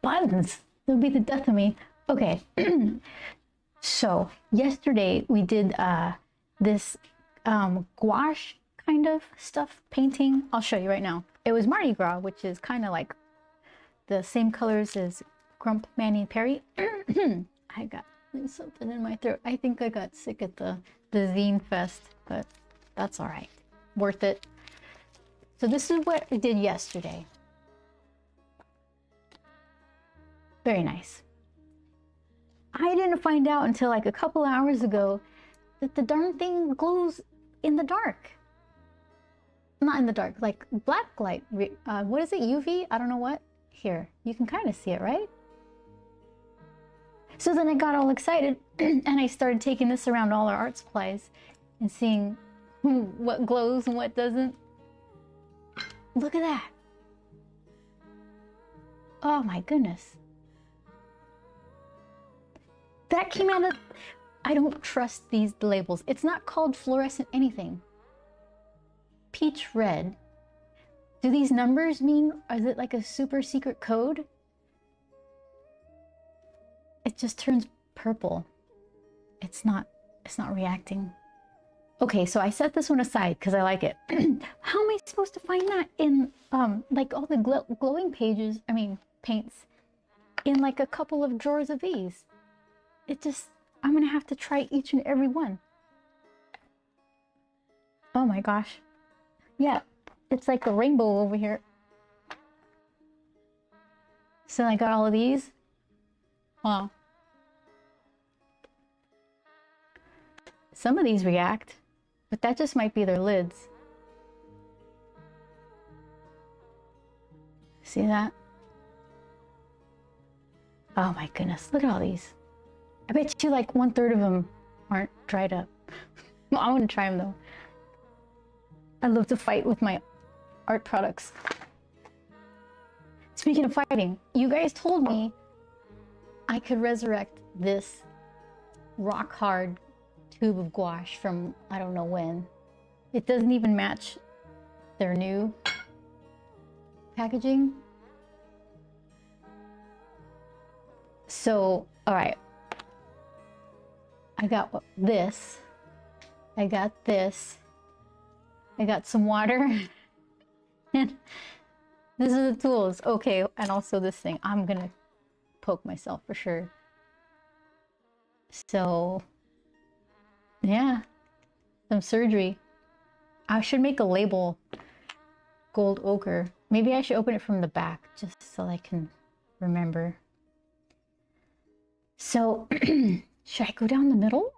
Buttons. They'll be the death of me. Okay. So yesterday we did this gouache kind of stuff painting. I'll show you right now. It was Mardi Gras, which is kind of like the same colors as Grump, Manny, and Perry. I got something in my throat. I think I got sick at the Zine Fest, but that's all right. Worth it. So this is what I did yesterday. Very nice. I didn't find out until like a couple hours ago that the darn thing glows in the dark. Not in the dark, like black light. What is it? UV? I don't know what. Here, you can kind of see it, right? So then I got all excited and I started taking this around all our art supplies and seeing what glows and what doesn't. Look at that. Oh my goodness. That came out of... I don't trust these labels. It's not called fluorescent anything. Peach red. Do these numbers mean... Is it like a super secret code? It just turns purple. It's not reacting. Okay, so I set this one aside because I like it. How am I supposed to find that in like all the glowing pages, I mean paints, in like a couple of drawers of these? I'm gonna have to try each and every one. Oh my gosh. Yeah, it's like a rainbow over here. So I got all of these. Wow. Some of these react, but that just might be their lids. See that? Oh my goodness, look at all these. I bet you like 1/3 of them aren't dried up. Well, I want to try them though. I love to fight with my art products. Speaking of fighting, you guys told me I could resurrect this rock hard tube of gouache from I don't know when. It doesn't even match their new packaging. So, all right. I got this. I got this. I got some water. And these are the tools. Okay, and also this thing. I'm gonna poke myself for sure. So, yeah, some surgery. I should make a label, gold ochre. Maybe I should open it from the back just so I can remember. So, should I go down the middle?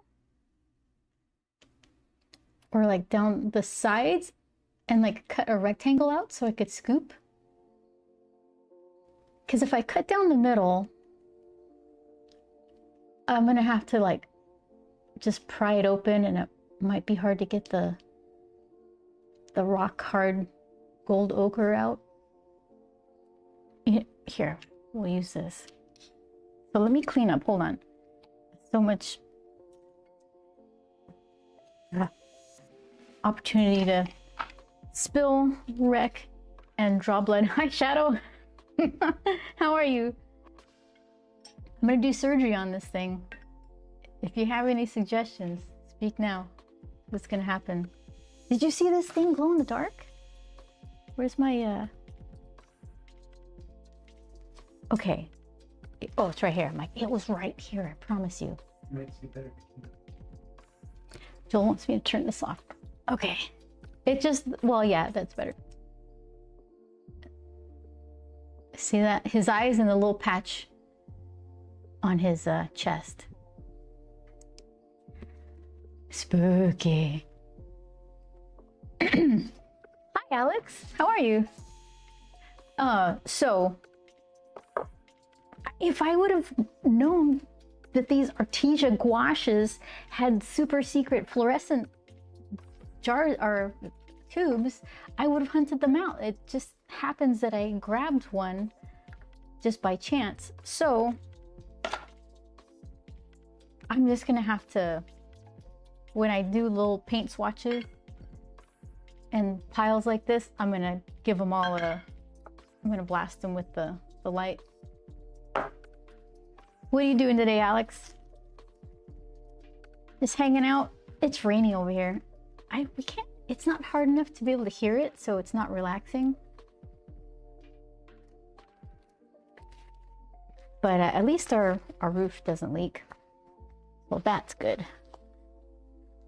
Or like down the sides and like cut a rectangle out so I could scoop? Because if I cut down the middle, I'm gonna have to like just pry it open and it might be hard to get the rock hard gold ochre out. Here, we'll use this. So let me clean up, hold on. So much opportunity to spill, wreck, and draw blood. Hi, Shadow. How are you? I'm gonna do surgery on this thing. If you have any suggestions, speak now. What's gonna happen? Did you see this thing glow in the dark? Where's my Okay. Oh, it's right here. I'm like, it was right here, I promise you. Makes you better. Joel wants me to turn this off. Okay. It just, well, yeah, that's better. See that? His eyes and the little patch on his chest. Spooky. Hi, Alex. How are you? So if I would have known that these Artesia gouaches had super secret fluorescent jars or tubes, I would have hunted them out. It just happens that I grabbed one just by chance. So I'm just gonna have to, when I do little paint swatches and piles like this, I'm gonna give them all a I'm gonna blast him with the light. What are you doing today, Alex? Just hanging out? It's raining over here. We can't, it's not hard enough to be able to hear it, so it's not relaxing. But at least our roof doesn't leak. Well, that's good.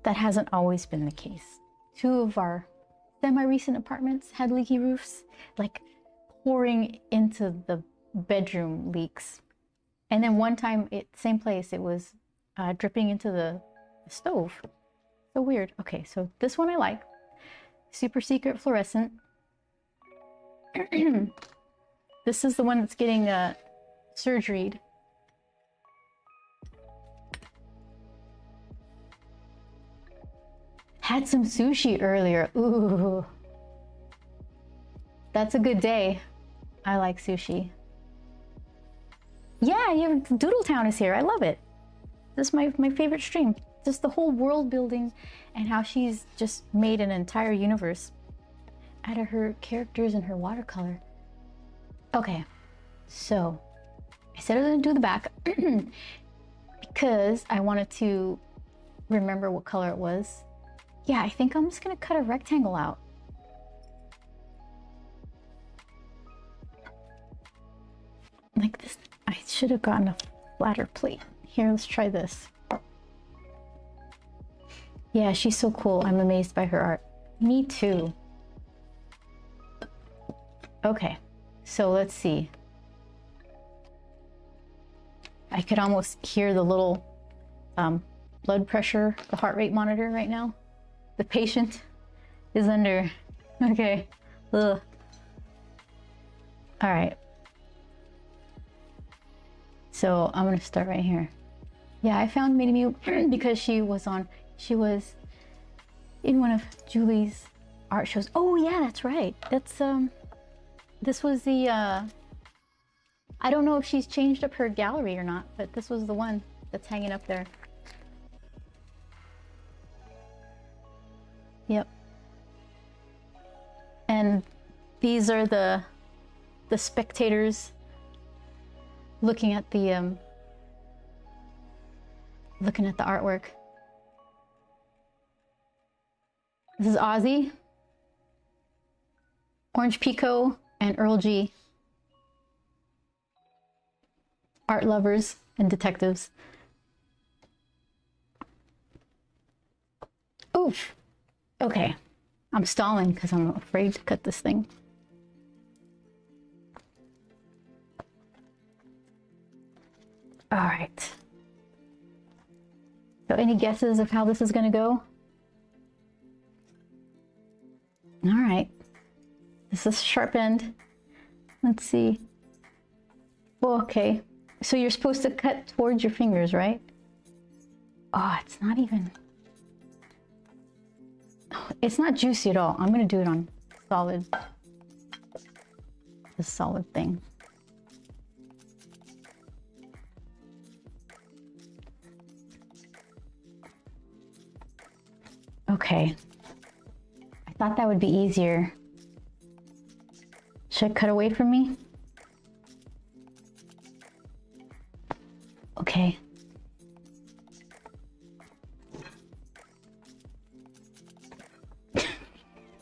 That hasn't always been the case. 2 of our semi-recent apartments had leaky roofs, like pouring into the bedroom leaks. And then one time, same place, it was dripping into the stove. So weird. Okay, so this one I like. Super secret fluorescent. This is the one that's getting surgeried. Had some sushi earlier. Ooh. That's a good day. I like sushi. Yeah, Doodletown is here. I love it. This is my favorite stream. Just the whole world building and how she's just made an entire universe out of her characters and her watercolor. Okay, so I said I was gonna do the back because I wanted to remember what color it was. Yeah, I think I'm just gonna cut a rectangle out. Like this. I should have gotten a flatter plate. Here, let's try this. Yeah, she's so cool. I'm amazed by her art. Me too. Okay, so let's see. I could almost hear the little blood pressure, the heart rate monitor right now. The patient is under. Okay. Ugh. All right. So I'm gonna start right here. Yeah, I found Mini Mew because she was in one of Julie's art shows. Oh yeah, that's right. That's this was the I don't know if she's changed up her gallery or not, but this was the one that's hanging up there. Yep. And these are the spectators looking at the artwork. This is Ozzy, Orange Pico, and Earl G. Art lovers and detectives. Oof. Okay. I'm stalling because I'm afraid to cut this thing. All right. So any guesses of how this is going to go? All right. This is sharp end. Let's see. Well, okay. So you're supposed to cut towards your fingers, right? Oh, it's not even... It's not juicy at all. I'm going to do it on solid. This solid thing. Okay. I thought that would be easier. Should I cut away from me? Okay.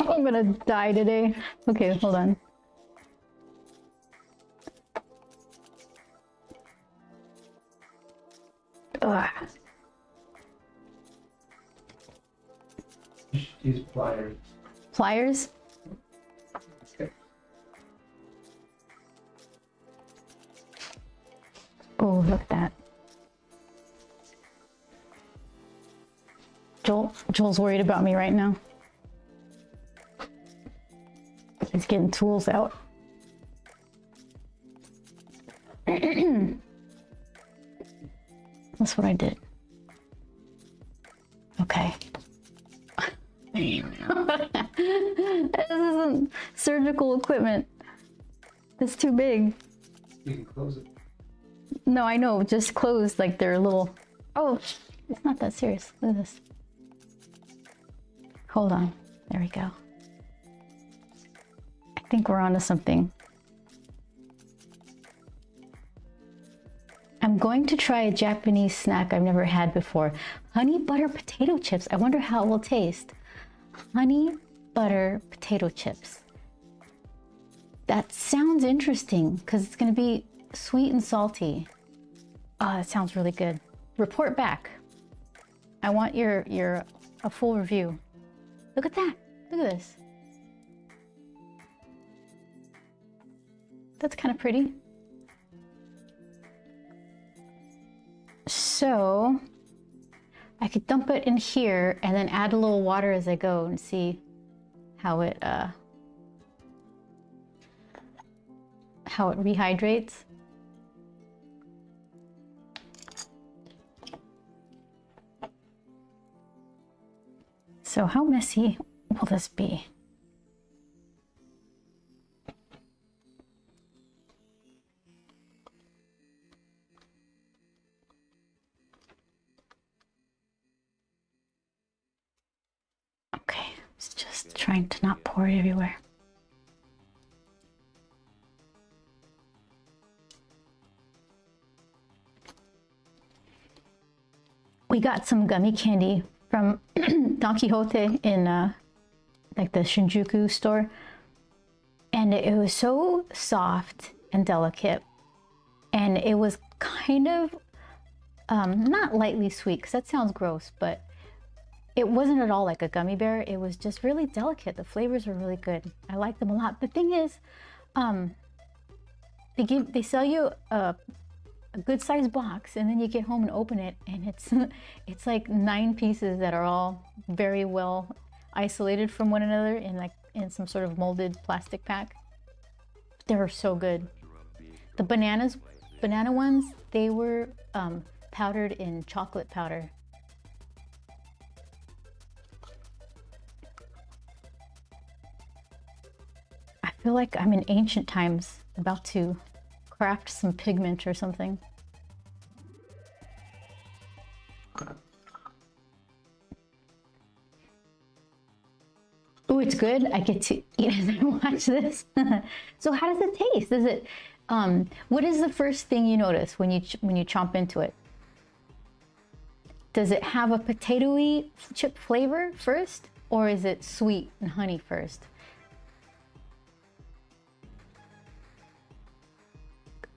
I'm gonna die today. Okay, hold on. Ugh. Use pliers. Pliers? Okay. Oh, look at that. Joel's worried about me right now. He's getting tools out. That's what I did. Okay. This isn't surgical equipment. It's too big. You can close it. No, I know. Just closed like they're little. Oh, it's not that serious. Look at this. Hold on. There we go. I think we're onto something. going to try a Japanese snack I've never had before. Honey butter potato chips. I wonder how it will taste. Honey butter potato chips. That sounds interesting because it's going to be sweet and salty. Oh, that sounds really good. Report back. I want a full review. Look at that. Look at this. That's kind of pretty. So I could dump it in here and then add a little water as I go and see how it rehydrates. So how messy will this be? Okay, it's just trying to not pour it everywhere. We got some gummy candy from Don Quixote in like the Shinjuku store, and it was so soft and delicate, and it was kind of not lightly sweet, because that sounds gross, but it wasn't at all like a gummy bear. It was just really delicate. The flavors were really good. I like them a lot. The thing is, they sell you a good sized box, and then you get home and open it, and it's like 9 pieces that are all very well isolated from one another in some sort of molded plastic pack. They were so good. The banana ones, they were powdered in chocolate powder. I feel like I'm in ancient times, about to craft some pigment or something. Oh, it's good. I get to eat as I watch this. So how does it taste? Is it what is the first thing you notice when you chomp into it? Does it have a potato-y chip flavor first, or is it sweet and honey first?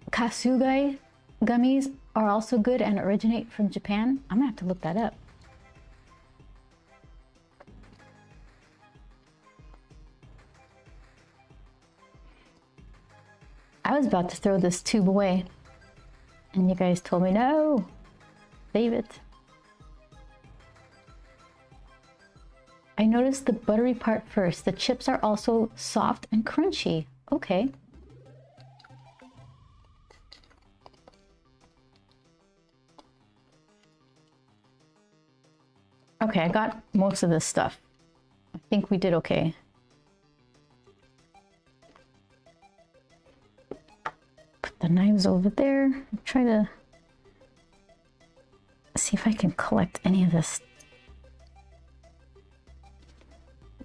Kasugai gummies are also good and originate from Japan. I'm gonna have to look that up. I was about to throw this tube away, and you guys told me no, save it. I noticed the buttery part first. The chips are also soft and crunchy. Okay. Okay, I got most of this stuff. I think we did okay. Put the knives over there. Try to see if I can collect any of this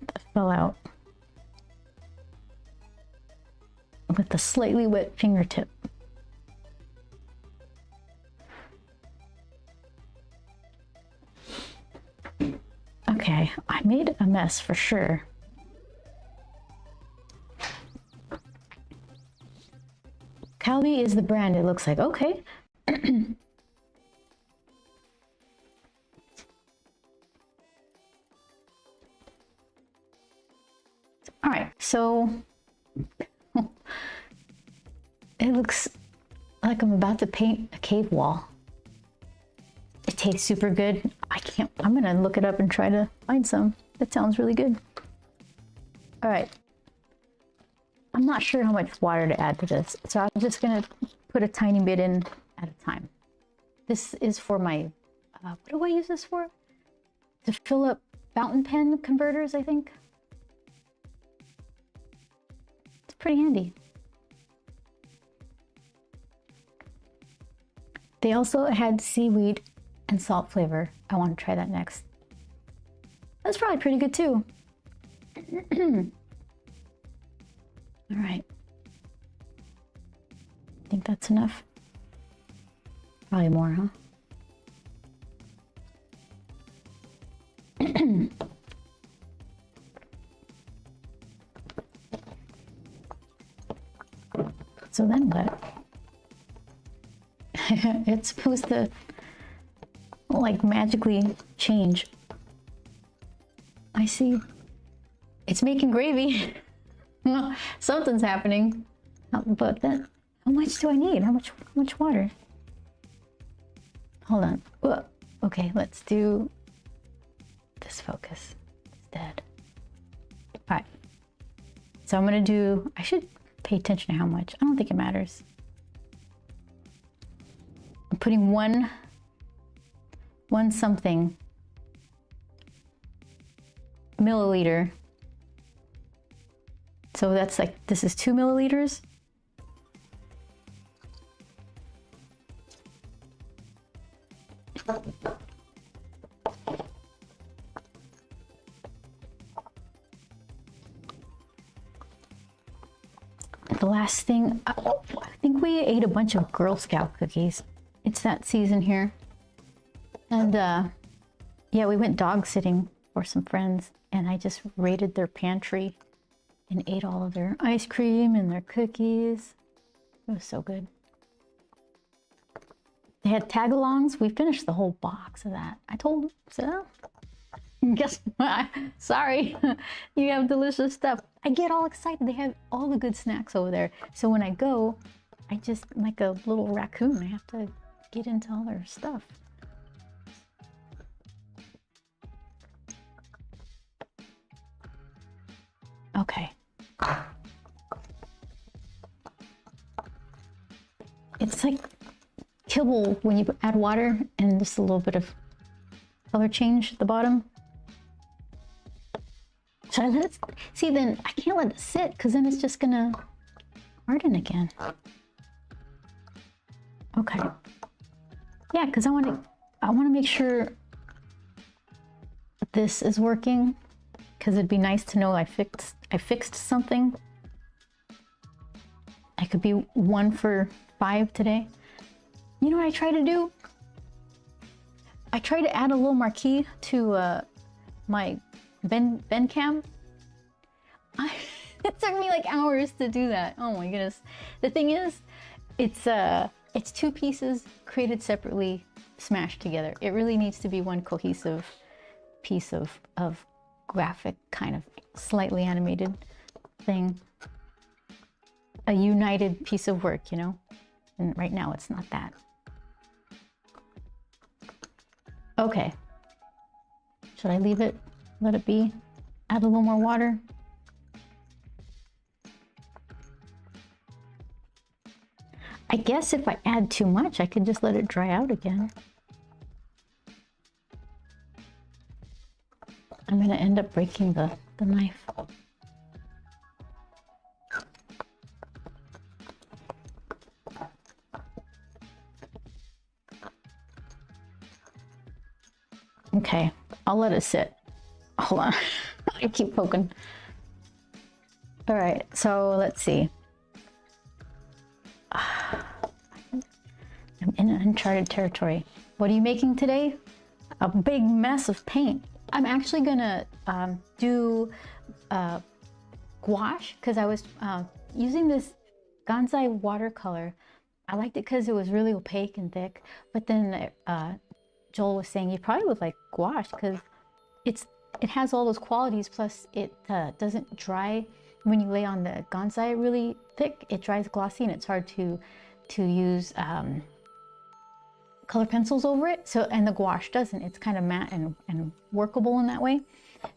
that fell out with the slightly wet fingertip. Okay, I made a mess for sure. Calbee is the brand, it looks like. Okay. All right, so it looks like I'm about to paint a cave wall. It tastes super good. I'm gonna look it up and try to find some. That sounds really good. All right. I'm not sure how much water to add to this, so I'm just gonna put a tiny bit in at a time. This is for my, what do I use this for? To fill up fountain pen converters, I think. It's pretty handy. They also had seaweed and salt flavor. I want to try that next. That's probably pretty good too. All right. I think that's enough. Probably more, huh? So then what? It's supposed to like magically change. I see. It's making gravy. Something's happening. But then, how much do I need? How much water? Hold on. Whoa. Okay, let's do this focus instead. All right. So I'm gonna do, I should pay attention to how much. I don't think it matters. I'm putting one something milliliter. So that's like, this is 2 milliliters. The last thing, I think we ate a bunch of Girl Scout cookies. It's that season here. And yeah, we went dog sitting for some friends and I just raided their pantry and ate all of their ice cream and their cookies. It was so good. They had tagalongs. We finished the whole box of that. I told them, so guess what? Sorry, you have delicious stuff. I get all excited. They have all the good snacks over there. So when I go, I just, like a little raccoon, I have to get into all their stuff. Okay. It's like kibble when you add water and just a little bit of color change at the bottom. Should I let it, see then I can't let it sit because then it's just gonna harden again. Okay. Yeah, because I want to make sure this is working because it'd be nice to know I fixed something. I could be 1 for 5 today. You know what I try to do? I try to add a little marquee to my Ben cam. It took me like hours to do that. Oh my goodness. The thing is, it's 2 pieces created separately, smashed together. It really needs to be one cohesive piece of graphic, kind of slightly animated thing. A united piece of work, you know? And right now it's not that. Okay. Should I leave it? Let it be? Add a little more water? I guess if I add too much, I could just let it dry out again. I'm gonna end up breaking the knife. Okay, I'll let it sit. Hold on, I keep poking. All right, so let's see. I'm in uncharted territory. What are you making today? A big mess of paint. I'm actually gonna do gouache because I was using this Gansai watercolor. I liked it because it was really opaque and thick, but then Joel was saying you probably would like gouache because it has all those qualities, plus it doesn't dry when you lay on the Gansai really thick. It dries glossy and it's hard to use color pencils over it. So, and the gouache doesn't. It's kind of matte and workable in that way.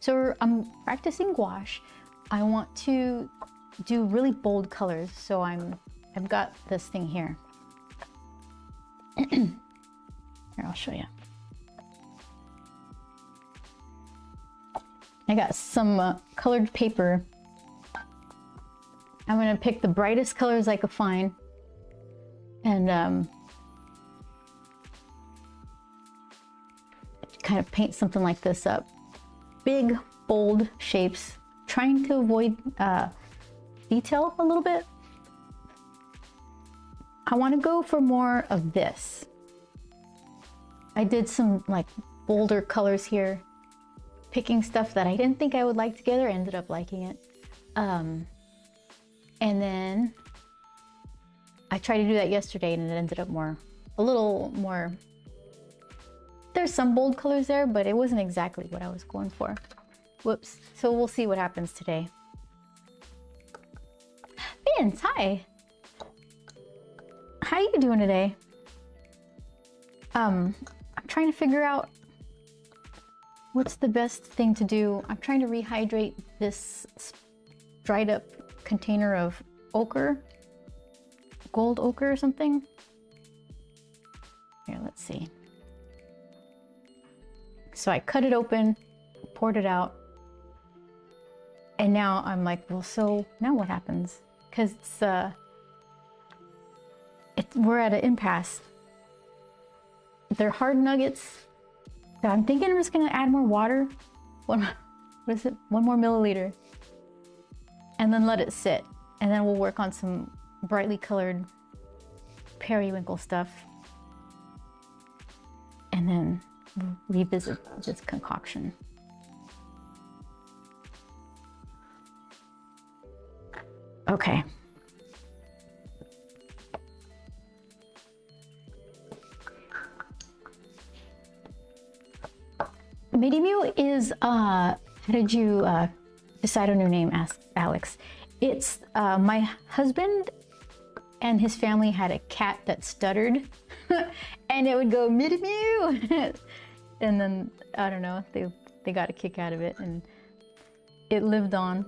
So I'm practicing gouache. I want to do really bold colors. So I've got this thing here. Here, I'll show you. I got some colored paper. I'm gonna pick the brightest colors I could find and kind of paint something like this up. Big, bold shapes, trying to avoid detail a little bit. I want to go for more of this. I did some like bolder colors here, picking stuff that I didn't think I would like together. I ended up liking it. And then I tried to do that yesterday and it ended up a little more. There's some bold colors there, but it wasn't exactly what I was going for. Whoops. So we'll see what happens today. Vince, hi. How you doing today? I'm trying to figure out what's the best thing to do. I'm trying to rehydrate this dried up container of ochre, gold ochre or something. Here, let's see. So I cut it open, poured it out, and now I'm like, well, so now what happens? Because we're at an impasse. They're hard nuggets. So I'm thinking I'm just gonna add more water. What is it? 1 more milliliter. And then let it sit. And then we'll work on some brightly colored periwinkle stuff. And then revisit this concoction. Okay. Medimu is, how did you decide on your name? Asked Alex. It's, my husband and his family had a cat that stuttered and it would go Medimu. And then, I don't know, they got a kick out of it and it lived on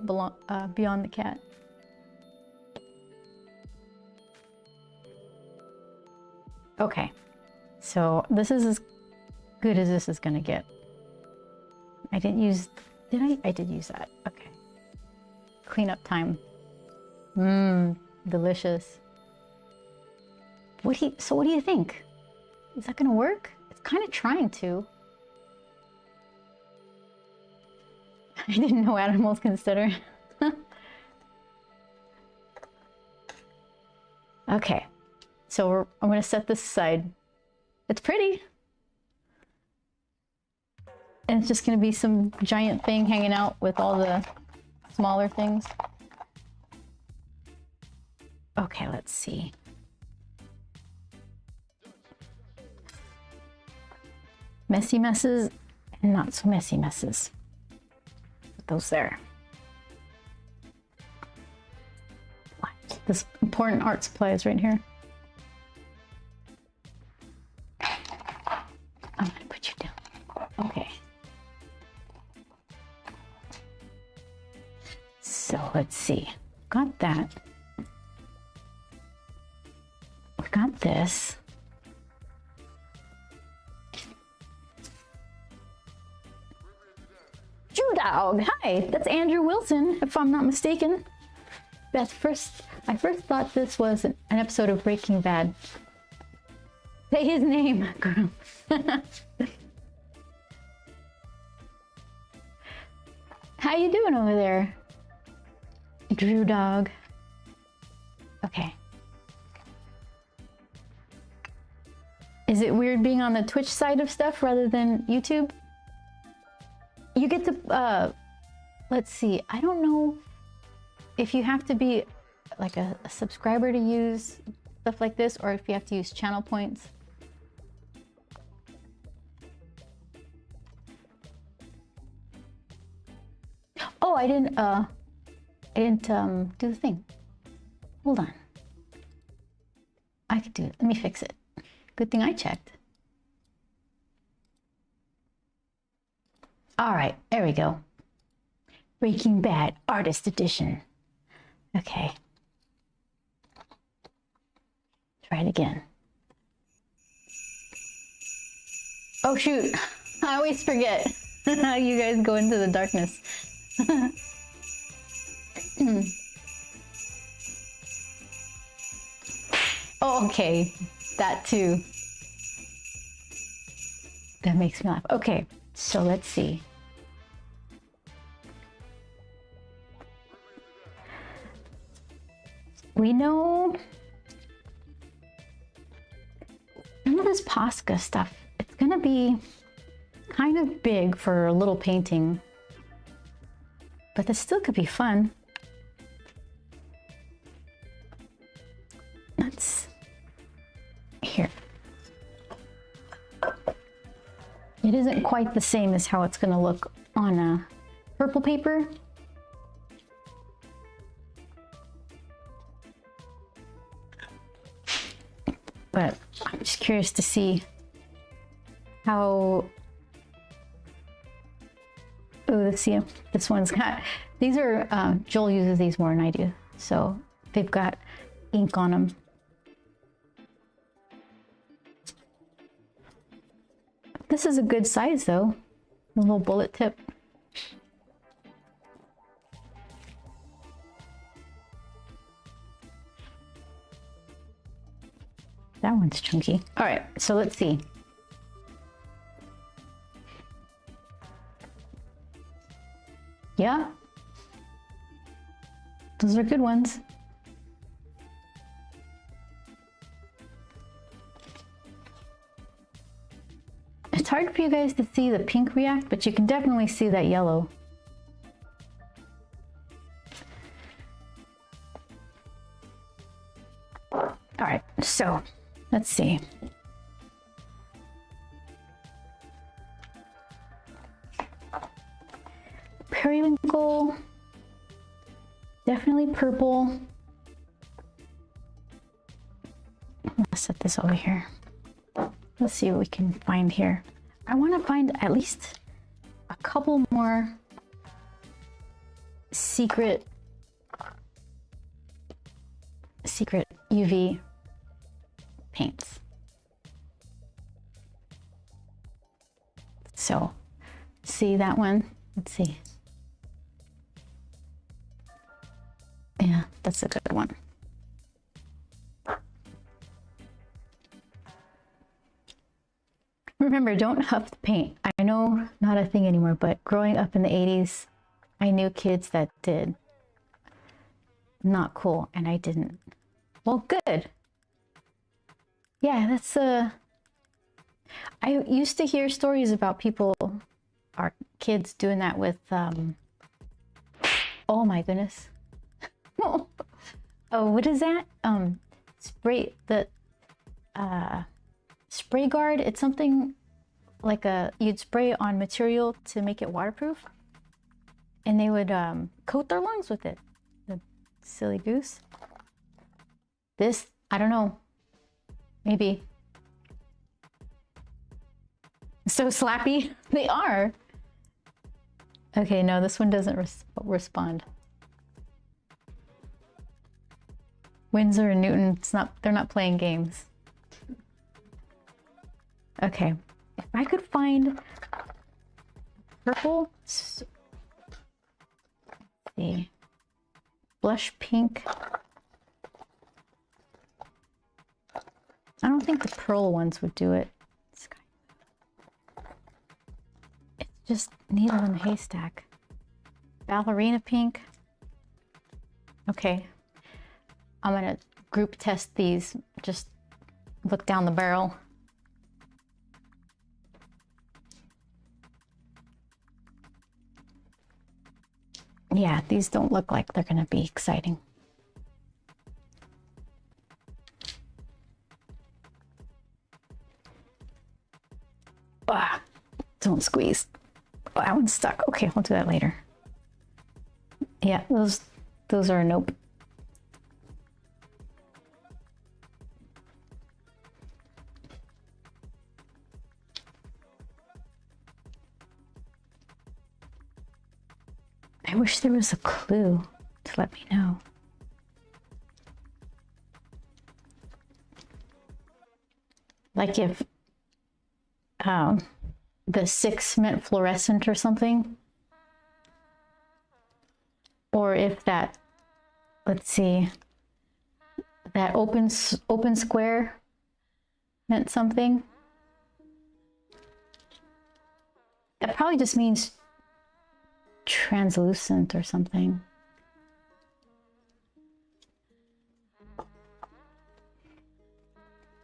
beyond the cat. Okay, so this is as good as this is gonna get. I didn't use, did I? I did use that, okay. Cleanup time. Mmm, delicious. So what do you think? Is that gonna work? It's kind of trying to. I didn't know animals can stutter. Okay, so I'm gonna set this aside. It's pretty. And it's just gonna be some giant thing hanging out with all the smaller things. Okay, let's see. Messy messes and not so messy messes. Put those there. What? This important art supply is right here. I'm gonna put you down. Okay. So let's see. Got that. We've got this. Dog. Hi, that's Andrew Wilson, if I'm not mistaken. I first thought this was an episode of Breaking Bad. Say his name. How you doing over there, Drew Dog? Okay. Is it weird being on the Twitch side of stuff rather than YouTube? You get to, let's see, I don't know if you have to be like a subscriber to use stuff like this or if you have to use channel points. Oh, I didn't do the thing. Hold on. I could do it. Let me fix it. Good thing I checked. All right, there we go. Breaking Bad Artist Edition. Okay. Try it again. Oh shoot, I always forget how you guys go into the darkness. Oh, okay, that too. That makes me laugh. Okay, so let's see. We know some of this Posca stuff, it's gonna be kind of big for a little painting, but this still could be fun. Let's, here. It isn't quite the same as how it's gonna look on a purple paper. But I'm just curious to see how, oh, let's see, this one's got, these are, Joel uses these more than I do. So they've got ink on them. This is a good size though, a little bullet tip. That one's chunky. All right, so let's see. Yeah, those are good ones. It's hard for you guys to see the pink react, but you can definitely see that yellow. All right, so let's see. Periwinkle, definitely purple. Let's set this over here. Let's see what we can find here. I want to find at least a couple more secret UV paints. So, see that one? Let's see. Yeah, that's a good one. Remember, don't huff the paint. I know not a thing anymore, but growing up in the 80s, I knew kids that did. Not cool, and I didn't. Well, good. Yeah, that's I used to hear stories about people, our kids doing that with, oh my goodness. Oh, what is that? Spray, the, spray guard. It's something like you'd spray on material to make it waterproof, and they would coat their lungs with it. The silly goose. This, I don't know, maybe. So slappy. They are. Okay, no, this one doesn't respond. Windsor and Newton, they're not playing games. Okay, if I could find purple, let's see, blush pink. I don't think the pearl ones would do it. It's just needle in a haystack. Ballerina pink. Okay, I'm gonna group test these. Just look down the barrel. Yeah, these don't look like they're gonna be exciting. Ah, don't squeeze. Oh, that one's stuck. Okay, we'll do that later. Yeah, those are a nope. I wish there was a clue to let me know. Like if the 6 meant fluorescent or something. Or if that, let's see, that open square meant something. That probably just means translucent or something.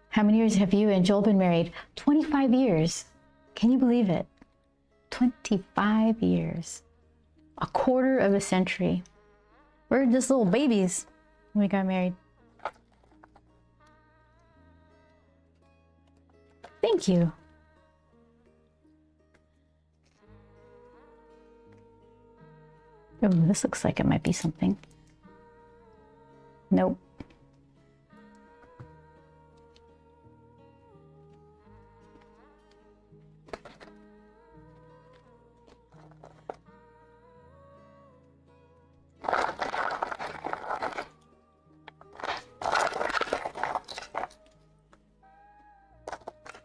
How many years have you and Joel been married? 25 years. Can you believe it? 25 years. A quarter of a century. We're just little babies when we got married. Thank you. Oh, this looks like it might be something. Nope.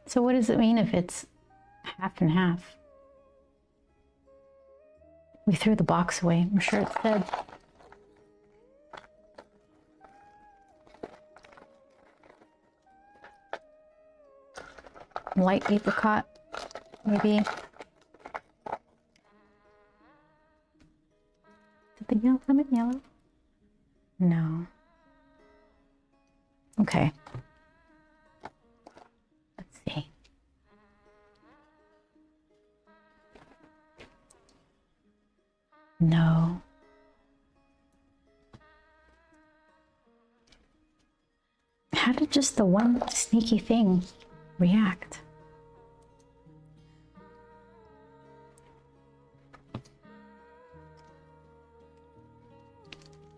So what does it mean if it's half and half? We threw the box away. I'm sure it said. Light apricot, maybe. Did the yellow come in yellow? No. Okay. Let's see. No. How did just the one sneaky thing react?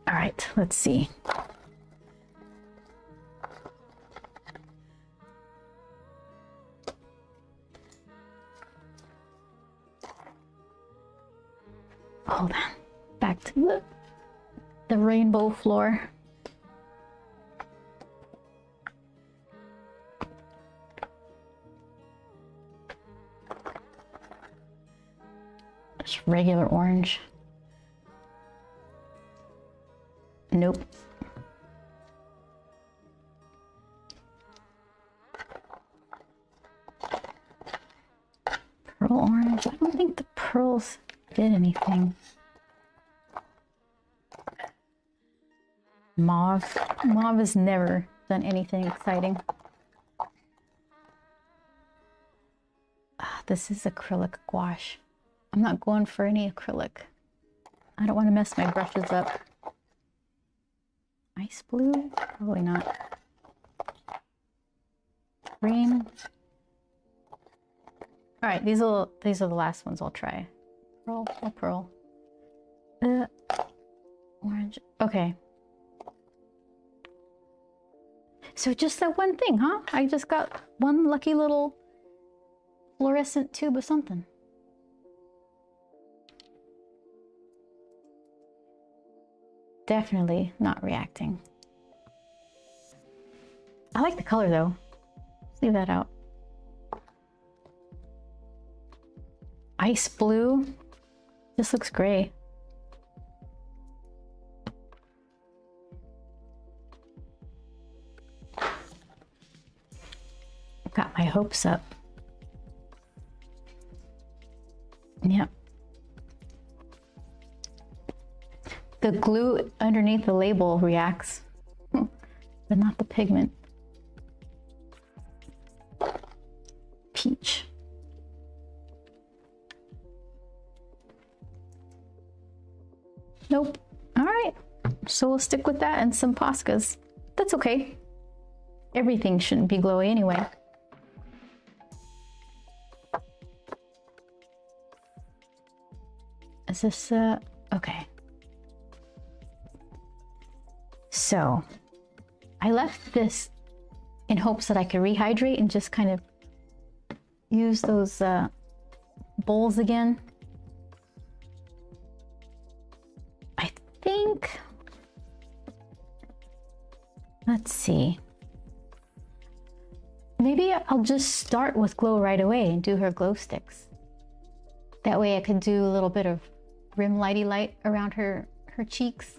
All right, let's see. Hold on. Back to the rainbow floor. Just regular orange. Nope. Pearl orange. I don't think the pearls did anything. Mauve. Mauve has never done anything exciting. This is acrylic gouache. I'm not going for any acrylic. I don't want to mess my brushes up. Ice blue? Probably not. Green. All right, these are the last ones I'll try. Pearl, oh pearl. Orange. Okay. So just that one thing, huh? I just got one lucky little fluorescent tube of something. Definitely not reacting. I like the color though. Let's leave that out. Ice blue. This looks gray. Got my hopes up. Yep. The glue underneath the label reacts, but not the pigment. Peach. Nope. All right. So we'll stick with that and some Poscas. That's okay. Everything shouldn't be glowy anyway. Is this, okay. So I left this in hopes that I could rehydrate and just kind of use those bowls again. I think, let's see. Maybe I'll just start with Glow right away and do her glow sticks. That way I could do a little bit of rim lighty light around her cheeks.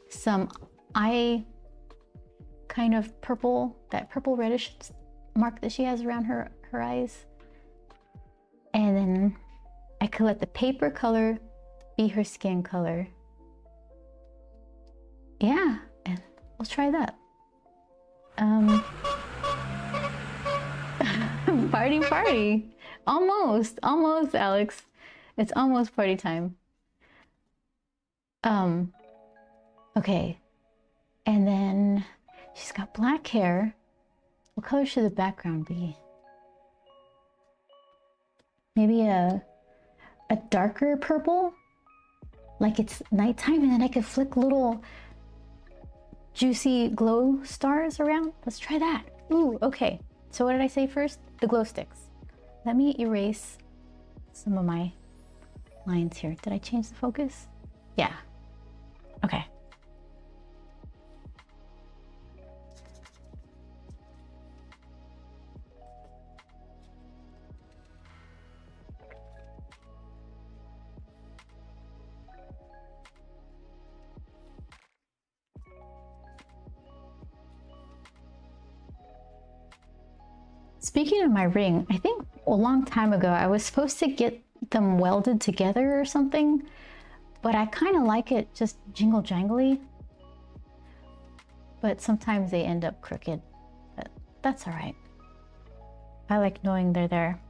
Some eye kind of purple, that purple reddish mark that she has around her eyes. And then I could let the paper color be her skin color. Yeah, and we'll try that. Party, party. Almost, Alex. It's almost party time. Okay. And then she's got black hair. What color should the background be? Maybe a darker purple? Like it's nighttime, and then I could flick little juicy glow stars around. Let's try that. Ooh, okay. So what did I say first? The glow sticks. Let me erase some of my lines here. Did I change the focus? Yeah. Okay. Speaking of my ring, I think a long time ago I was supposed to get them welded together or something, but I kind of like it just jingle jangly. But sometimes they end up crooked, but that's all right. I like knowing they're there.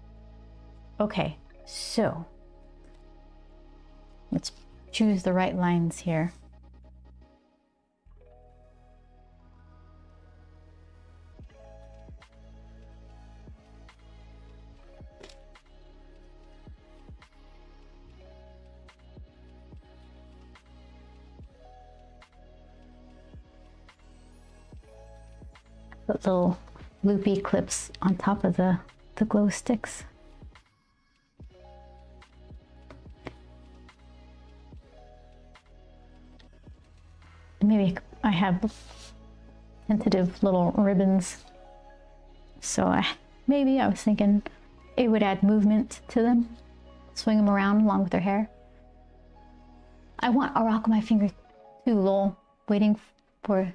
Okay, so let's choose the right lines here. Put little loopy clips on top of the glow sticks. Maybe I have tentative little ribbons, so maybe I was thinking it would add movement to them, swing them around along with their hair. I want a rock on my finger too, lol, waiting for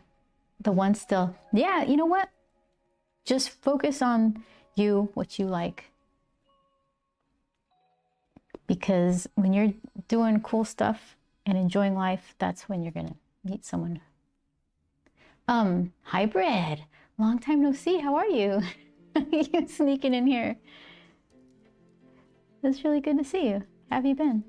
the one still. Yeah, you know what? Just focus on you, what you like. Because when you're doing cool stuff and enjoying life, that's when you're gonna meet someone. Hybrid. Long time no see. How are you? You sneaking in here. It's really good to see you. How have you been?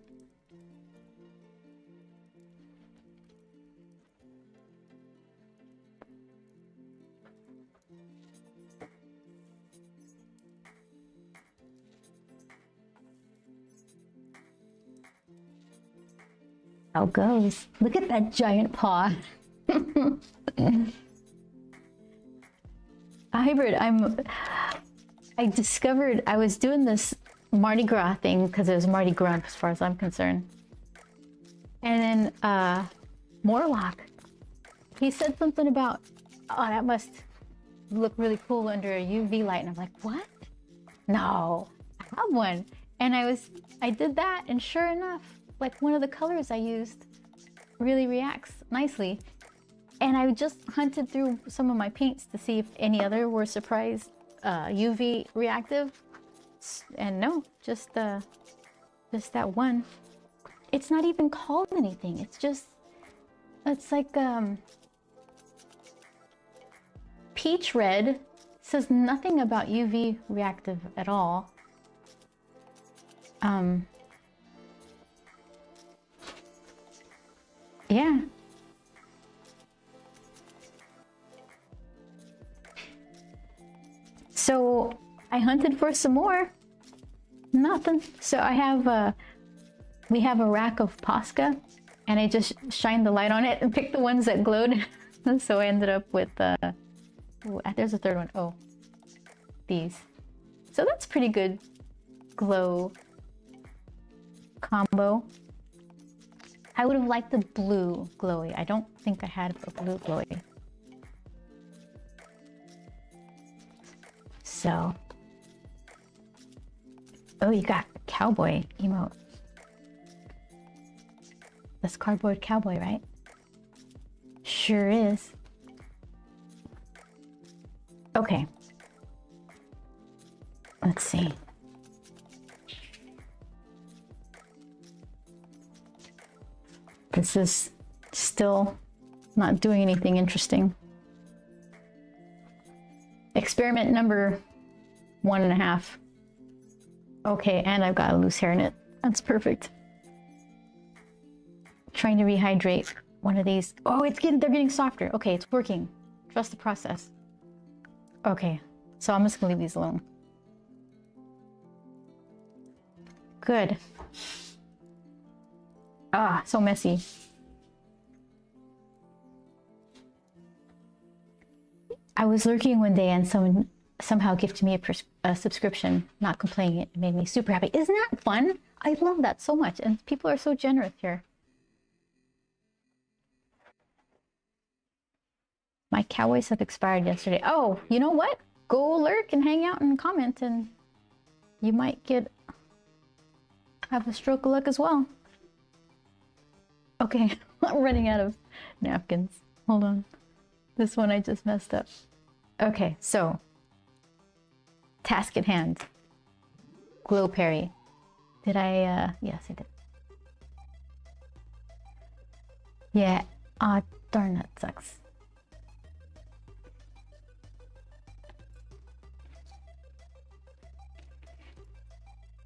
How goes? Look at that giant paw. Hybrid, I discovered I was doing this Mardi Gras thing because it was Mardi Gras as far as I'm concerned. And then Morlock, he said something about, oh, that must look really cool under a UV light. And I'm like, what? No, I have one. And I did that, and sure enough, like one of the colors I used really reacts nicely. And I just hunted through some of my paints to see if any other were surprise UV reactive. And no, just that one. It's not even called anything. It's like peach red. Says nothing about UV reactive at all. Yeah. So I hunted for some more. Nothing. So I have we have a rack of Posca, and I just shined the light on it and picked the ones that glowed. So I ended up with there's a third one. Oh, these. So that's pretty good glow combo. I would have liked the blue glowy. I don't think I had a blue glowy. So, oh, you got cowboy emote. That's cardboard cowboy, right? Sure is. Okay. Let's see. This is still not doing anything interesting. Experiment number 1.5. Okay, and I've got a loose hair in it. That's perfect. Trying to rehydrate one of these. Oh, they're getting softer. Okay, it's working. Trust the process. Okay, so I'm just gonna leave these alone. Good. Ah, so messy. I was lurking one day and someone somehow gifted me a subscription, not complaining. It made me super happy. Isn't that fun? I love that so much. And people are so generous here. My cowboys have expired yesterday. Oh, you know what? Go lurk and hang out and comment and you might have a stroke of luck as well. Okay, I'm running out of napkins. Hold on. This one I just messed up. Okay, so task at hand. Glow Perry. Did I, yes, I did. Yeah, darn, that sucks.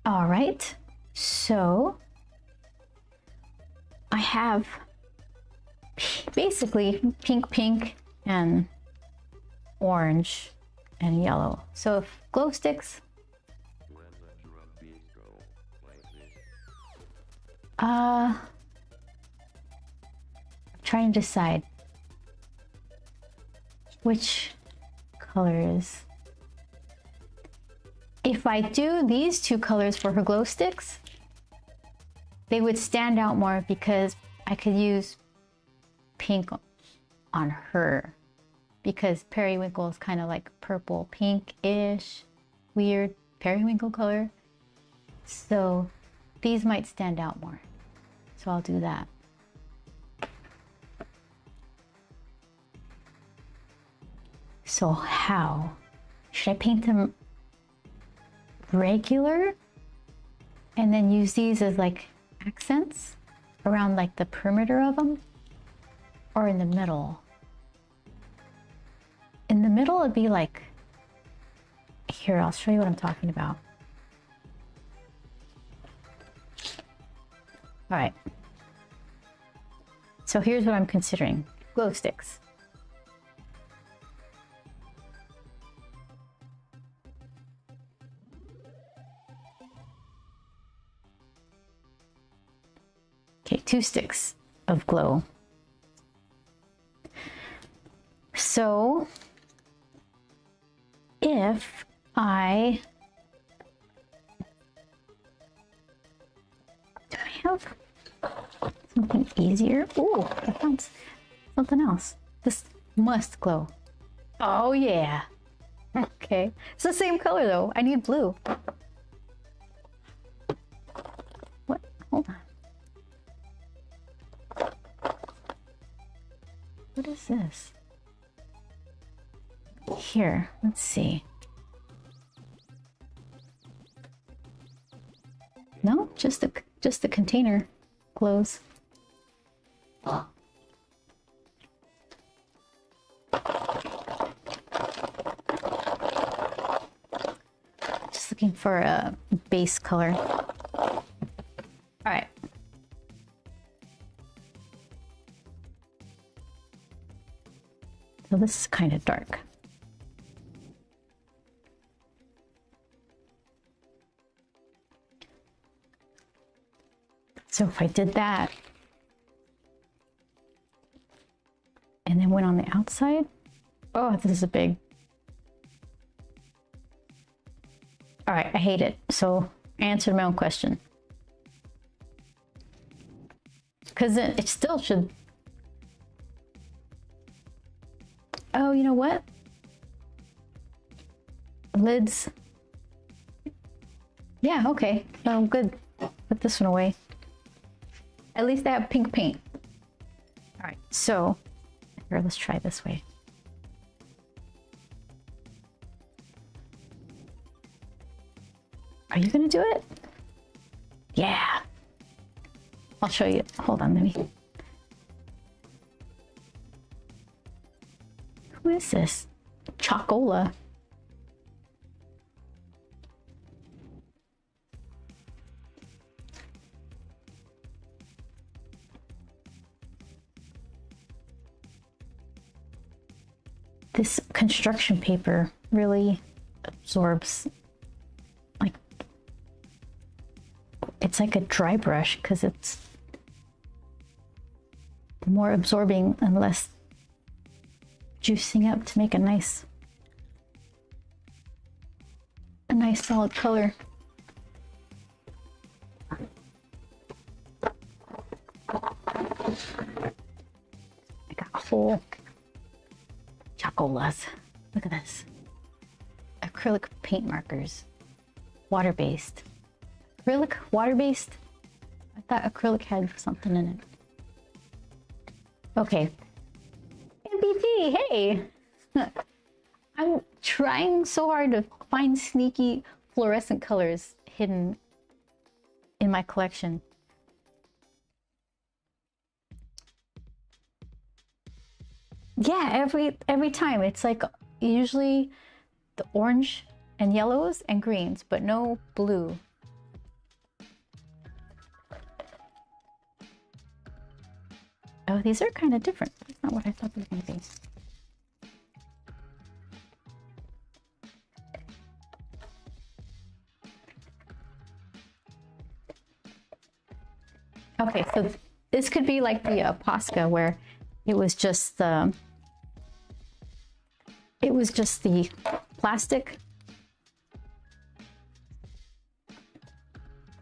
All right, so I have basically pink, and orange and yellow. So if glow sticks, I'm trying to decide which colors. If I do these two colors for her glow sticks, they would stand out more because I could use pink on her, because periwinkle is kind of like purple pink-ish, weird periwinkle color. So these might stand out more. So I'll do that. So how? Should I paint them regular and then use these as like accents around like the perimeter of them, or in the middle? In the middle it'd be like, here, I'll show you what I'm talking about. All right, so here's what I'm considering. Glow sticks. Okay, 2 sticks of glow. So if I have something easier? Ooh, I found something else. This must glow. Oh yeah. Okay, it's the same color though. I need blue. What? Hold on. What is this? Here, let's see. No, just the container glows. Just looking for a base color. All right. So this is kind of dark. So if I did that and then went on the outside, oh, this is a big. All right, I hate it. So I answered my own question. Because it still should. Oh, you know what? Lids. Yeah, okay. Oh, good. Put this one away. At least I have pink paint. All right, so here, let's try this way. Are you gonna do it? Yeah. I'll show you. Hold on, let me. Who is this? Chocola. This construction paper really absorbs, like, it's like a dry brush because it's more absorbing and less juicing up to make a nice solid color. I got whole chocolas. Look at this. Acrylic paint markers. Water-based. Acrylic water-based? I thought acrylic had something in it. Okay. MBT, hey! I'm trying so hard to find sneaky fluorescent colors hidden in my collection. Yeah, every time it's like usually the orange and yellows and greens, but no blue. Oh, these are kind of different. That's not what I thought they were going to be. Okay, so this could be like the Posca where it was just the plastic,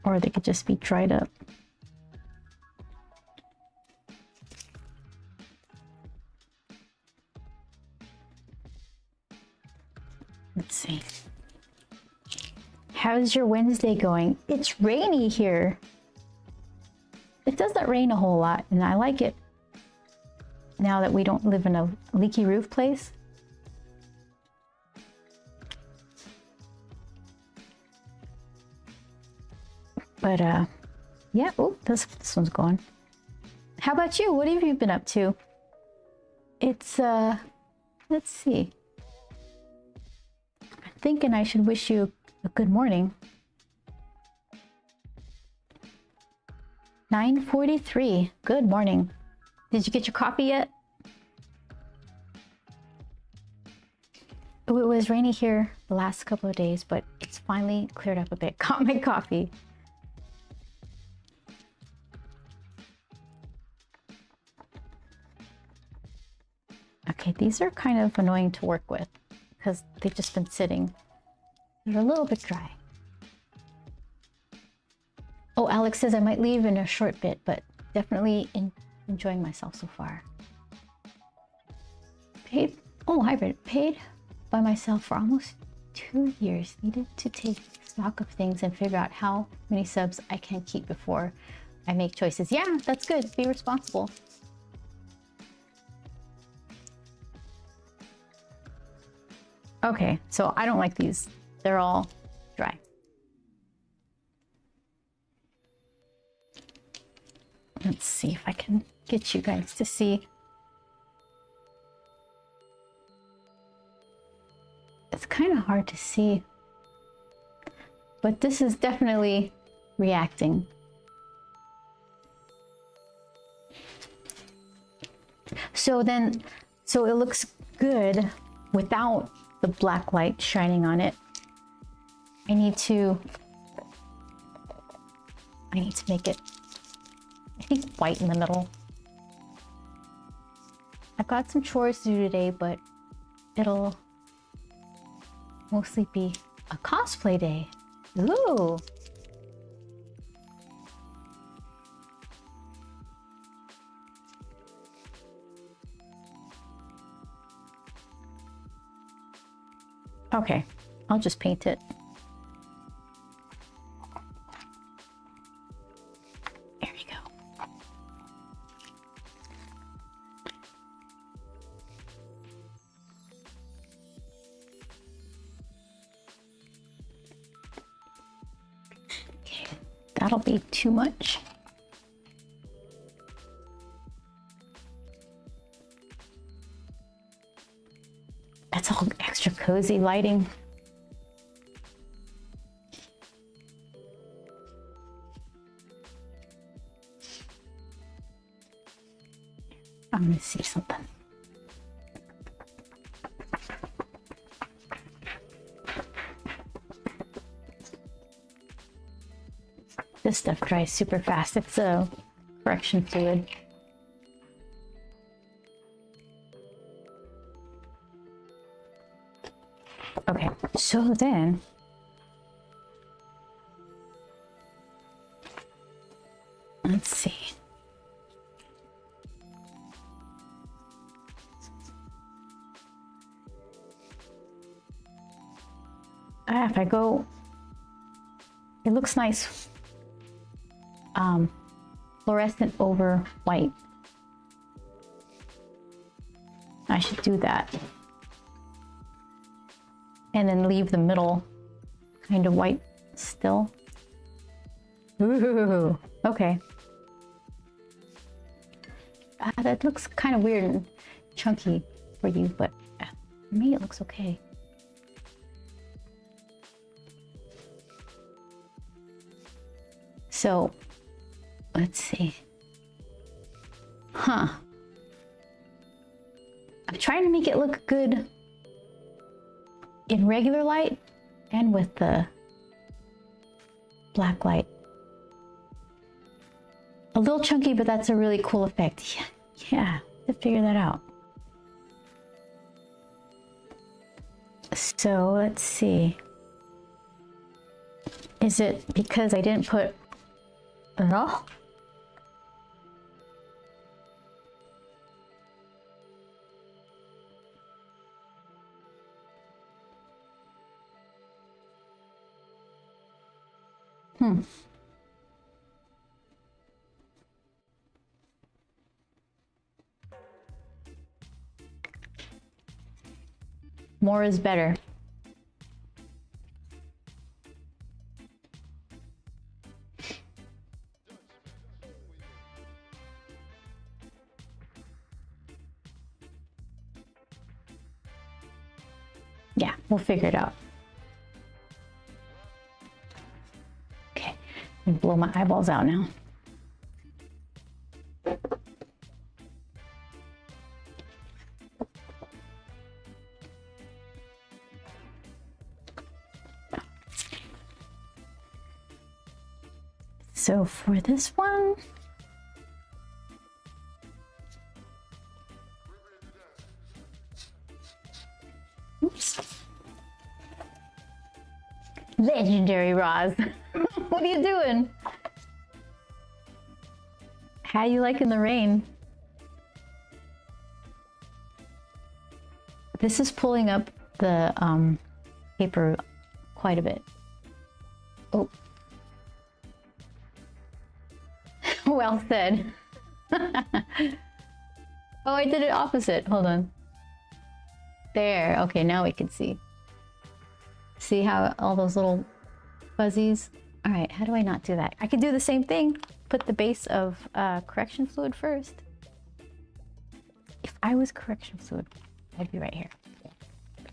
or they could just be dried up. Let's see. How's your Wednesday going? It's rainy here. It doesn't rain a whole lot, and I like it now that we don't live in a leaky roof place. But yeah, oh, this one's gone. How about you? What have you been up to? It's let's see. I'm thinking I should wish you a good morning. 9:43. Good morning. Did you get your coffee yet? Oh, it was rainy here the last couple of days, but it's finally cleared up a bit. Got my coffee. Okay, these are kind of annoying to work with because they've just been sitting. They're a little bit dry. Oh, Alex says I might leave in a short bit, but definitely enjoying myself so far. Paid, oh, hybrid, paid by myself for almost 2 years. Needed to take stock of things and figure out how many subs I can keep before I make choices. Yeah, that's good. Be responsible. Okay, so I don't like these. They're all dry. Let's see if I can get you guys to see. It's kind of hard to see, but this is definitely reacting. So it looks good without the black light shining on it. I need to make it, I think, white in the middle. I've got some chores to do today, but it'll mostly be a cosplay day. Ooh. Okay, I'll just paint it. There we go. Okay, that'll be too much. That's all extra cozy lighting. I'm gonna see something. This stuff dries super fast. It's a correction fluid. Okay, so then let's see. If I go, it looks nice. Fluorescent over white. I should do that. And then leave the middle kind of white still. Ooh, okay. That looks kind of weird and chunky for you, but for me it looks okay. So, let's see. Huh. I'm trying to make it look good in regular light and with the black light. A little chunky, but that's a really cool effect. Yeah, to figure that out. So let's see. Is it because I didn't put it all? More is better. Yeah, we'll figure it out. Okay, I'm gonna blow my eyeballs out now. So for this one, oops. Legendary Roz. What are you doing? How you liking the rain? This is pulling up the paper quite a bit. Oh. Well said. Oh, I did it opposite. Hold on. There. Okay, now we can see. See how all those little fuzzies? All right, how do I not do that? I could do the same thing. Put the base of correction fluid first. If I was correction fluid, I'd be right here.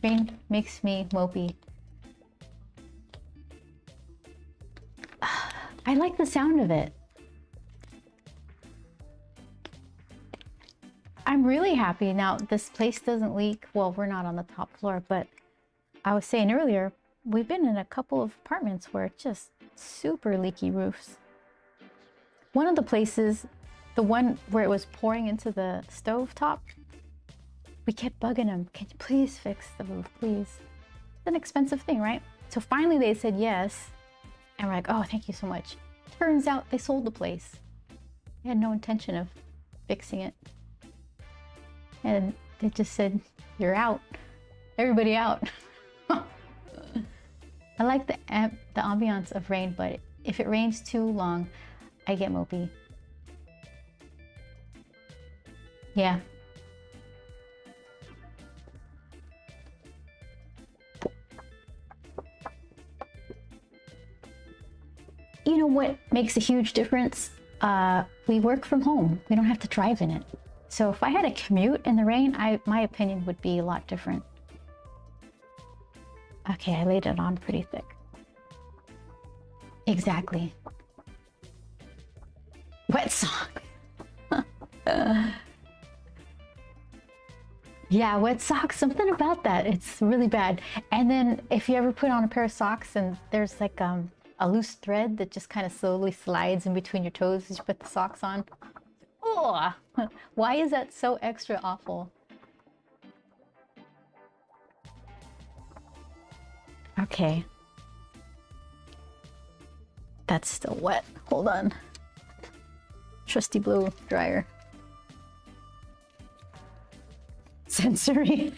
Rain makes me mopey. I like the sound of it. I'm really happy now. This place doesn't leak. Well, we're not on the top floor, but I was saying earlier, we've been in a couple of apartments where it's just super leaky roofs. One of the places, the one where it was pouring into the stove top, we kept bugging them. Can you please fix the roof, please? It's an expensive thing, right? So finally they said yes. And we're like, oh, thank you so much. Turns out they sold the place. They had no intention of fixing it. And they just said, you're out. Everybody out. I like the ambiance of rain, but if it rains too long, I get mopey. Yeah. You know what makes a huge difference? We work from home. We don't have to drive in it. So if I had a commute in the rain, my opinion would be a lot different. Okay, I laid it on pretty thick. Exactly. Wet sock. Yeah, wet socks, something about that. It's really bad. And then if you ever put on a pair of socks and there's like a loose thread that just kind of slowly slides in between your toes as you put the socks on. Oh, why is that so extra awful? Okay. That's still wet. Hold on. Trusty blow dryer. Sensory.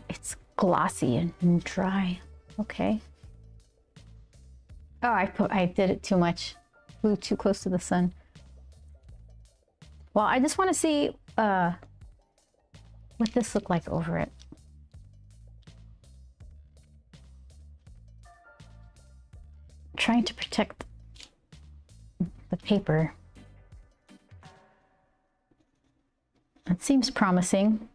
It's glossy and dry. Okay. Oh, I did it too much. Flew too close to the sun. Well, I just want to see what this looked like over it. Trying to protect the paper. It seems promising.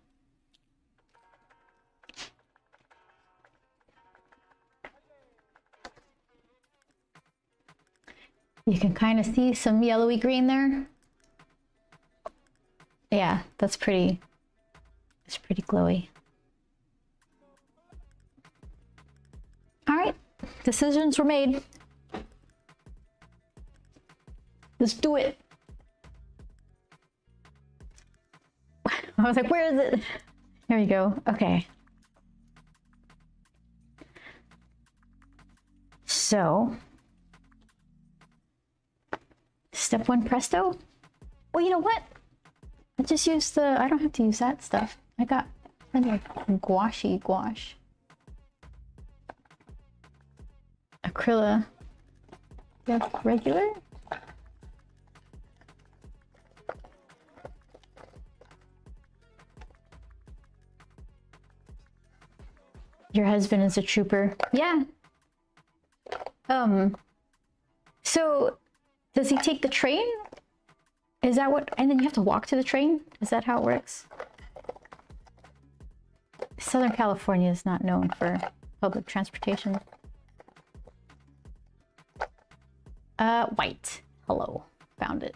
You can kind of see some yellowy green there. Yeah, it's pretty glowy. All right, decisions were made. Let's do it. I was like, where is it? There you go. Okay. So, step one, presto. Well, you know what? I just used I don't have to use that stuff. I got like gouache. Acryla. You have regular? Your husband is a trooper. Yeah. So does he take the train? Is that what, and then you have to walk to the train? Is that how it works? Southern California is not known for public transportation. White. Hello. Found it.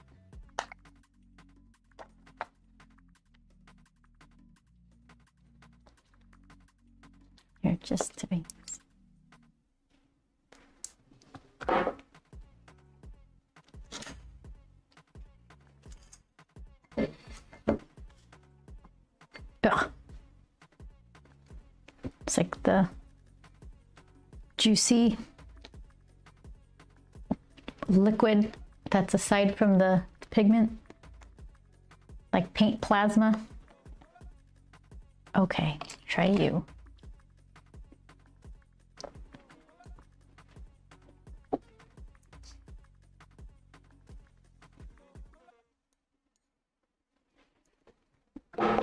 Here, just to be. Ugh. It's like the juicy liquid that's aside from the pigment, like paint plasma. Okay, try you.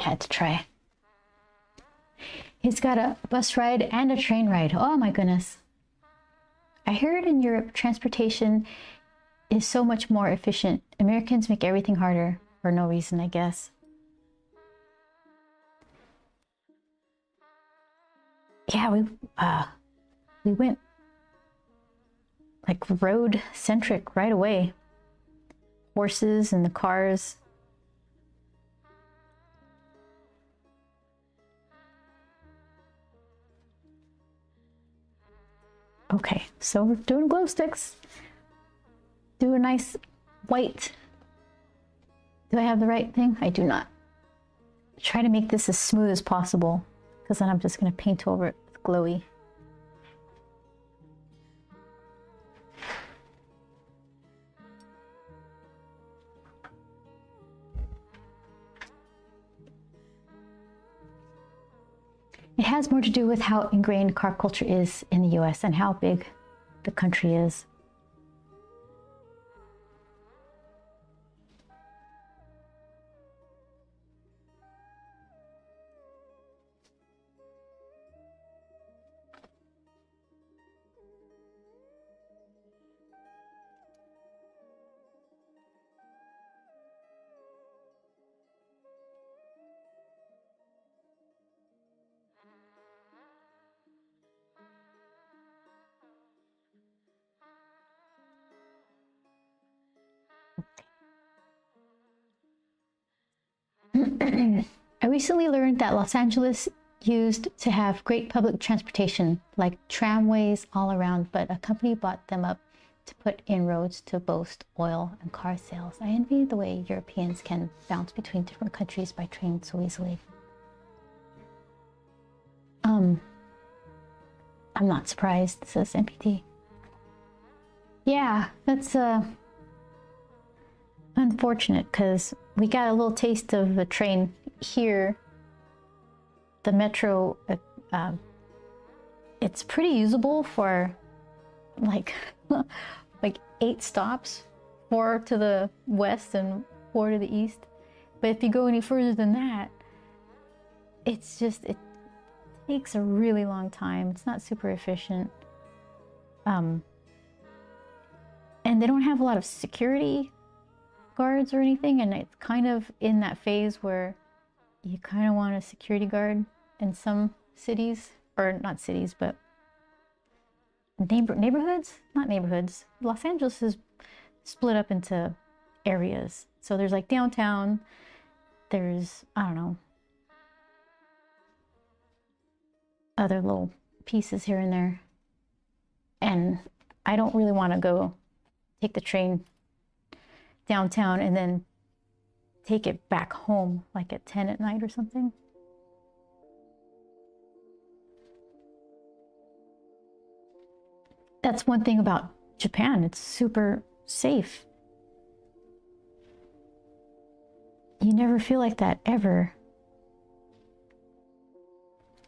Had to try. He's got a bus ride and a train ride. Oh my goodness. I heard in Europe transportation is so much more efficient. Americans make everything harder for no reason, I guess. Yeah, we went like road centric right away. Horses and the cars. Okay, so we're doing glow sticks. Do a nice white. Do I have the right thing? I do not. Try to make this as smooth as possible, because then I'm just going to paint over it with glowy. It has more to do with how ingrained car culture is in the US and how big the country is. I recently learned that Los Angeles used to have great public transportation, like tramways all around, but a company bought them up to put in roads to boast oil and car sales. I envy the way Europeans can bounce between different countries by train so easily. I'm not surprised, says MPT. Yeah, that's unfortunate because we got a little taste of the train here. The metro, it's pretty usable for like like 8 stops, 4 to the west and 4 to the east. But if you go any further than that, it's just, it takes a really long time. It's not super efficient. And they don't have a lot of security guards or anything, and it's kind of in that phase where you kind of want a security guard in some cities, or not cities, but neighborhoods, not neighborhoods. Los Angeles is split up into areas. So there's like downtown, there's, I don't know, other little pieces here and there. And I don't really want to go take the train downtown and then take it back home like at 10 at night or something. That's one thing about Japan. It's super safe. You never feel like that ever.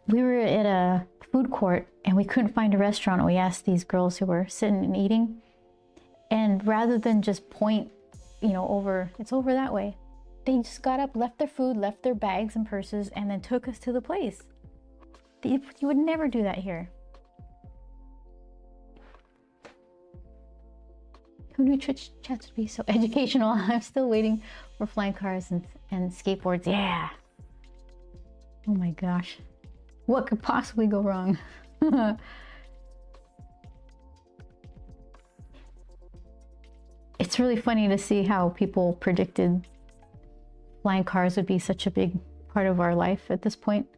We were at a food court and we couldn't find a restaurant. We asked these girls who were sitting and eating, and rather than just point, you know, over, it's over that way, they just got up, left their food, left their bags and purses, and then took us to the place. You would never do that here. Who knew chats would be so educational? I'm still waiting for flying cars and skateboards. Yeah. Oh my gosh. What could possibly go wrong? It's really funny to see how people predicted flying cars would be such a big part of our life at this point.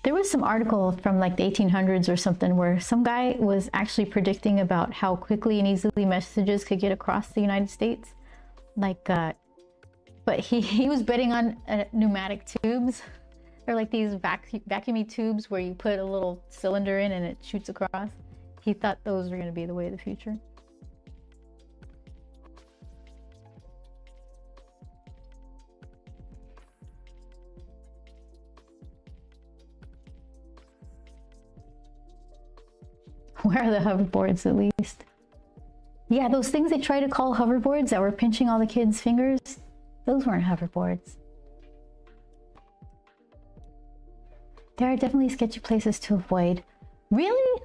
There was some article from like the 1800s or something where some guy was actually predicting about how quickly and easily messages could get across the United States. Like, but he was betting on pneumatic tubes. They're like these vacuumy tubes where you put a little cylinder in and it shoots across. He thought those were going to be the way of the future. Where are the hoverboards, at least? Yeah, those things they try to call hoverboards that were pinching all the kids' fingers, those weren't hoverboards. There are definitely sketchy places to avoid. Really?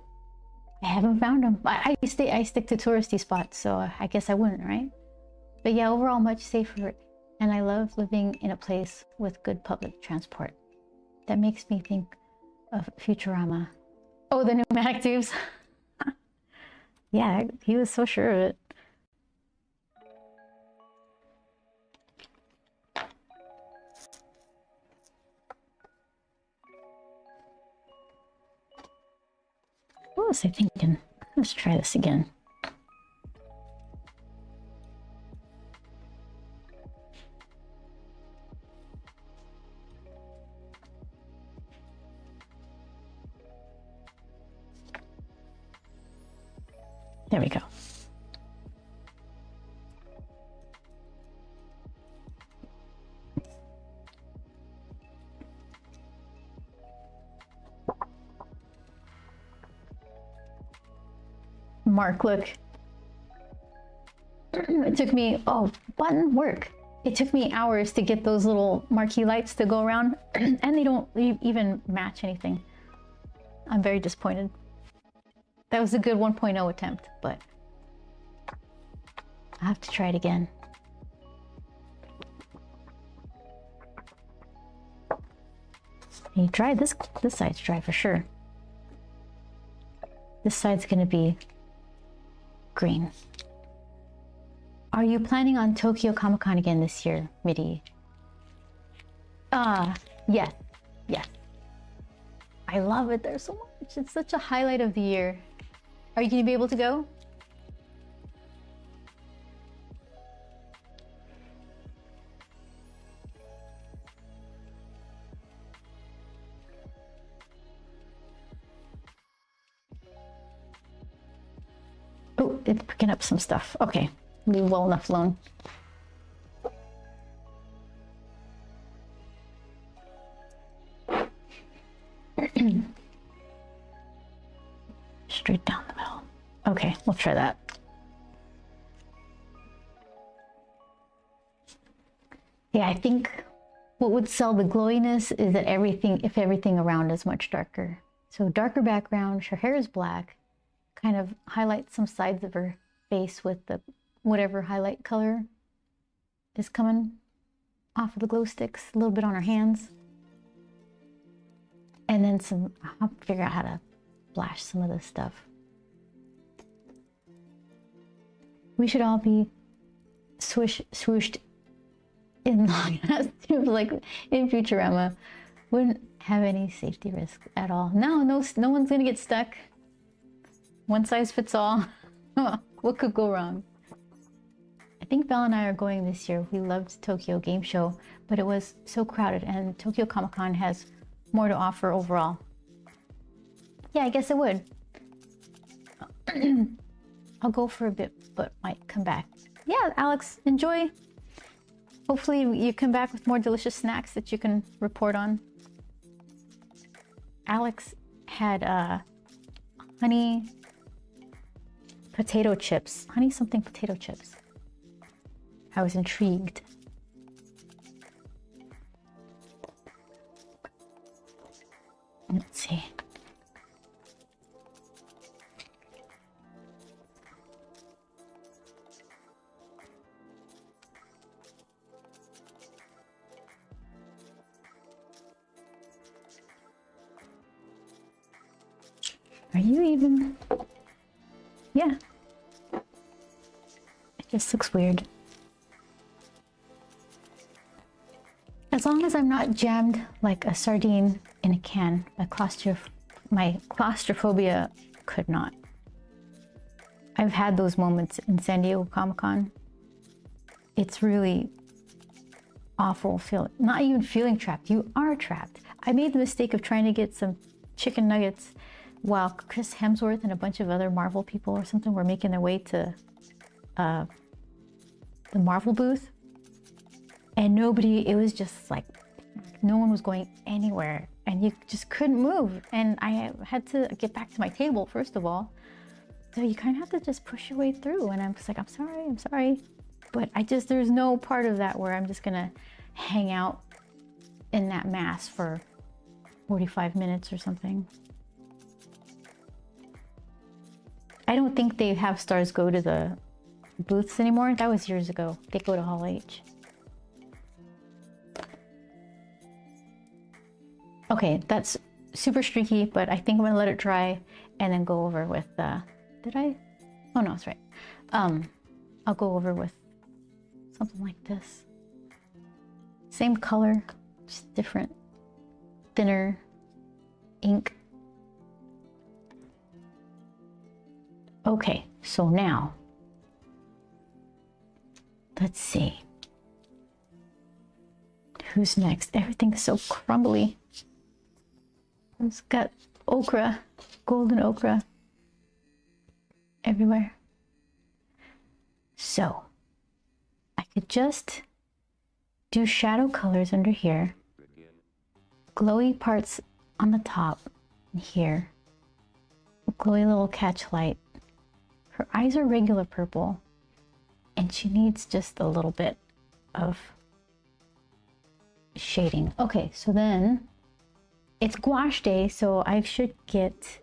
I haven't found them. I stick to touristy spots, so I guess I wouldn't, right? But yeah, overall much safer, and I love living in a place with good public transport. That makes me think of Futurama. Oh, the pneumatic tubes. Yeah, he was so sure of it. What was I thinking? Let's try this again. There we go. Mark, look. It took me, oh, button work. It took me hours to get those little marquee lights to go around, and they don't even match anything. I'm very disappointed. That was a good 1.0 attempt, but I have to try it again. You dry this side's dry for sure. This side's gonna be green. Are you planning on Tokyo Comic-Con again this year, Midi? Yes, yes. I love it there so much. It's such a highlight of the year. Are you gonna be able to go? Oh, it's picking up some stuff. Okay, leave well enough alone. Straight down the middle. Okay, we'll try that. Yeah, I think what would sell the glowiness is that if everything around is much darker. So darker background, her hair is black, kind of highlight some sides of her face with the whatever highlight color is coming off of the glow sticks, a little bit on her hands. And then I'll figure out how to flash some of this stuff. We should all be swooshed in long costumes like in Futurama. Wouldn't have any safety risk at all. No one's gonna get stuck. One size fits all. What could go wrong? I think Belle and I are going this year. We loved Tokyo Game Show, but it was so crowded, and Tokyo Comic-Con has more to offer overall. Yeah, I guess it would. I'll go for a bit, but might come back. Yeah, Alex, enjoy. Hopefully you come back with more delicious snacks that you can report on. Alex had honey potato chips. Honey something potato chips. I was intrigued. Let's see. Are you even? Yeah. It just looks weird. As long as I'm not jammed like a sardine in a can, my claustrophobia could not. I've had those moments in San Diego Comic-Con. It's really awful not even feeling trapped. You are trapped. I made the mistake of trying to get some chicken nuggets while Chris Hemsworth and a bunch of other Marvel people or something were making their way to the Marvel booth. And it was just like, no one was going anywhere and you just couldn't move. And I had to get back to my table, first of all. So you kind of have to just push your way through. And I'm just like, I'm sorry. But there's no part of that where I'm just gonna hang out in that mass for 45 minutes or something. I don't think they have stars go to the booths anymore. That was years ago. They go to Hall H. Okay, that's super streaky, but I think I'm gonna let it dry and then go over with did I? Oh no, that's right. I'll go over with something like this. Same color, just different, thinner ink. Okay, so now, let's see. Who's next? Everything's so crumbly. It's got ochre, golden ochre everywhere. So, I could just do shadow colors under here, glowy parts on the top and here, glowy little catch light. Her eyes are regular purple, and she needs just a little bit of shading. Okay, so then it's gouache day, so I should get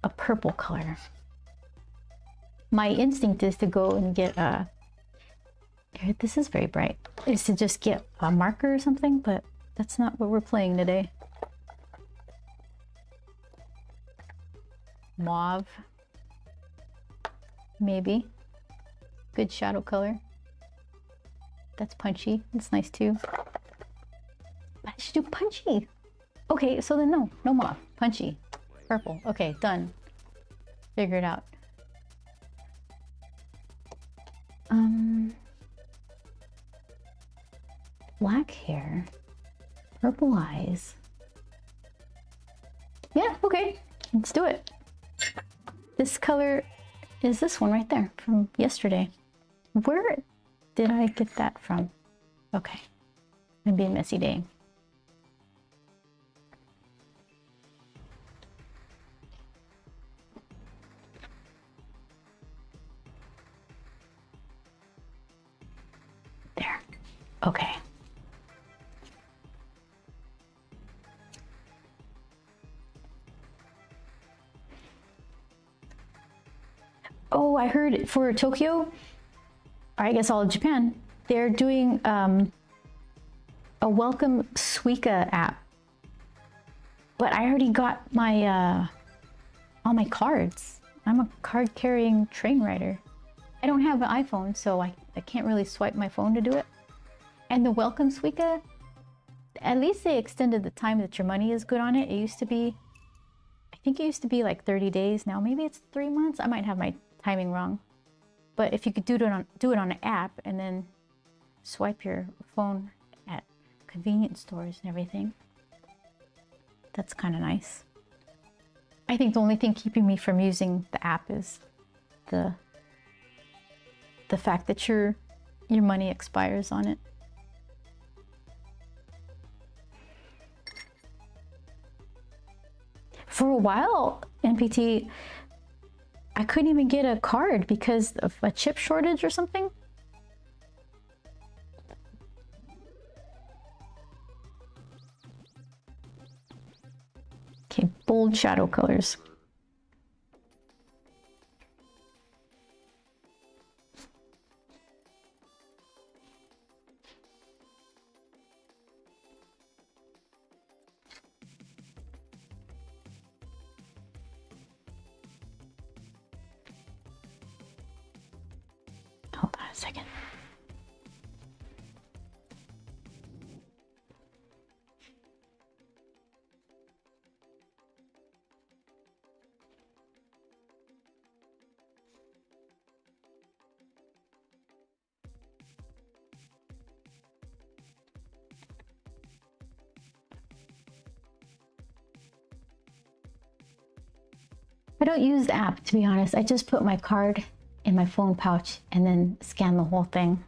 a purple color. My instinct is to go and get this is very bright, is to just get a marker or something, but That's not what we're playing today. Mauve. Maybe. Good shadow color. That's punchy. That's nice too. I should do punchy. Okay, so then no mauve. Punchy. Purple. Okay, done. Figure it out. Black hair. Purple eyes. Yeah, okay. Let's do it. This color is this one right there from yesterday. Where did I get that from? Okay. It'd be a messy day. There. Okay. Oh, I heard for Tokyo, or I guess all of Japan, they're doing a welcome Suica app. But I already got my all my cards. I'm a card-carrying train rider. I don't have an iPhone, so I can't really swipe my phone to do it. And the welcome Suica, at least they extended the time that your money is good on it. It used to be, I think it used to be like 30 days. Now maybe it's 3 months. I might have my timing wrong. But if you could do it on an app and then swipe your phone at convenience stores and everything, that's kind of nice. I think the only thing keeping me from using the app is the fact that your money expires on it. For a while, NPT, I couldn't even get a card because of a chip shortage or something. Okay, bold shadow colors. Hold on a second. I don't use the app, to be honest. I just put my card in my phone pouch and then scan the whole thing.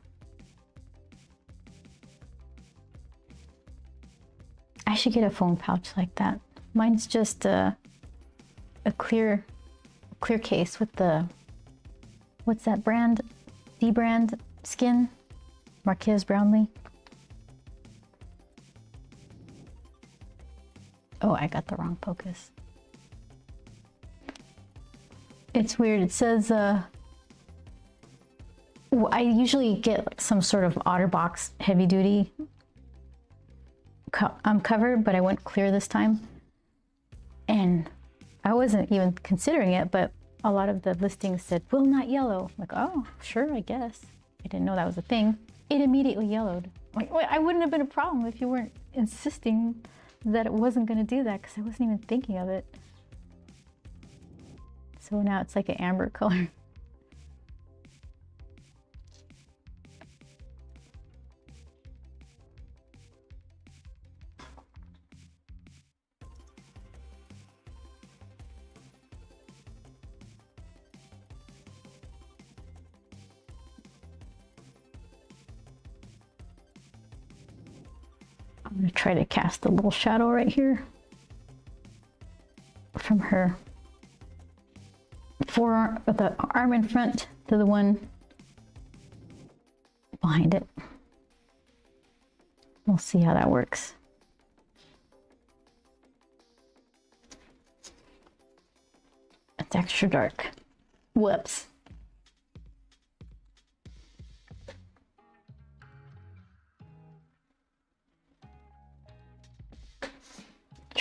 I should get a phone pouch like that. Mine's just a clear case with the, what's that brand? D-brand skin, Marquez Brownlee. Oh, I got the wrong focus. It's weird. It says, I usually get some sort of OtterBox heavy duty cover, but I went clear this time. And I wasn't even considering it, but a lot of the listings said, will not yellow. I'm like, oh, sure, I guess. I didn't know that was a thing. It immediately yellowed. Like, well, I wouldn't have been a problem if you weren't insisting that it wasn't going to do that, because I wasn't even thinking of it. So now it's like an amber color. I'm going to try to cast a little shadow right here from her forearm, the arm in front to the one behind it. We'll see how that works. It's extra dark. Whoops.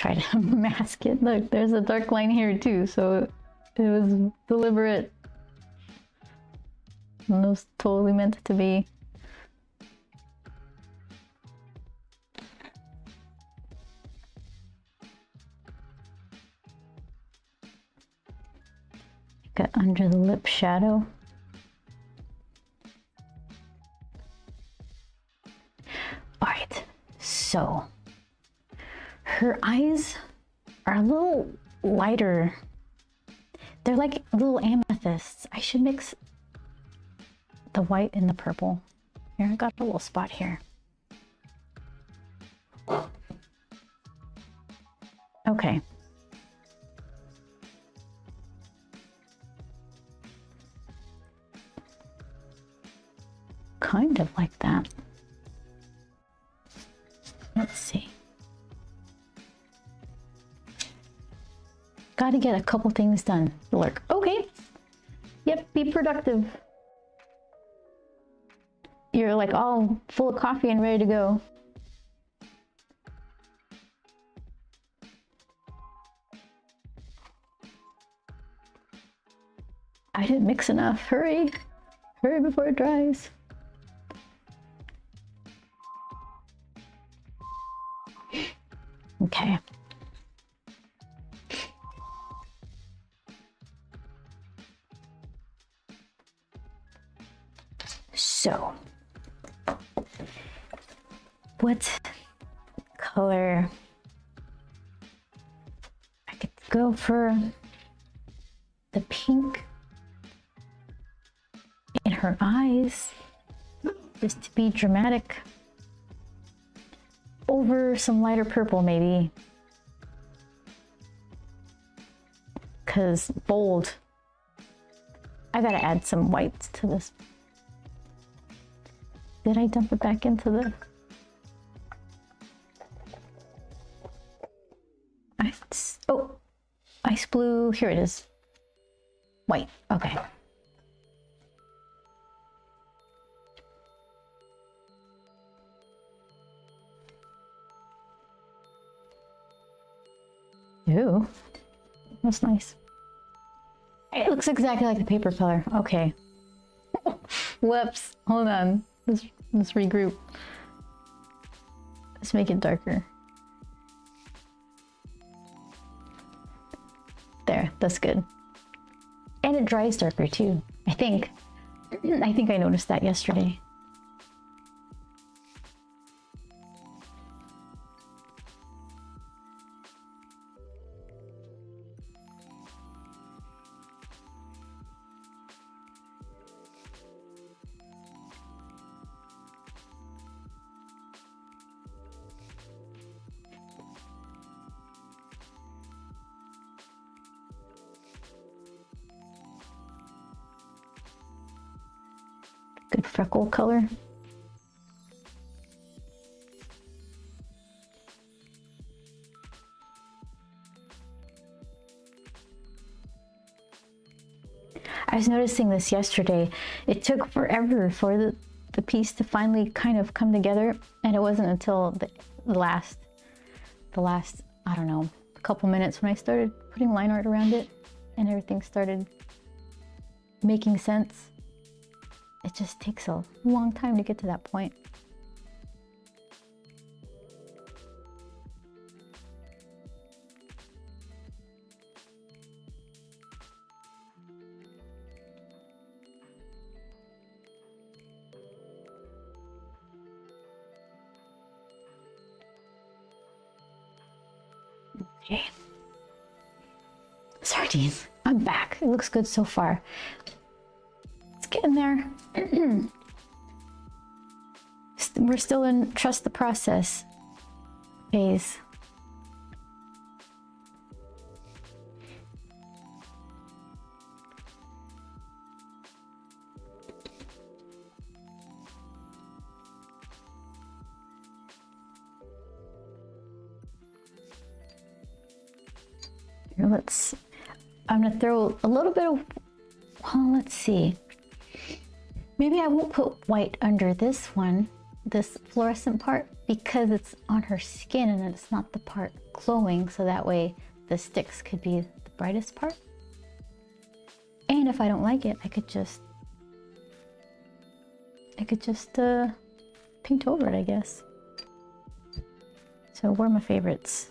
try to mask it. Look, there's a dark line here too, so it was deliberate. And it was totally meant to be. Got under the lip shadow. All right, so her eyes are a little lighter. They're like little amethysts. I should mix the white and the purple. Here, I got a little spot here. Okay. Kind of like that. Let's see. Gotta get a couple things done. Lurk. Okay. Yep, be productive. You're like all full of coffee and ready to go. I didn't mix enough. Hurry. Hurry before it dries. Okay. So, what color? I could go for the pink in her eyes, just to be dramatic. Over some lighter purple, maybe. Because bold. I gotta add some whites to this. Did I dump it back into the... Oh, ice blue. Here it is. White. Okay. Ooh, that's nice. It looks exactly like the paper color. Okay. Whoops. Hold on. Let's regroup. Let's make it darker. There, that's good. And it dries darker too, I think. I think I noticed that yesterday. Good freckle color. I was noticing this yesterday. It took forever for the piece to finally kind of come together, and it wasn't until the last, I don't know, a couple minutes when I started putting line art around it and everything started making sense. It just takes a long time to get to that point. Okay. Sardines, I'm back. It looks good so far. Let's get in there. We're still in trust the process phase. Here, I'm gonna throw a little bit of, well, let's see. Maybe I won't put white under this one. this fluorescent part because it's on her skin and it's not the part glowing, so that way the sticks could be the brightest part. And if I don't like it, I could just paint over it, I guess. So where are my favorites?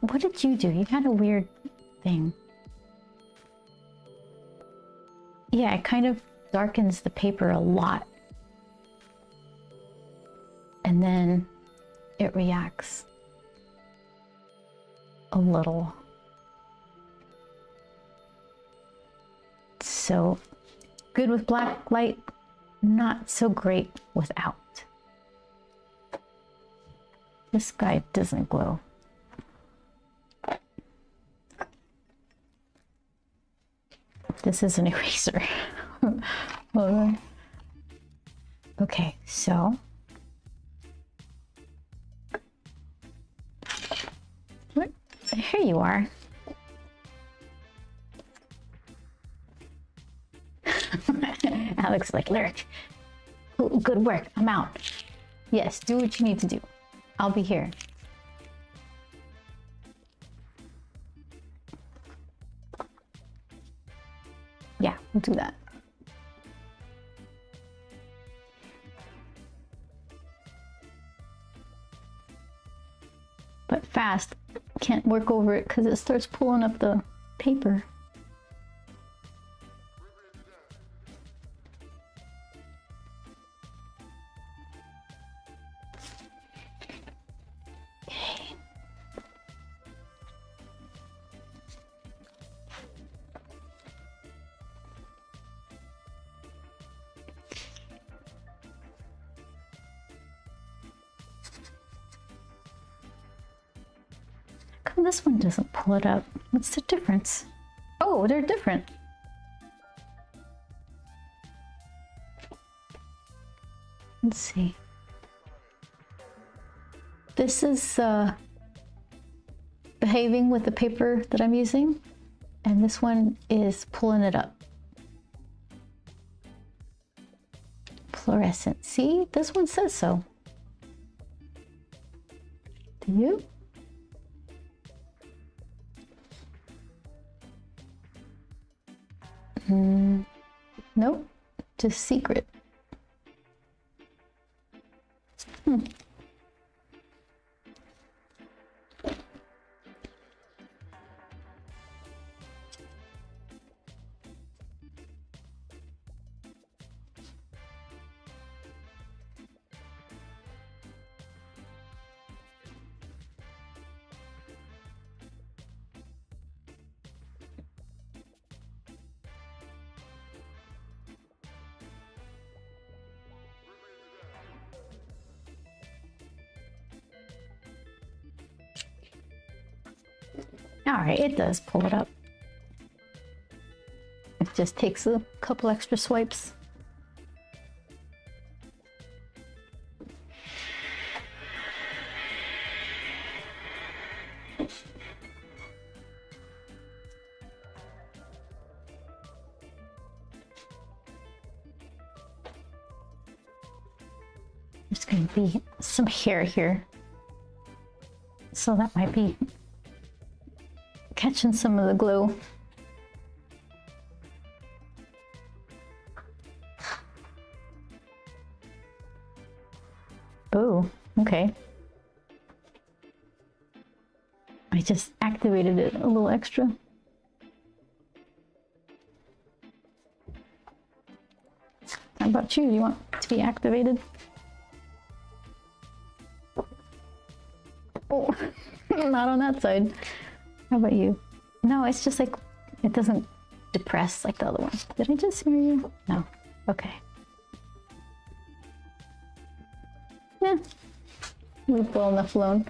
What did you do? You had a weird thing. Yeah, it kind of darkens the paper a lot. And then it reacts a little. So good with black light, not so great without. This guy doesn't glow. This is an eraser. Hold on. Okay, so what? Here you are. Alex like, Lyric, good work, I'm out. Yes, do what you need to do. I'll be here. Yeah, we'll do that. But fast, can't work over it because it starts pulling up the paper. This one doesn't pull it up. What's the difference? Oh, they're different. Let's see. This is behaving with the paper that I'm using, and this one is pulling it up. Fluorescent. See, this one says so. Do you? Nope, just secret. All right, it does pull it up. It just takes a couple extra swipes. There's going to be some hair here, so that might be catching some of the glue. Oh, okay. I just activated it a little extra. How about you? You want to be activated? Oh, not on that side. How about you? No, it's just like, it doesn't depress like the other one. Did I just hear you? No. Okay. Yeah. Leave well enough alone.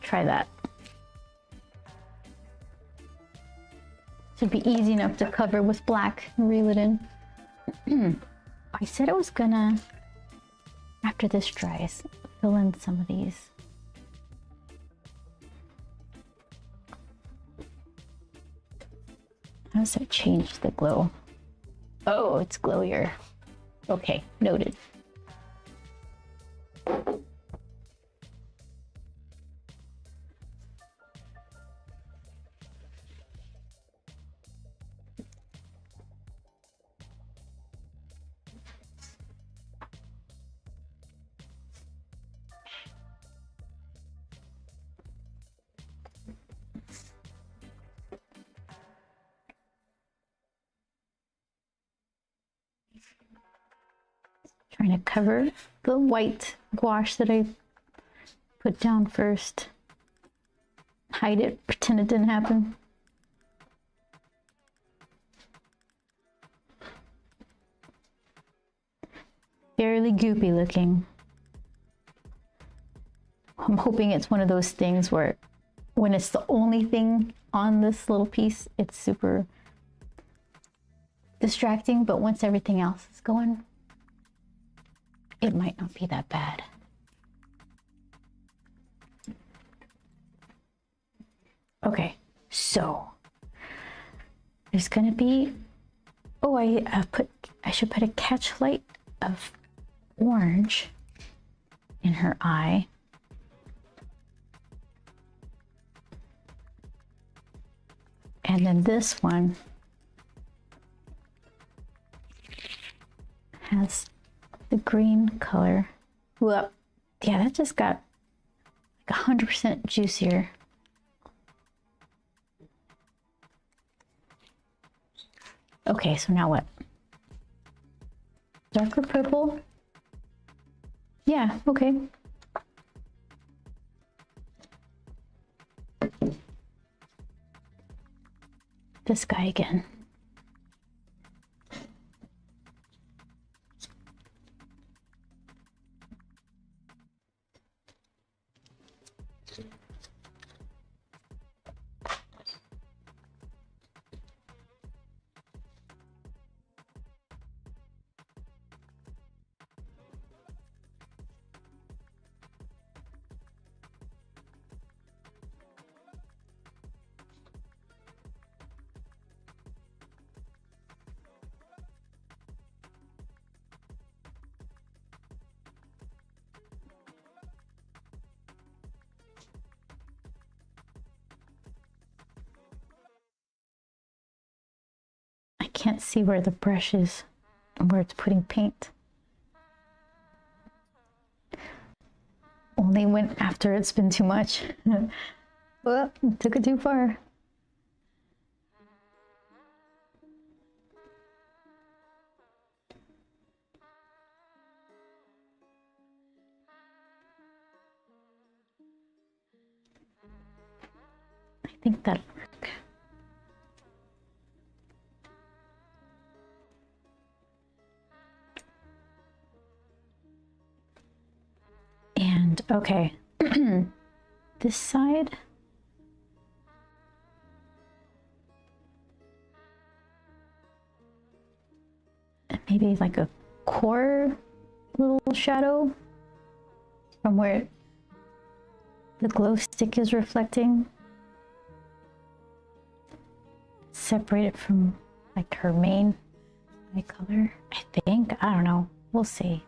Try that. Should be easy enough to cover with black and reel it in. I said I was gonna After this dries, fill in some of these. How does that change the glow? Oh, it's glowier. Okay, noted. Trying to cover the white gouache that I put down first. Hide it, pretend it didn't happen. Fairly goopy looking. I'm hoping it's one of those things where when it's the only thing on this little piece, it's super distracting, but once everything else is going, it might not be that bad. Okay, so there's gonna be, oh, I should put a catch light of orange in her eye. And then this one has the green color. Well, yeah, that just got like 100% juicier. Okay, so now what? Darker purple? Yeah, okay. This guy again. Can't see where the brush is and where it's putting paint. Only went after it's been too much. Well, took it too far. I think that'll work. And okay, this side. Maybe like a core little shadow from where the glow stick is reflecting. Separate it from like her main eye color, I think. I don't know. We'll see.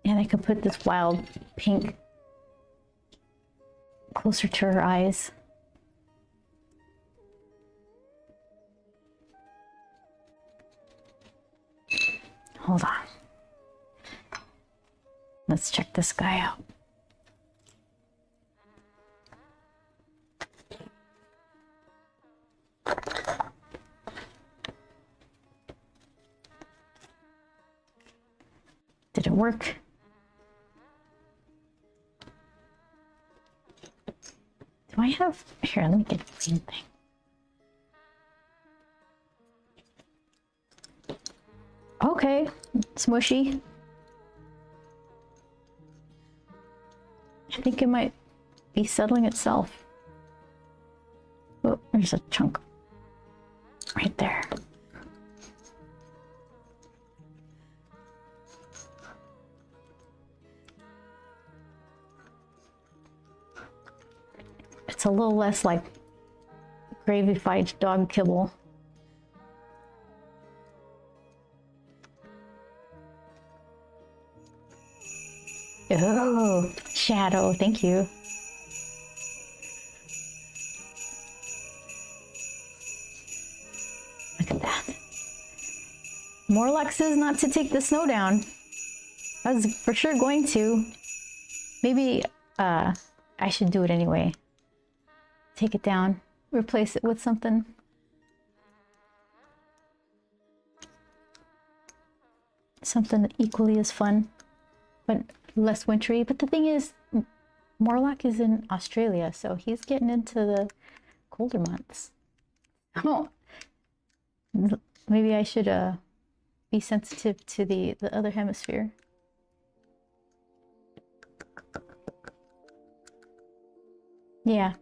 And I could put this wild pink closer to her eyes. Hold on. Let's check this guy out. Did it work? Do I have, here, let me get the green thing. Okay, smushy. I think it might be settling itself. There's a chunk right there. It's a little less like gravified dog kibble. Oh, shadow, thank you. Look at that. Morlock says not to take the snow down. I was for sure going to. Maybe I should do it anyway. Take it down, replace it with something. Something equally as fun, but less wintry. But the thing is, Morlock is in Australia, so he's getting into the colder months. Oh, maybe I should be sensitive to the other hemisphere. Yeah,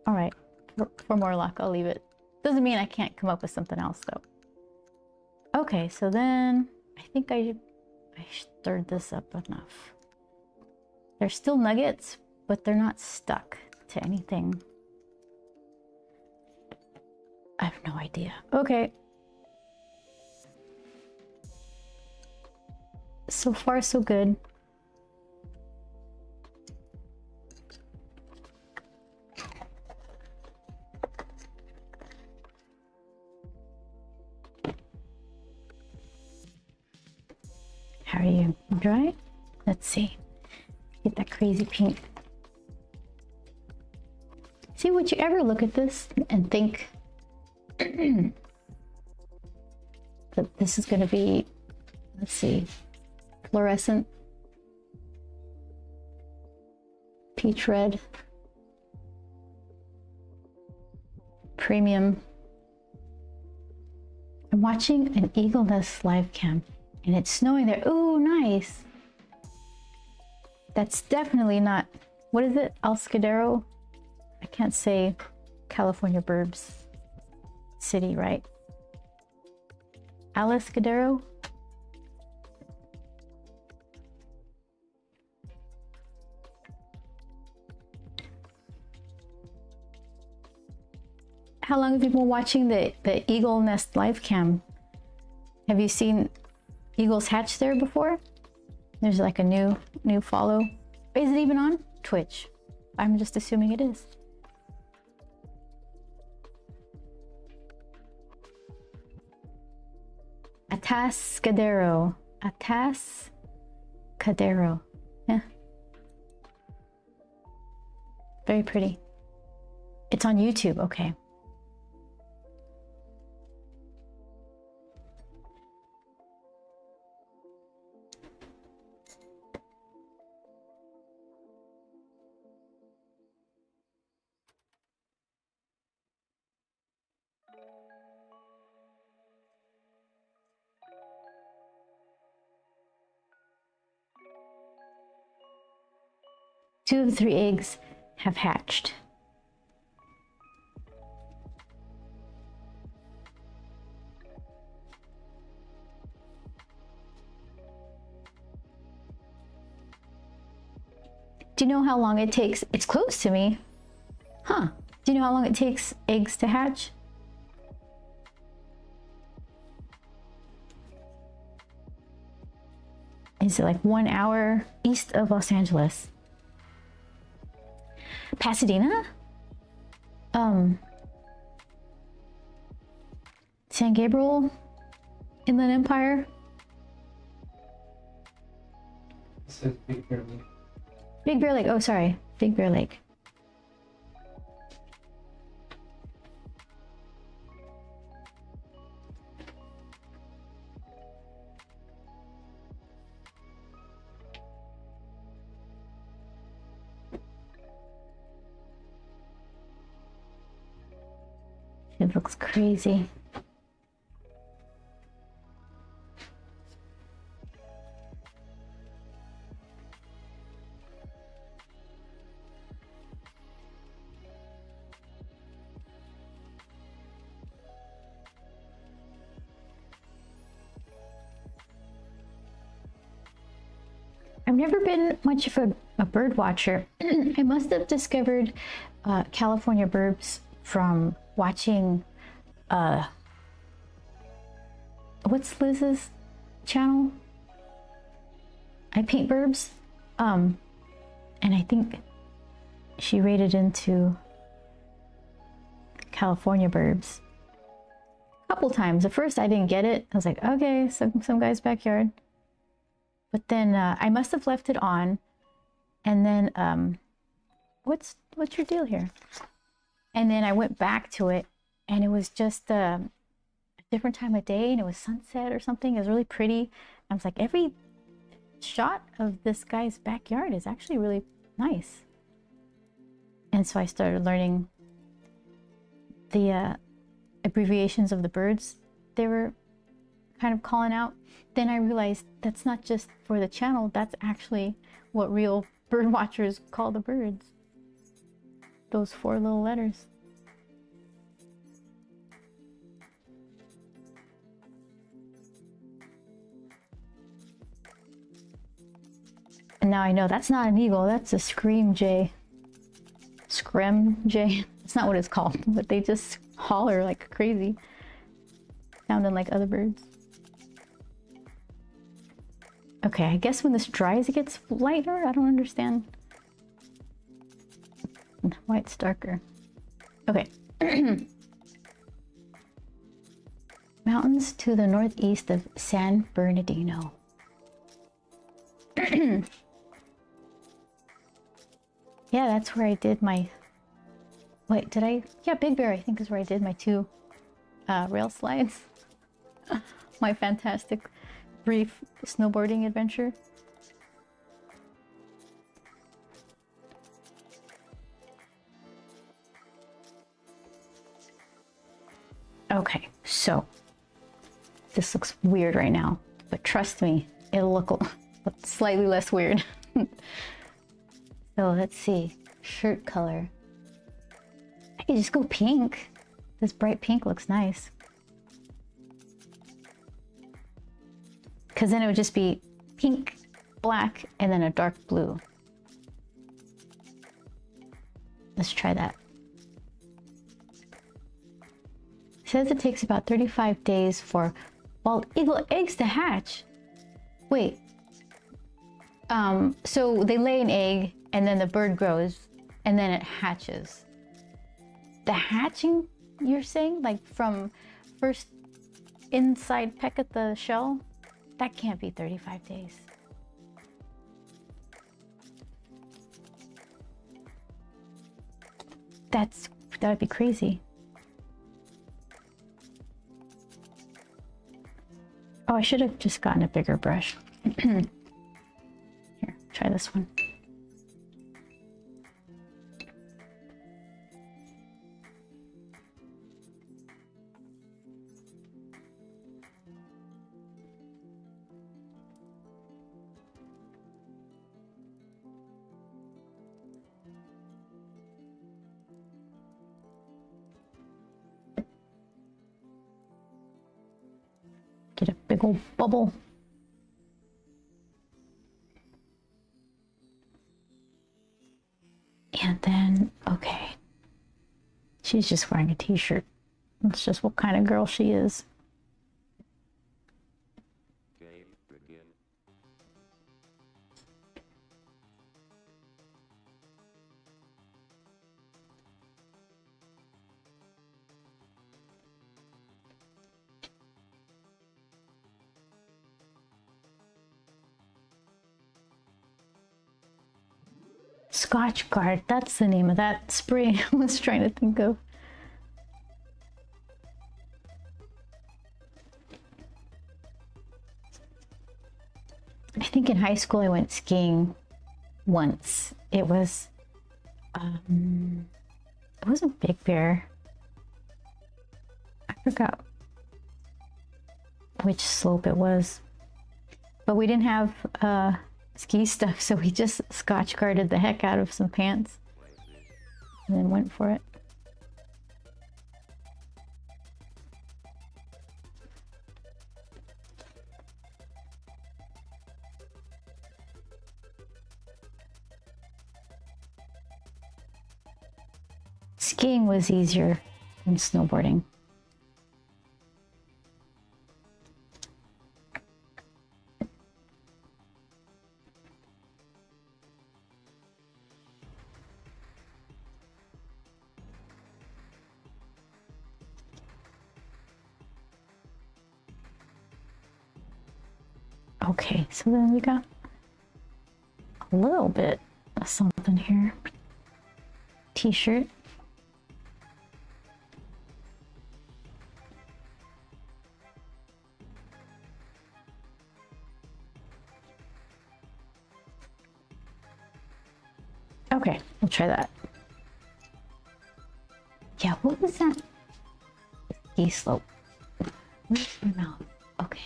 all right. For Morlock, I'll leave it. Doesn't mean I can't come up with something else, though. Okay, so then I think I stirred this up enough. They're still nuggets, but they're not stuck to anything. I have no idea. Okay. So far, so good. How are you? Dry? Let's see. Get that crazy pink. See, would you ever look at this and think that this is going to be, let's see, fluorescent, peach red, premium. I'm watching an Eagle Nest live cam and it's snowing there. Ooh, nice. That's definitely not, what is it? Alscadero? I can't say California Burbs City, right? Alascadero? How long have you been watching the Eagle Nest live cam? Have you seen eagles hatch there before? There's like a new follow. Is it even on Twitch? I'm just assuming it is. Atascadero. Atascadero. Yeah. Very pretty. It's on YouTube. Okay. Two of the 3 eggs have hatched. Do you know how long it takes? It's close to me. Huh. Do you know how long it takes eggs to hatch? Is it like 1 hour east of Los Angeles? Pasadena? San Gabriel? Inland Empire? It says Big Bear Lake. Big Bear Lake. Oh, sorry. Big Bear Lake. It looks crazy. never been much of a bird watcher. I must have discovered California birds from watching what's Liz's channel? I Paint Burbs. And I think she rated into California burbs a couple times. At first I didn't get it. I was like, okay, some guy's backyard. But then I must have left it on. And then what's your deal here? And then I went back to it, and it was just a different time of day, and it was sunset or something. It was really pretty. I was like, every shot of this guy's backyard is actually really nice. And so I started learning the abbreviations of the birds they were kind of calling out. Then I realized that's not just for the channel, that's actually what real bird watchers call the birds. Those 4 little letters. And now I know that's not an eagle, that's a scream jay. Scream jay. It's not what it's called, but they just holler like crazy, sounding like other birds. Okay, I guess when this dries it gets lighter. I don't understand why it's darker. Okay. Mountains to the northeast of San Bernardino. Yeah, that's where I did my... Wait, did I? Yeah, Big Bear, I think, is where I did my 2 rail slides. My fantastic, brief snowboarding adventure. Okay, so this looks weird right now, but trust me, it'll look slightly less weird. So let's see, shirt color. I could just go pink. This bright pink looks nice. Because then it would just be pink, black, and then a dark blue. Let's try that. It says it takes about 35 days for bald eagle eggs to hatch. Wait. So they lay an egg, and then the bird grows, and then it hatches. The hatching, you're saying? Like from first inside peck at the shell? That can't be 35 days. That would be crazy. Oh, I should have just gotten a bigger brush. Here, try this one. Get a big old bubble. And then, okay. She's just wearing a t-shirt. That's just what kind of girl she is. Scotch Guard, that's the name of that spray I was trying to think of. I think in high school I went skiing once. It wasn't Big Bear. I forgot which slope it was, but we didn't have ski stuff, so we just Scotch guarded the heck out of some pants and then went for it. Skiing was easier than snowboarding. Okay, so then we got a little bit of something here. T-shirt. Okay, we'll try that. Yeah, what was that? Ski slope. Where's my mouth? Okay.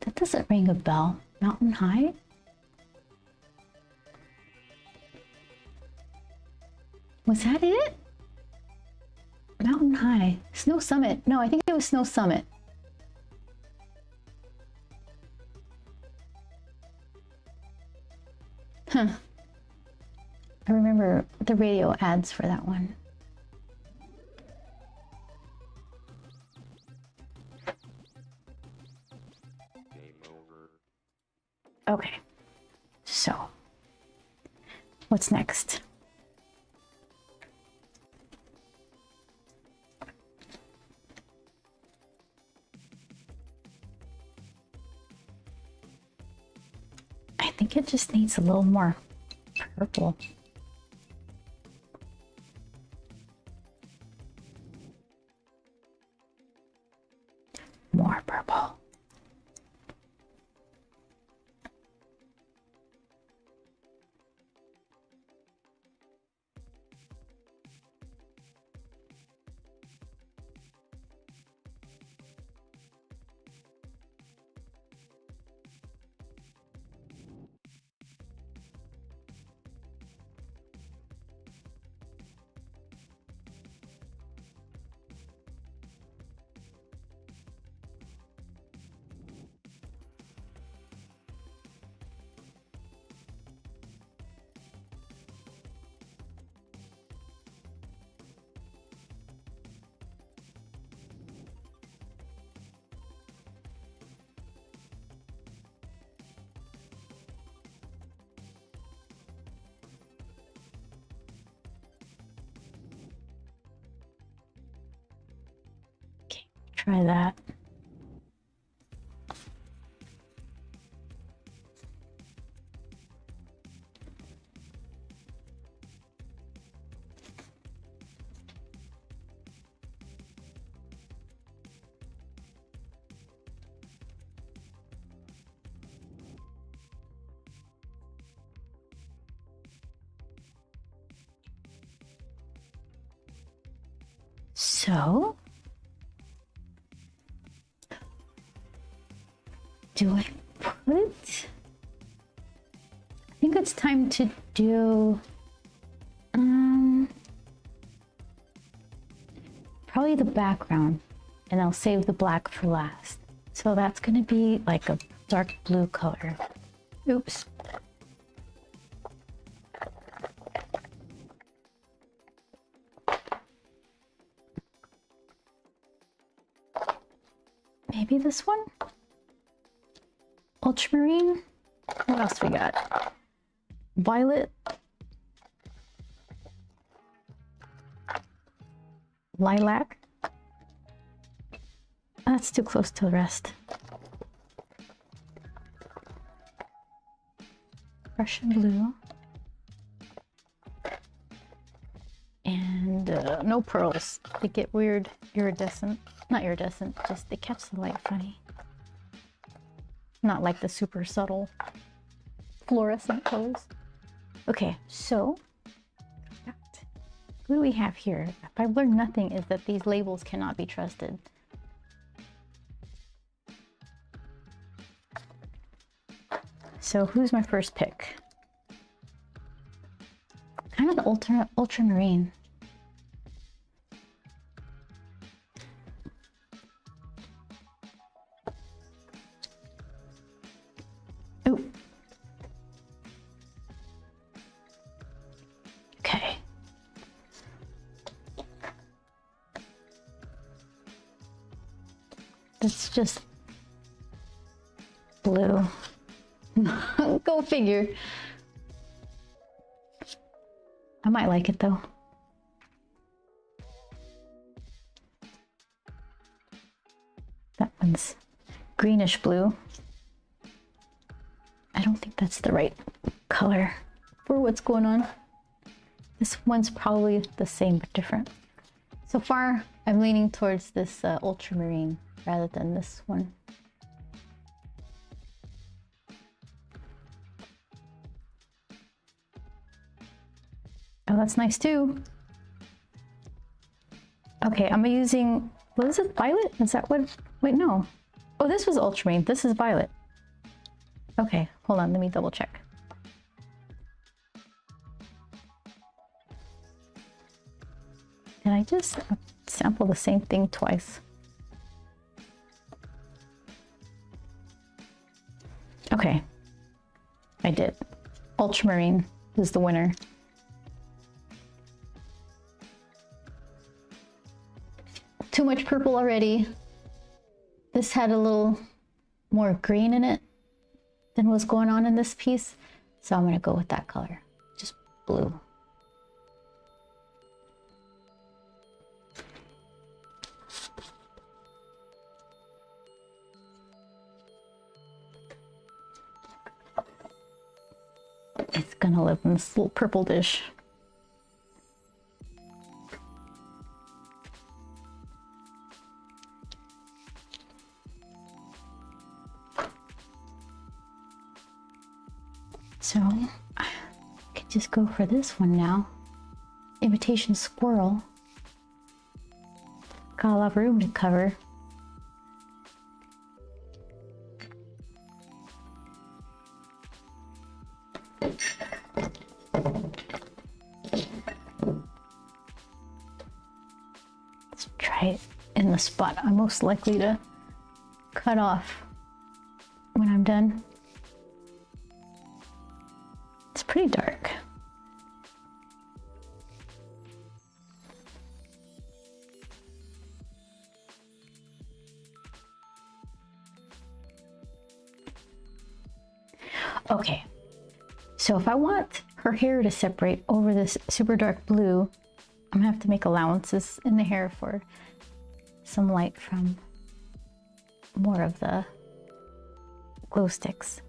That doesn't ring a bell. Mountain High? Was that it? Mountain High. Snow Summit. No, I think it was Snow Summit. Huh. I remember the radio ads for that one. Okay, so what's next? I think it just needs a little more purple. More purple. Try that. So do I put? I think it's time to do probably the background, and I'll save the black for last. So that's gonna be like a dark blue color. Oops. Maybe this one? Ultramarine? What else we got? Violet? Lilac? That's too close to the rest. Prussian blue. And no pearls. They get weird iridescent. Not iridescent, just they catch the light funny. Not like the super subtle fluorescent colors. Okay, so what do we have here? If I've learned nothing, is that these labels cannot be trusted. So who's my first pick? Kind of the ultramarine. Ooh. Okay. It's just blue. Go figure. I might like it though. That one's greenish blue. I don't think that's the right color for what's going on. This one's probably the same but different. So far, I'm leaning towards this ultramarine rather than this one. Oh, that's nice too. Okay, I'm using, what is it, violet? Is that what, wait, no. Oh, this was ultramarine, this is violet. Okay, hold on, let me double check. Did I just sample the same thing twice? Okay, I did. Ultramarine is the winner. Too much purple already. This had a little more green in it than what's going on in this piece. So I'm gonna go with that color, just blue. It's gonna live in this little purple dish. So I could just go for this one now. Imitation squirrel. Got a lot of room to cover. Let's try it in the spot I'm most likely to cut off when I'm done. It's pretty dark. Okay, so if I want her hair to separate over this super dark blue, I'm gonna have to make allowances in the hair for some light from more of the glow sticks.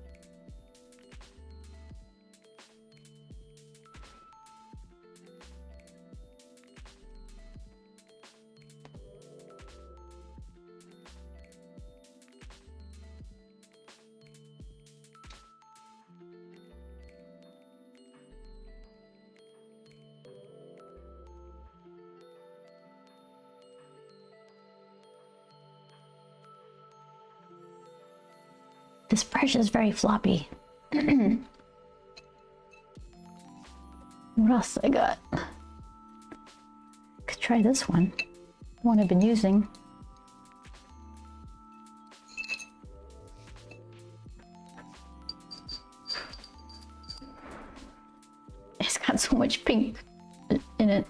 This brush is very floppy. What else I got? Could try this one. The one I've been using. It's got so much pink in it.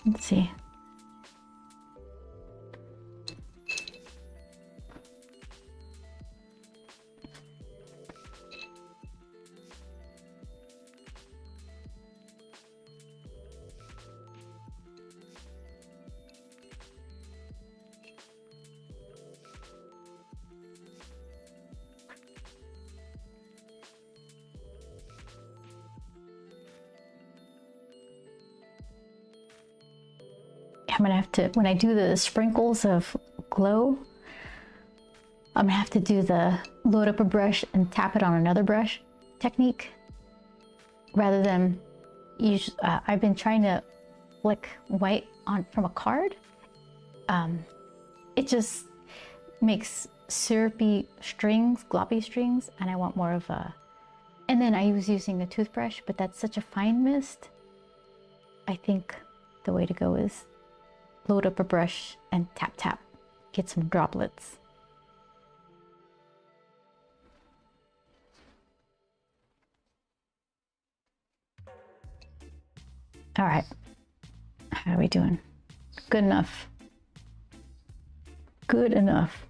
Let's see. I'm gonna have to, when I do the sprinkles of glow, I'm gonna have to do the load up a brush and tap it on another brush technique rather than use, I've been trying to flick white on from a card. It just makes syrupy strings, gloppy strings, and I want more of a, and then I was using a toothbrush, but that's such a fine mist. I think the way to go is load up a brush and tap tap, get some droplets. All right, how are we doing? Good enough. Good enough.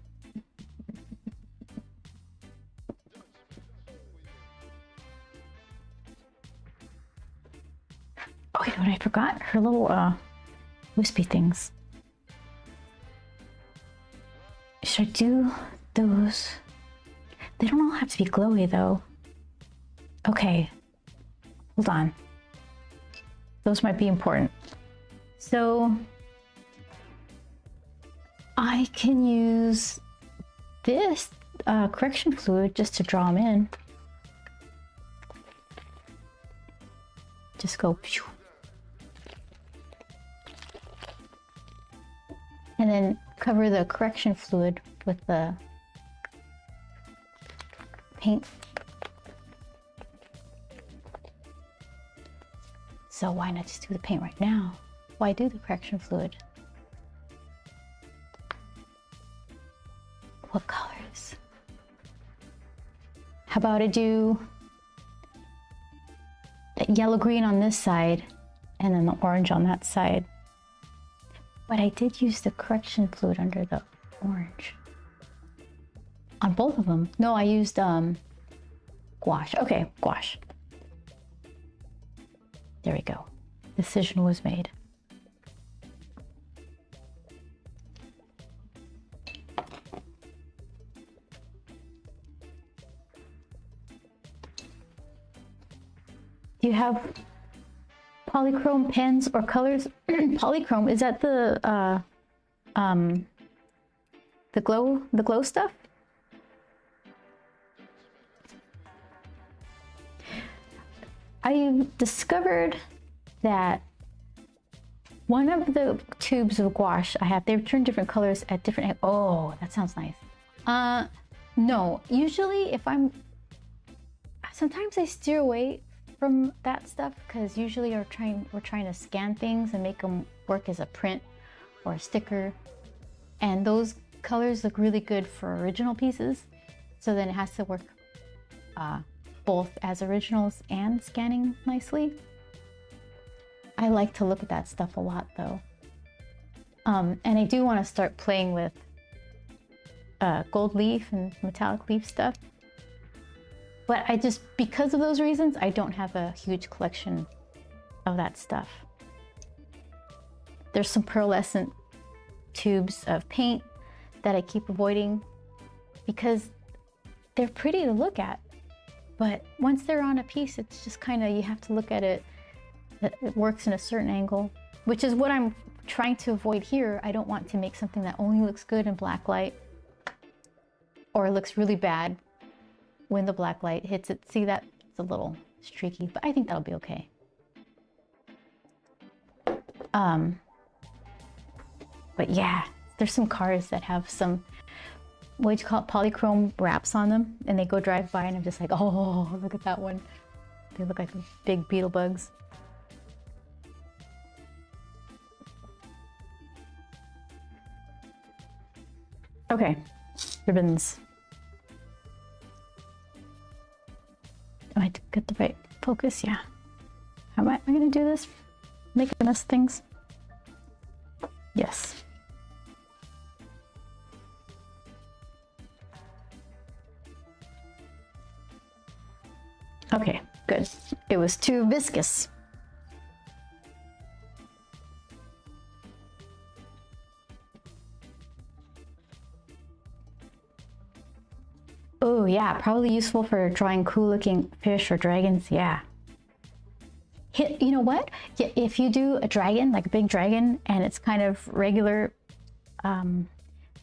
Oh, you know what I forgot? Her little wispy things. Should I do those? They don't all have to be glowy though. Okay, hold on. Those might be important. So I can use this correction fluid just to draw them in. Just go. Phew. And then cover the correction fluid with the paint. So why not just do the paint right now? Why do the correction fluid? What colors? How about I do yellow green on this side and then the orange on that side? But I did use the correction fluid under the orange. On both of them. No, I used gouache. Okay, gouache. There we go. Decision was made. Do you have polychrome pens or colors? Polychrome, is that the glow stuff? I discovered that one of the tubes of gouache I have, they've turned different colors at different, oh, that sounds nice. No, usually if sometimes I steer away from that stuff because usually we're trying to scan things and make them work as a print or a sticker. And those colors look really good for original pieces. So then it has to work both as originals and scanning nicely. I like to look at that stuff a lot though. And I do want to start playing with gold leaf and metallic leaf stuff. But I just, because of those reasons, I don't have a huge collection of that stuff. There's some pearlescent tubes of paint that I keep avoiding because they're pretty to look at. But once they're on a piece, it's just kind of, you have to look at it, that it works in a certain angle, which is what I'm trying to avoid here. I don't want to make something that only looks good in black light or looks really bad when the black light hits it. See that? It's a little streaky, but I think that'll be okay. But yeah, there's some cars that have some, what do you call it, polychrome wraps on them, and they go drive by and I'm just like, oh, look at that one. They look like big beetle bugs. Okay, ribbons. Am I get the right focus? Yeah. How am I gonna do this? Make a mess of things? Yes. Okay, good. It was too viscous. Oh yeah, probably useful for drawing cool looking fish or dragons, yeah. You know what? If you do a dragon, like a big dragon, and it's kind of regular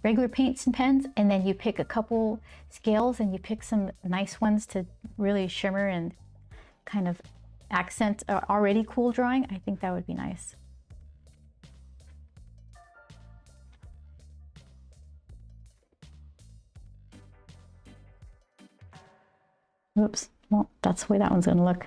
paints and pens, and then you pick a couple scales and you pick some nice ones to really shimmer and kind of accent an already cool drawing, I think that would be nice. Oops. Well, that's the way that one's gonna look.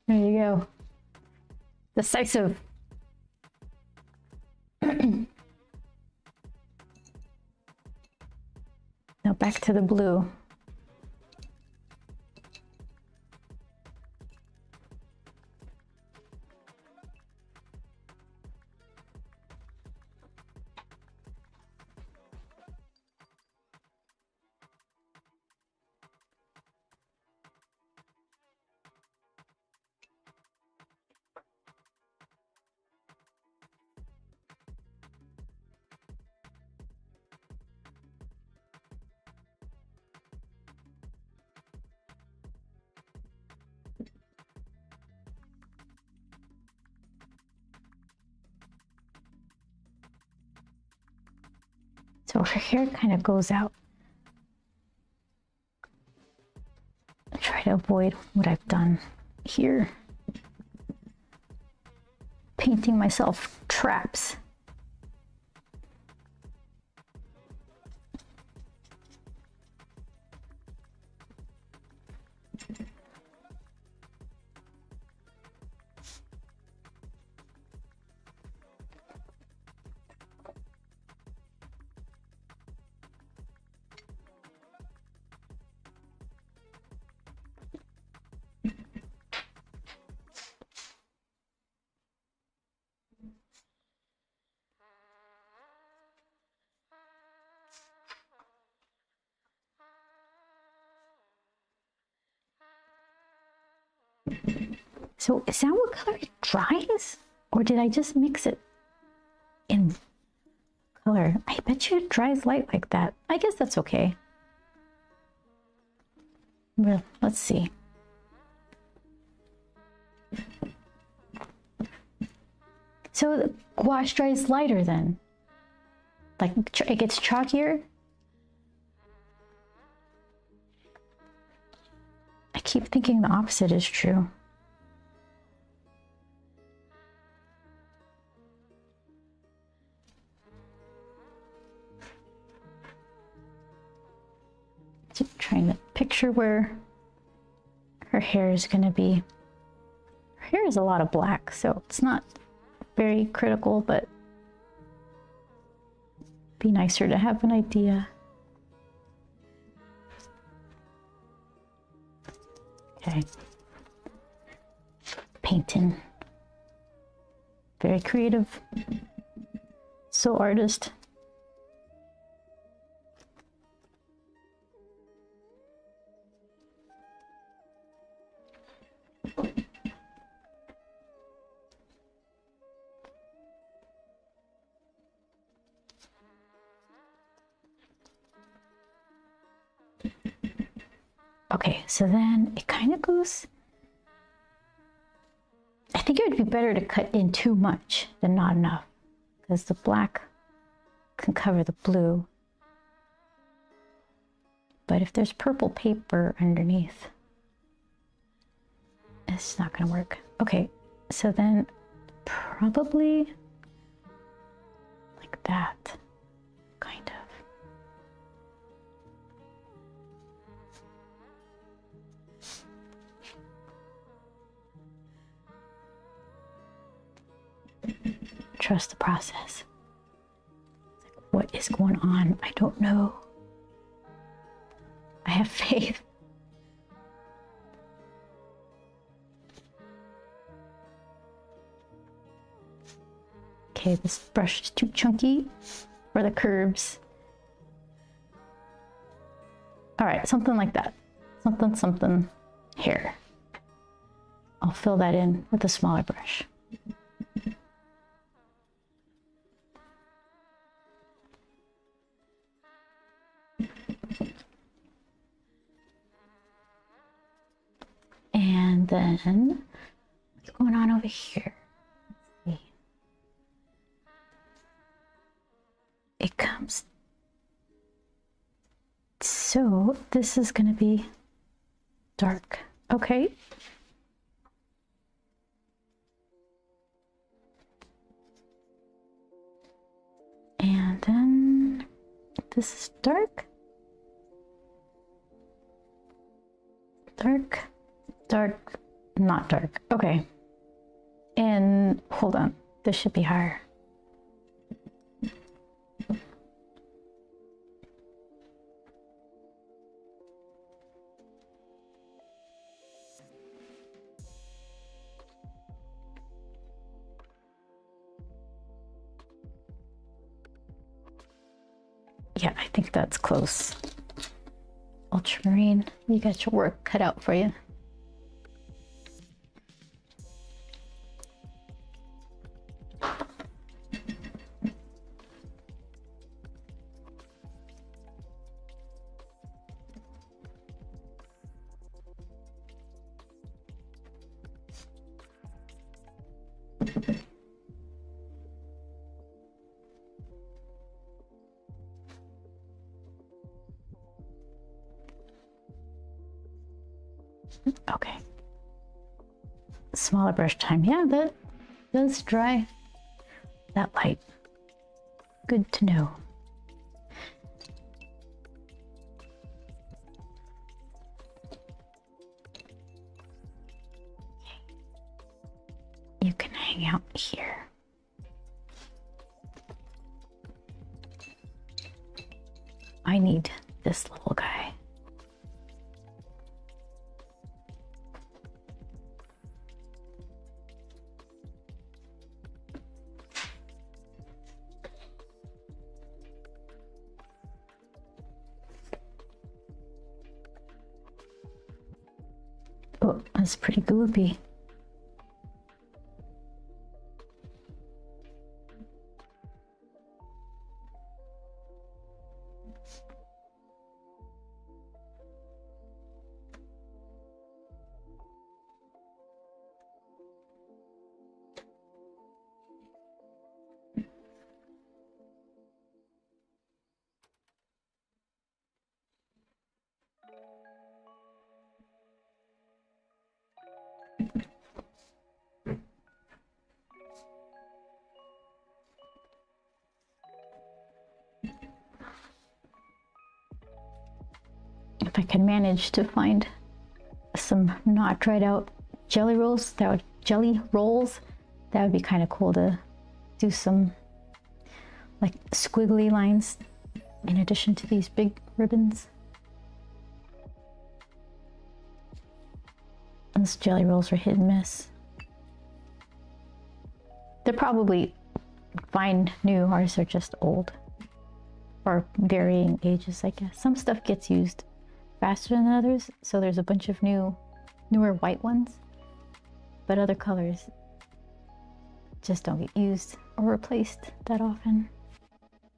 There you go. Decisive. Now back to the blue. So her hair kind of goes out. I try to avoid what I've done here. Painting myself traps. So is that what color it dries? Or did I just mix it in color? I bet you it dries light like that. I guess that's okay. Well, let's see. So the gouache dries lighter then? Like it gets chalkier? I keep thinking the opposite is true. Just trying to picture where her hair is going to be. Her hair is a lot of black, so it's not very critical, but be nicer to have an idea. Okay. Painting. Very creative. So artist. Okay, so then it kind of goes, I think it would be better to cut in too much than not enough, because the black can cover the blue. But if there's purple paper underneath, it's not gonna work. Okay, so then probably like that, kind of. Trust the process. Like, what is going on? I don't know. I have faith. Okay, this brush is too chunky for the curves. All right, something like that. Something hair. I'll fill that in with a smaller brush. then what's going on over here? Let's see. It comes. So this is going to be dark. Okay. And then this is dark. Dark, dark, not dark. Okay. And hold on, this should be higher. Yeah, I think that's close. Ultramarine, you got your work cut out for you. Okay. Smaller brush time. Yeah, that does dry that light. Good to know. You can hang out here. I need this little guy. Oh, that's pretty gloopy. If I can manage to find some not dried out jelly rolls, that would be kind of cool to do some like squiggly lines in addition to these big ribbons. Those jelly rolls are hit and miss. They're probably fine new, ours are just old or varying ages, I guess. Some stuff gets used faster than others, so there's a bunch of newer white ones, but other colors just don't get used or replaced that often.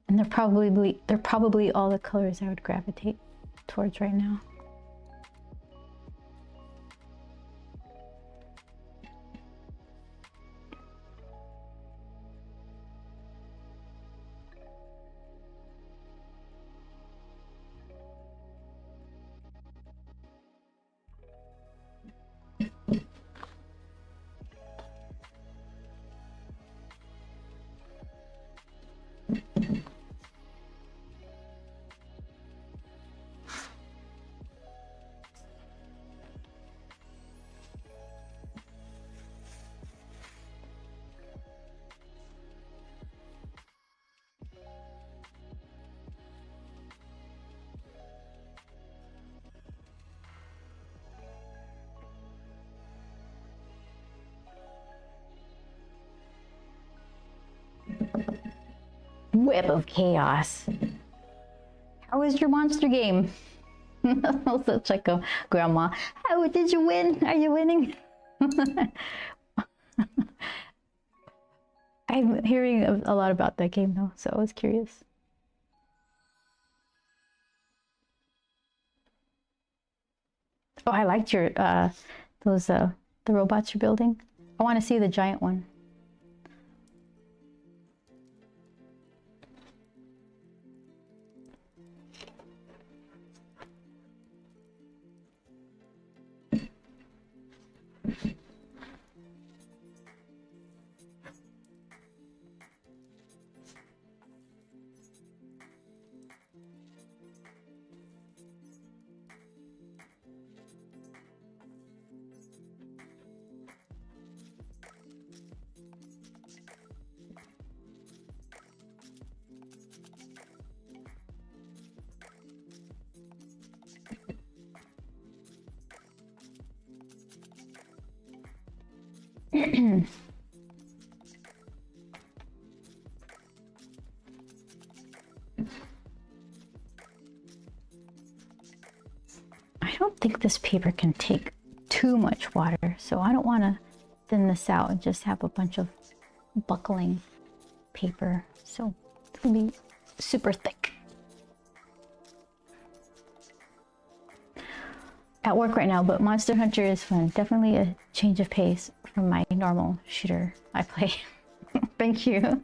And they're probably all the colors I would gravitate towards right now. Web of chaos. How was your monster game? Such like a grandma. How did you win? Are you winning? I'm hearing a lot about that game though, so I was curious. Oh, I liked your those the robots you're building? I want to see the giant one. I don't think this paper can take too much water, so I don't want to thin this out and just have a bunch of buckling paper. So it's gonna be super thick. At work right now, but Monster Hunter is fun. Definitely a change of pace from my normal shooter I play. Thank you.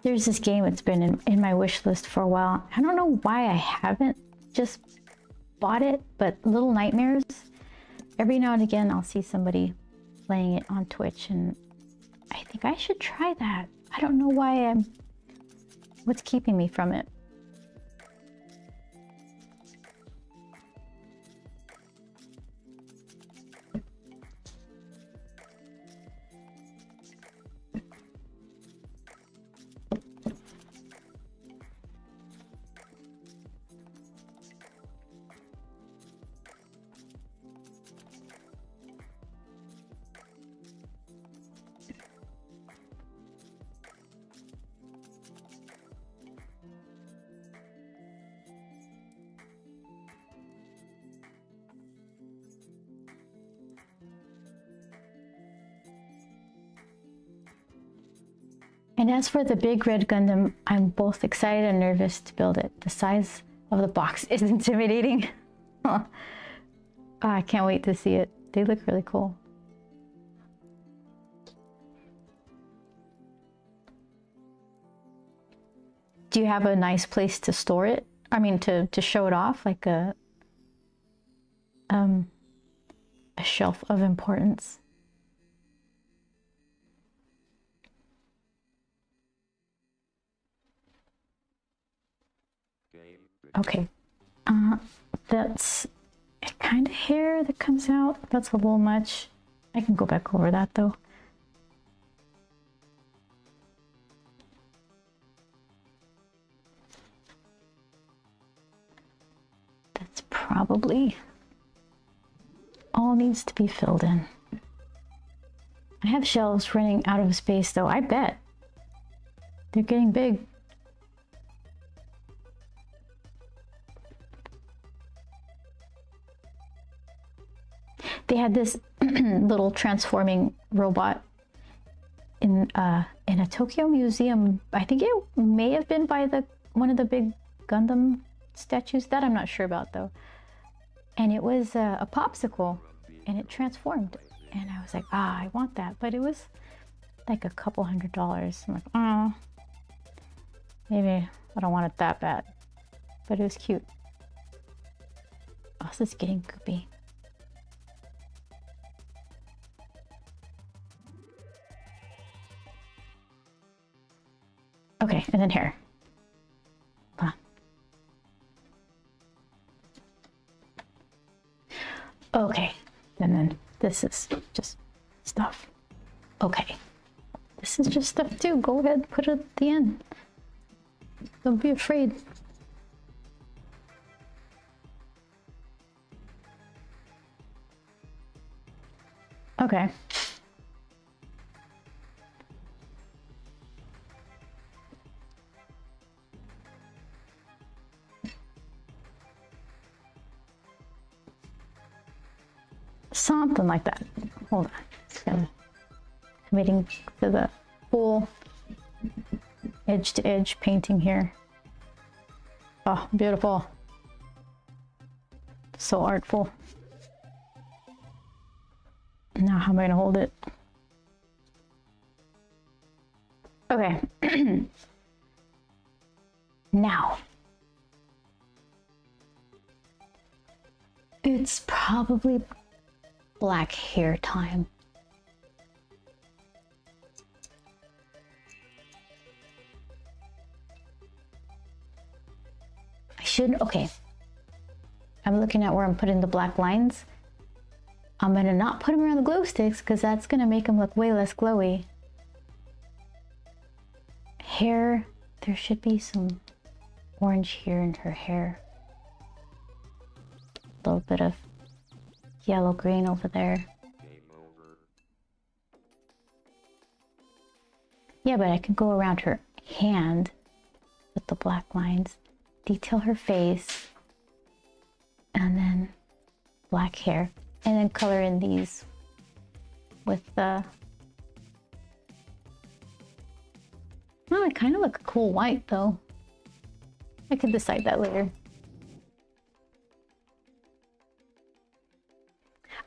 There's this game that's been in my wish list for a while. I don't know why I haven't just bought it, but Little Nightmares, every now and again I'll see somebody playing it on Twitch and I think I should try that. I don't know why what's keeping me from it. And as for the big red Gundam, I'm both excited and nervous to build it. The size of the box is intimidating. I can't wait to see it. They look really cool. Do you have a nice place to store it? I mean, to show it off, like a shelf of importance? Okay, that's a kind of hair that comes out. That's a little much. I can go back over that though. That's probably all needs to be filled in. I have shelves running out of space though, I bet. They're getting big. They had this little transforming robot in a Tokyo museum. I think it may have been by one of the big Gundam statues. That I'm not sure about though. And it was a popsicle, and it transformed. And I was like, ah, I want that. But it was like a couple $100. I'm like, oh, maybe I don't want it that bad. But it was cute. Oh, this is getting goopy. Okay, and then hair. Hold on. Okay, and then this is just stuff. Okay, this is just stuff too. Go ahead, put it at the end. Don't be afraid. Okay. Something like that. Hold on. Just gonna committing to the full edge to edge painting here. Oh, beautiful. So artful. Now how am I gonna hold it? Okay. Now. It's probably black hair time. I shouldn't, okay. I'm looking at where I'm putting the black lines. I'm gonna not put them around the glow sticks because that's gonna make them look way less glowy. Hair, there should be some orange here in her hair. A little bit of yellow green over there. Game over. Yeah, but I can go around her hand with the black lines, detail her face, and then black hair, and then color in these with the... Oh, I kind of look a cool white though. I could decide that later.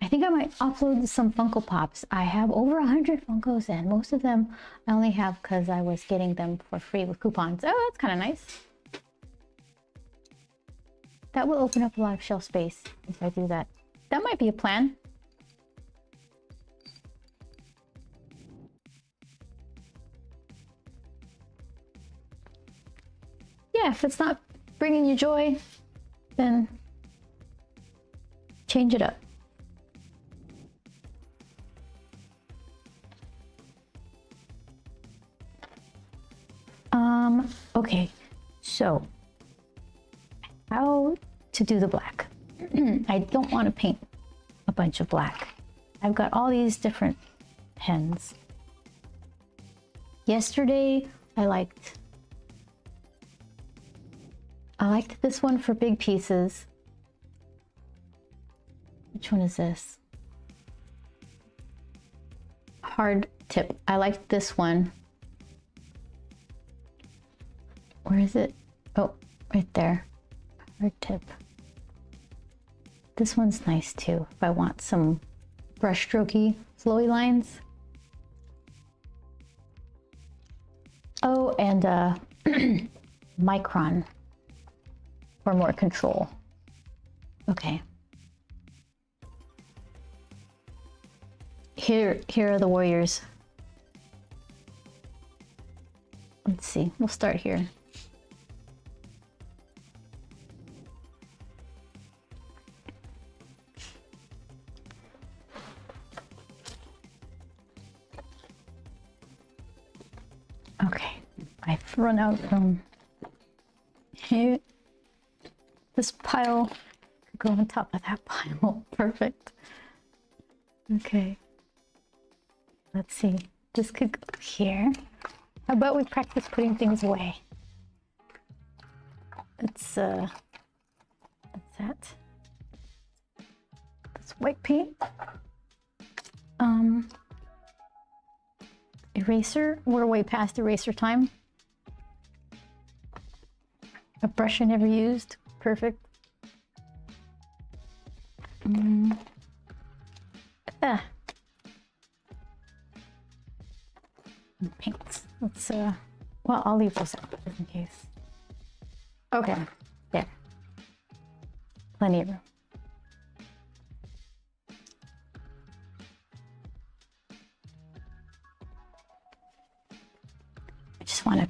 I think I might upload some Funko Pops. I have over 100 Funkos and most of them I only have because I was getting them for free with coupons. Oh, that's kind of nice. That will open up a lot of shelf space if I do that. That might be a plan. Yeah, if it's not bringing you joy, then change it up. Okay, so how to do the black. I don't want to paint a bunch of black. I've got all these different pens. Yesterday, I liked this one for big pieces. Which one is this? Hard tip. I liked this one. Where is it? Oh, right there. Hard tip. This one's nice too, if I want some brush strokey, flowy lines. Oh, and micron for more control. Okay. Here are the warriors. Let's see, we'll start here. Okay, I've run out from here. This pile could go on top of that pile. Perfect. Okay. Let's see. This could go here. How about we practice putting things away? It's what's that? That's white paint. Eraser. We're way past eraser time. A brush I never used. Perfect. Paints. Let's well, I'll leave those out just in case. Okay, there. Plenty of room. I just want to,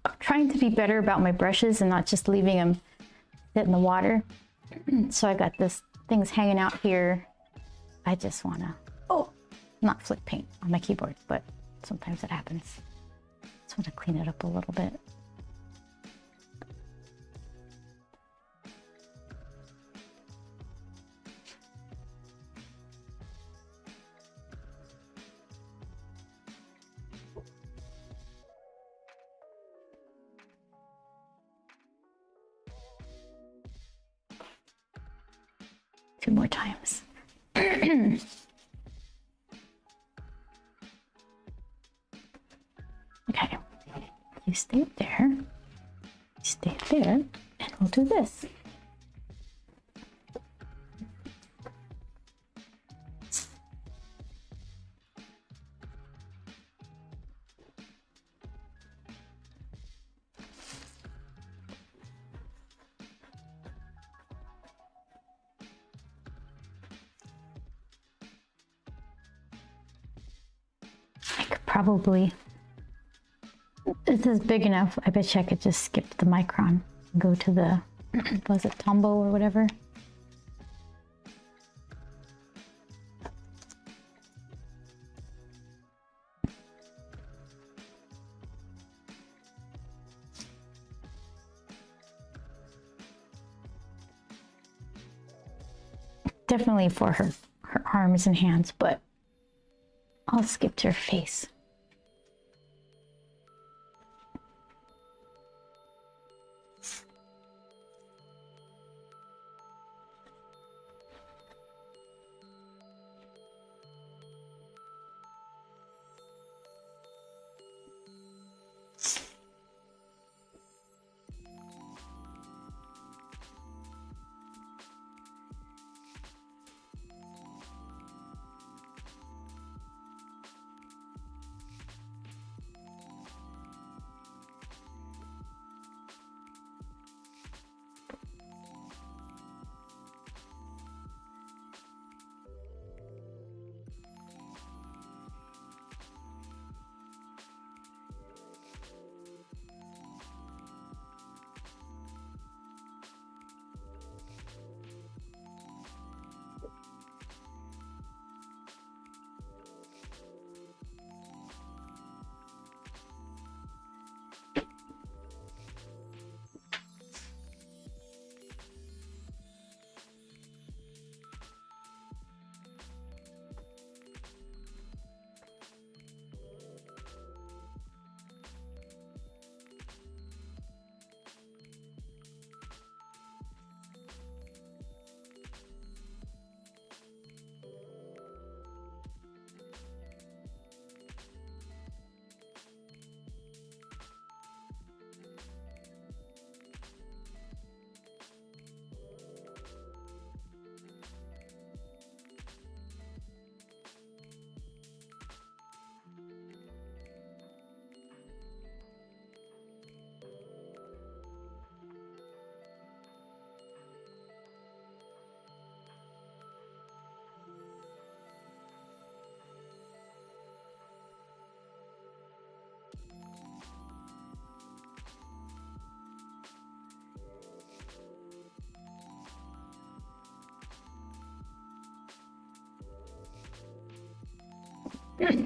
I'm trying to be better about my brushes and not just leaving them sit in the water. So I got this things hanging out here. I just want to, not flip paint on my keyboard, but sometimes it happens. Just want to clean it up a little bit. Two more times. Okay, you stay there, stay there, and we'll do this. I could probably, this is big enough, I bet you I could just skip the micron and go to the, was it Tombow or whatever? Definitely for her arms and hands, but I'll skip to her face.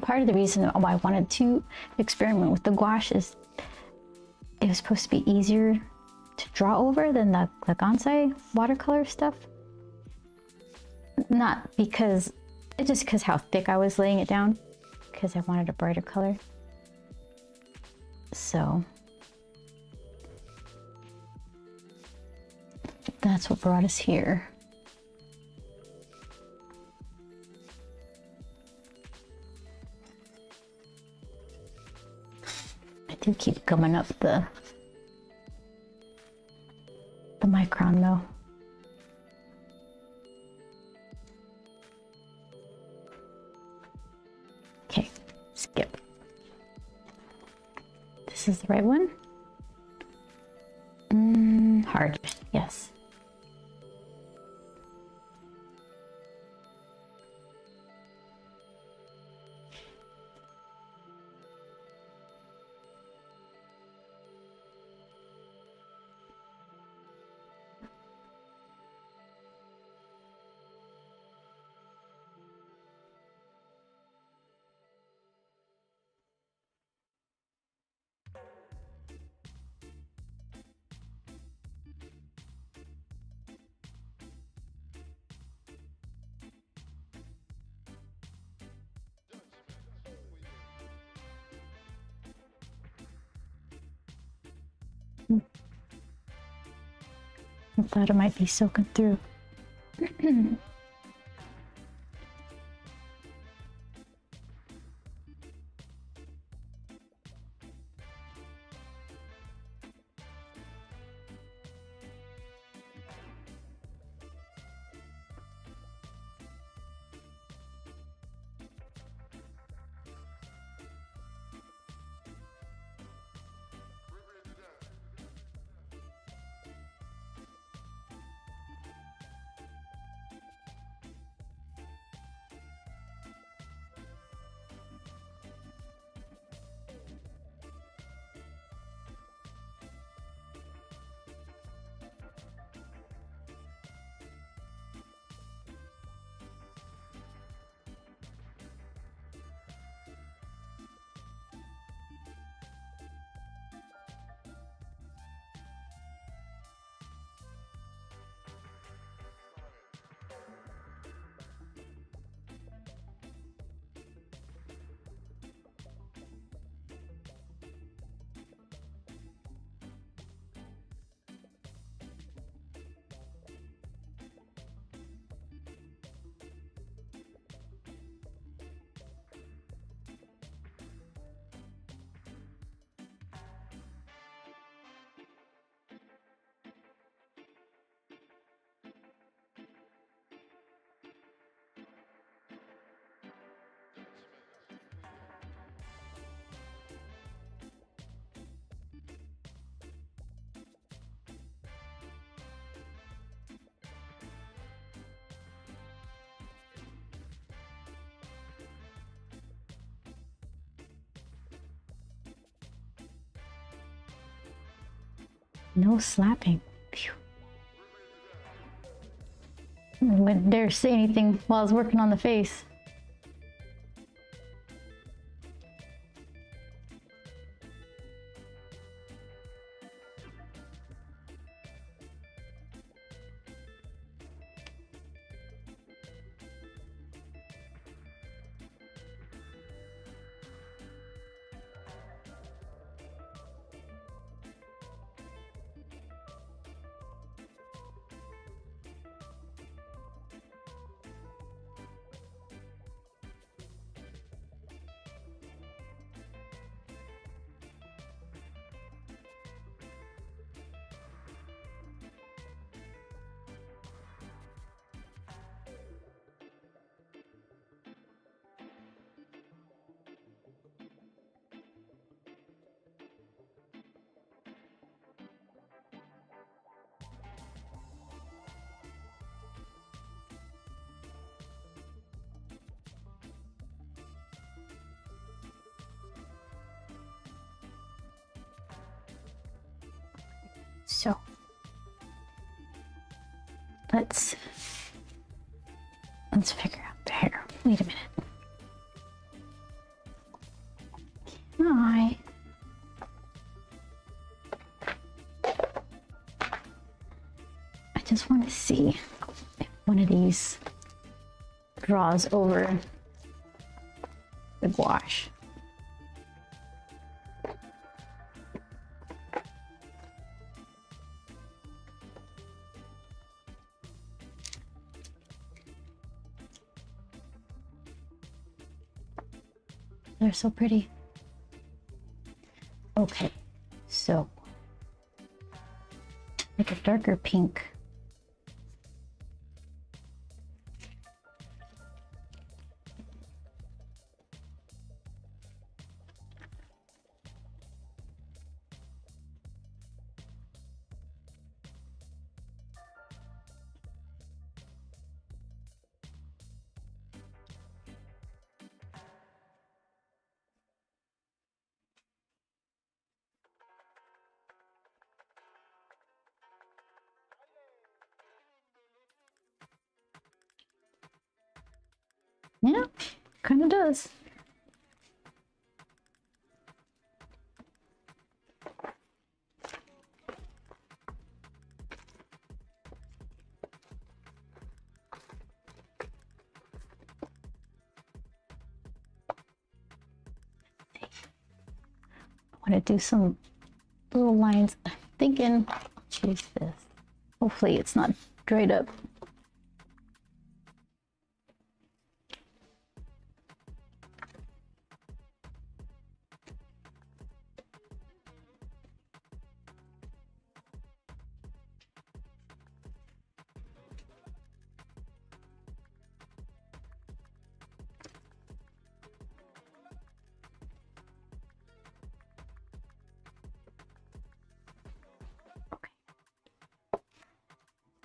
Part of the reason why I wanted to experiment with the gouache is it was supposed to be easier to draw over than the Gansai watercolor stuff. Not because, it's just because how thick I was laying it down, because I wanted a brighter color. So that's what brought us here. I do keep coming up the micron though. Okay, skip. This is the right one? Hard, yes. I thought it might be soaking through. No slapping. Phew. I wouldn't dare say anything while I was working on the face. So let's figure out the hair. Wait a minute. I just want to see if one of these draws over the gouache. They're so pretty. Okay, so like a darker pink. Yeah, kind of does. I want to do some little lines. I'm thinking I'll choose this. Hopefully it's not dried up.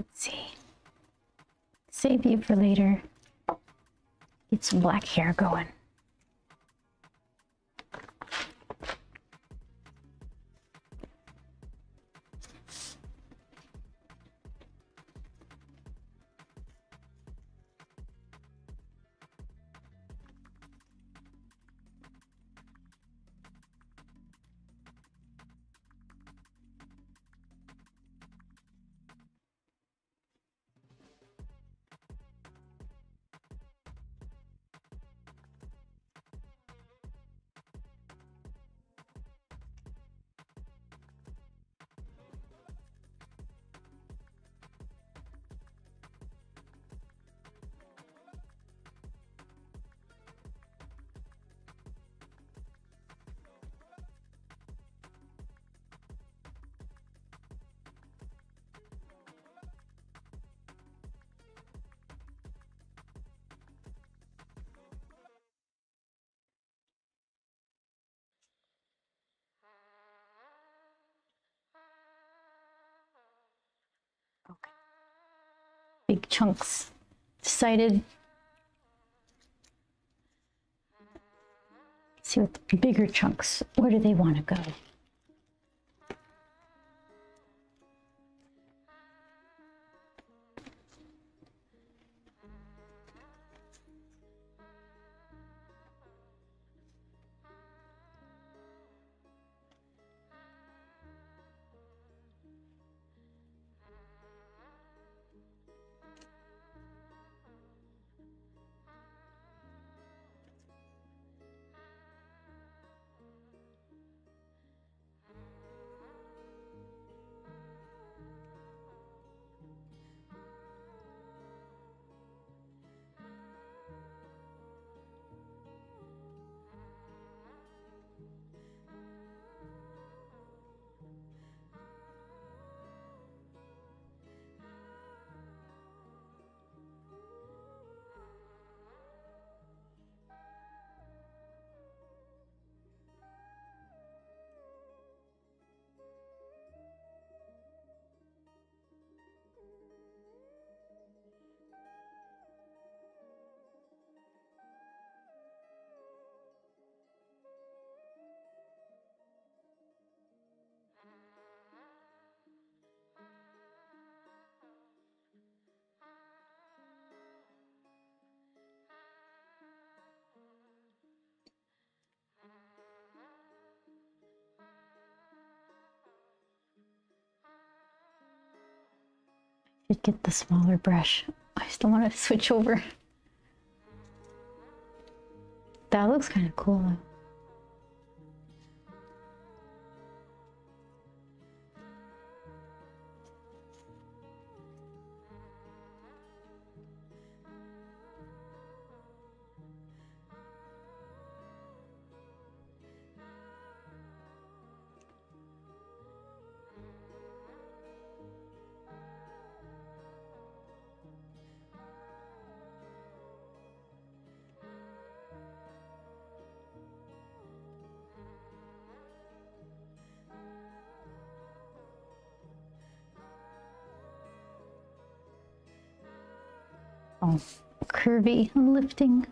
Let's see. Save you for later. Get some black hair going. Okay. Big chunks. Decided. See what the bigger chunks, where do they want to go? Should get the smaller brush. I still want to switch over. That looks kind of cool though. Oh, curvy and lifting.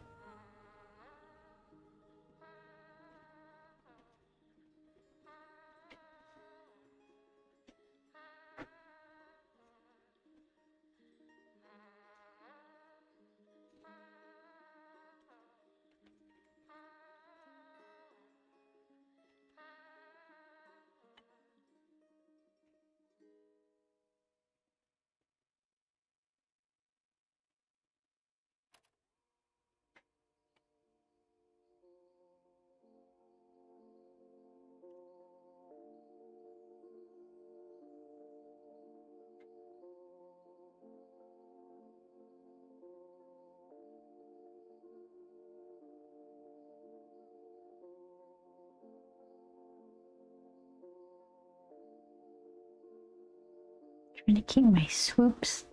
Trying to keep my swoops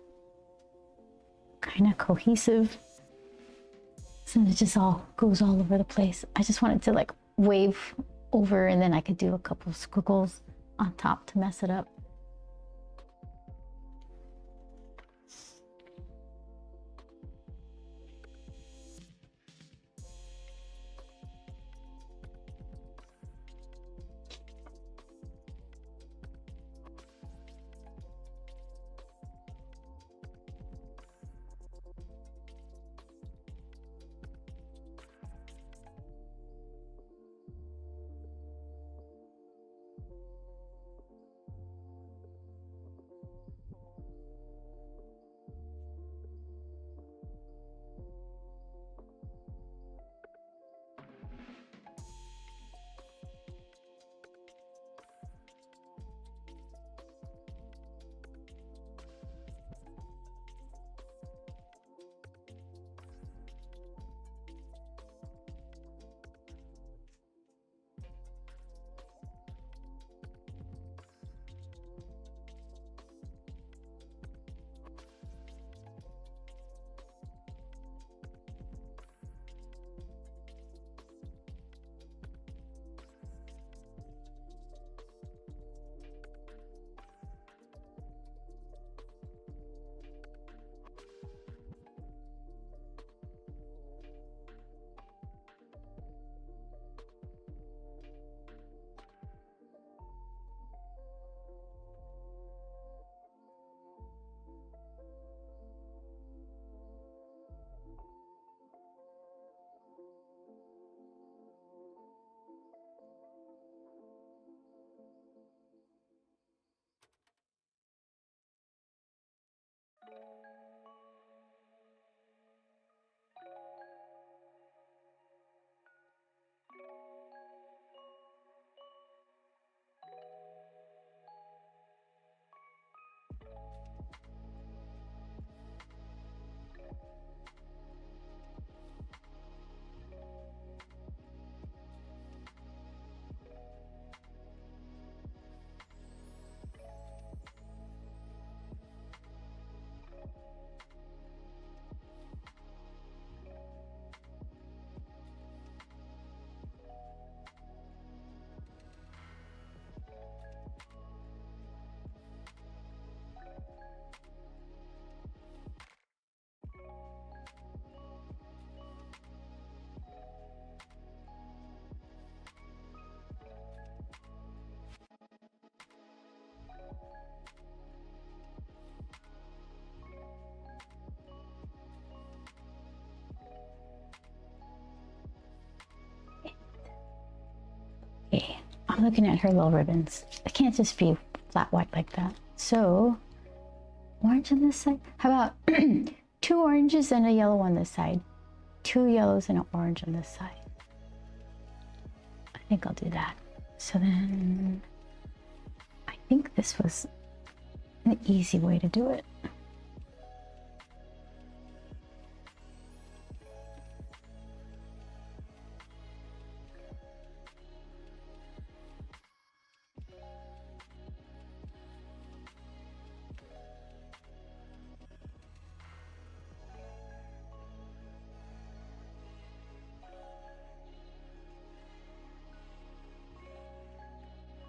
kind of cohesive. So it just all goes all over the place. I just want it to like wave over, and then I could do a couple of squiggles on top to mess it up. Okay, I'm looking at her little ribbons. It can't just be flat white like that. So orange on this side? How about 2 oranges and a yellow on this side? 2 yellows and an orange on this side. I think I'll do that. So then I think this was an easy way to do it.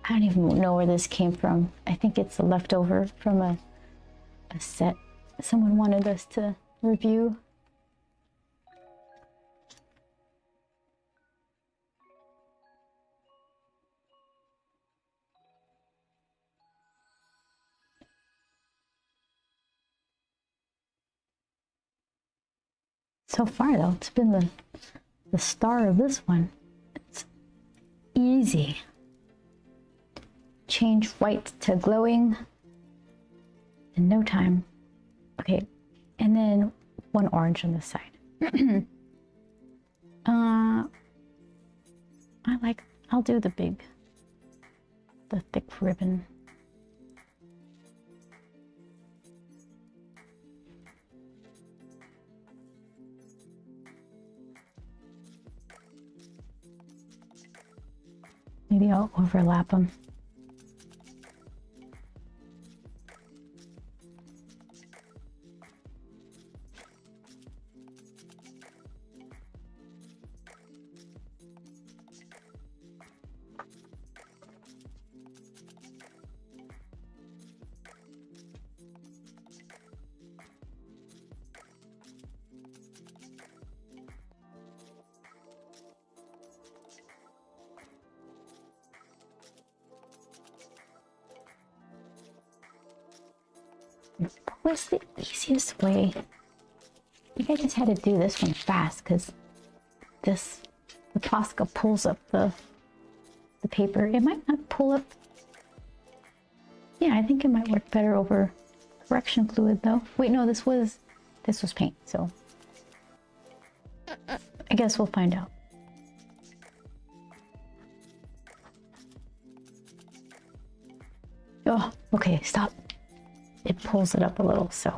I don't even know where this came from. I think it's a leftover from a set someone wanted us to review. So far though, it's been the star of this one. It's easy. Change white to glowing in no time. Okay, and then 1 orange on this side. I'll do the thick ribbon. Maybe I'll overlap them. What's the easiest way? I think I just had to do this one fast because the Posca pulls up the paper. It might not pull up. Yeah, I think it might work better over correction fluid though. Wait, no, this was paint, so I guess we'll find out. Oh, okay, stop. It pulls it up a little, so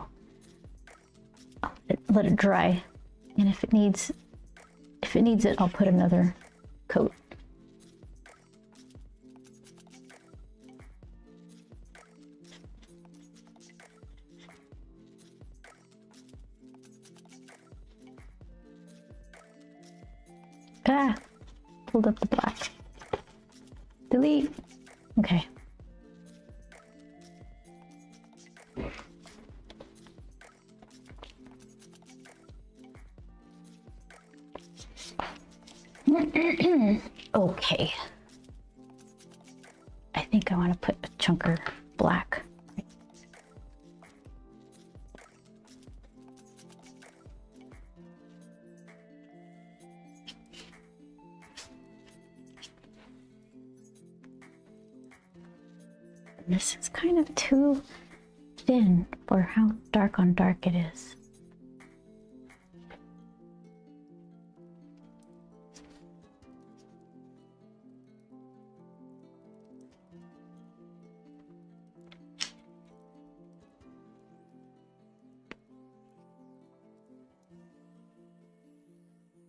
I'll let it dry. And if it needs it, I'll put another coat. Ah, pulled up the black. Delete. Okay. Okay. I think I want to put a chunker black. This is kind of too thin for how dark on dark it is.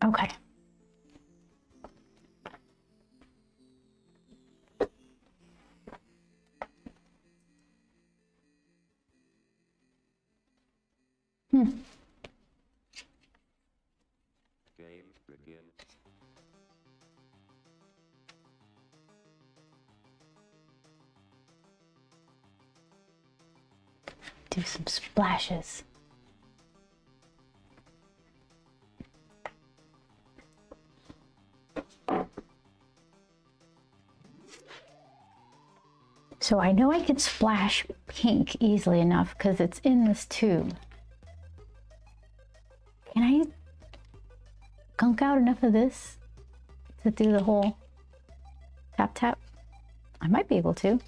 Okay. Game begin. Do some splashes. So I know I could splash pink easily enough because it's in this tube. Can I gunk out enough of this to do the whole tap tap? I might be able to.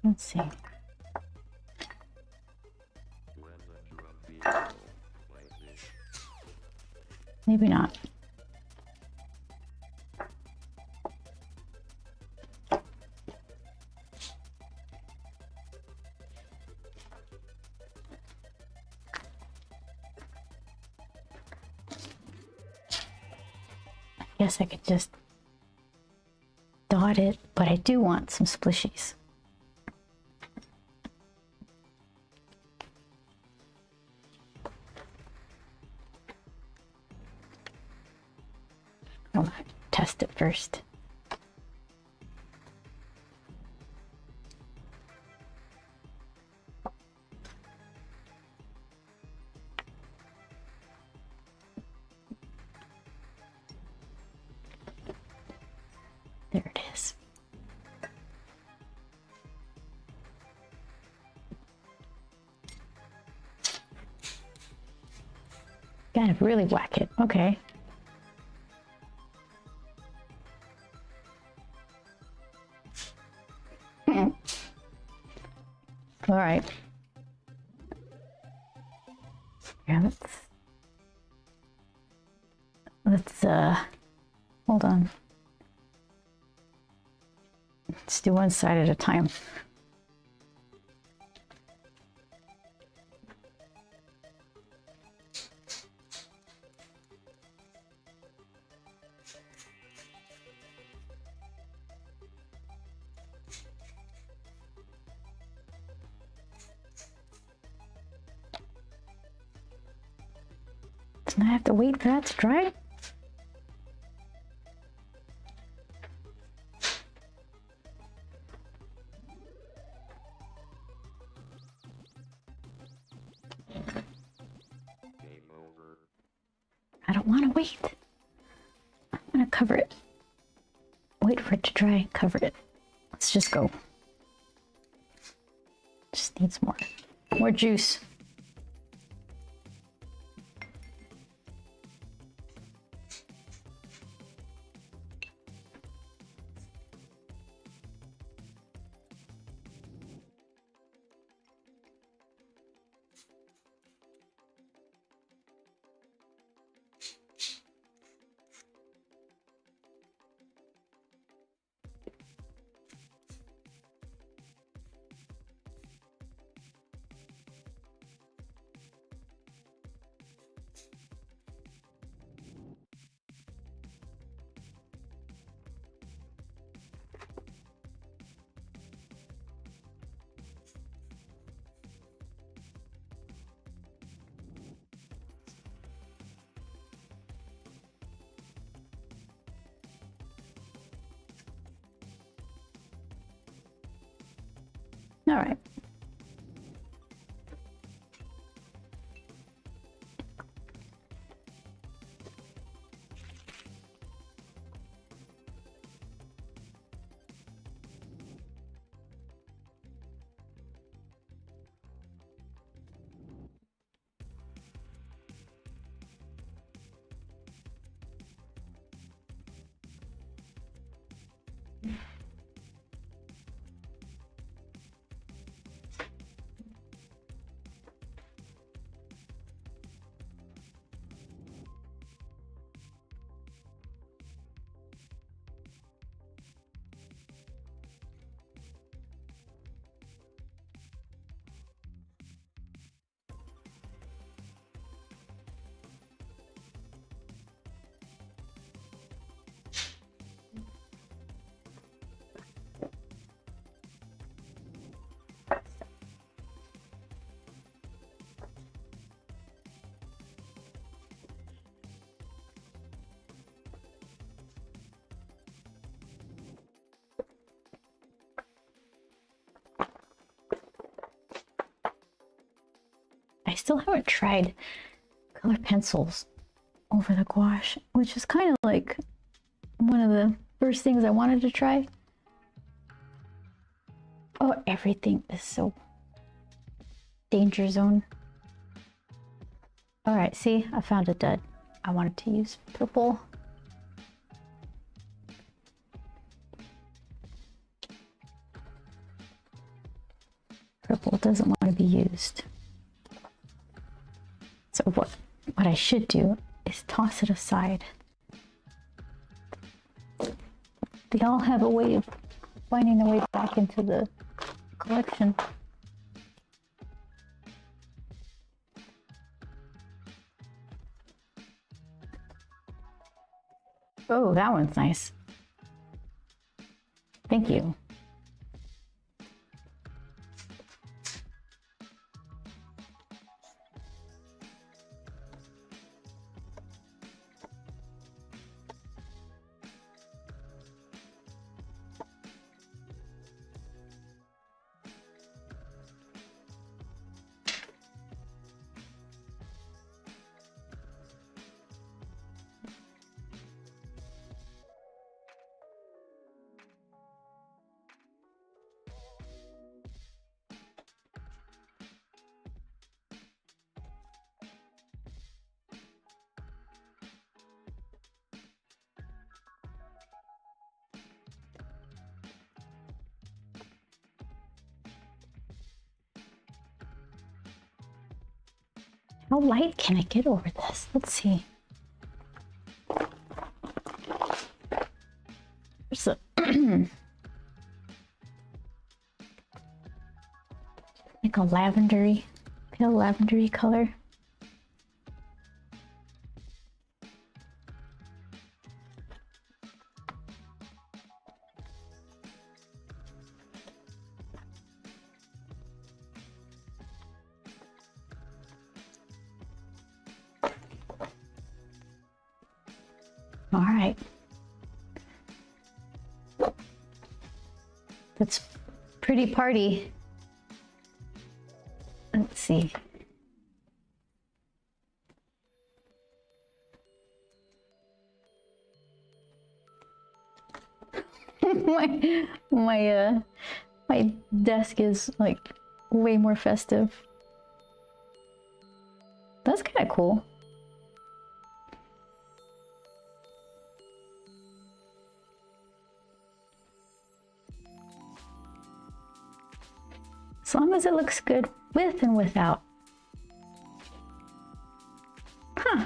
Let's see. Maybe not. I guess I could just dot it, but I do want some splishies. Hold on, test it first. There it is. Gotta really whack it. Okay. All right. Yeah, let's hold on. Let's do one side at a time. So now I have to wait for that to dry. I don't want to wait. I'm gonna cover it. Wait for it to dry, cover it. Let's just go. Just needs more juice. All right. I still haven't tried color pencils over the gouache, which is kind of like one of the first things I wanted to try. Oh, everything is so danger zone. All right, see, I found a dud. I wanted to use purple. purple doesn't want to be used. So what I should do is toss it aside. They all have a way of finding their way back into the collection. Oh, that one's nice. Thank you. How light can I get over this? Let's see. There's a like a lavendery, pale lavendery color. All right. That's pretty party. Let's see. My desk is like way more festive. That's kind of cool. As long as it looks good with and without. Huh.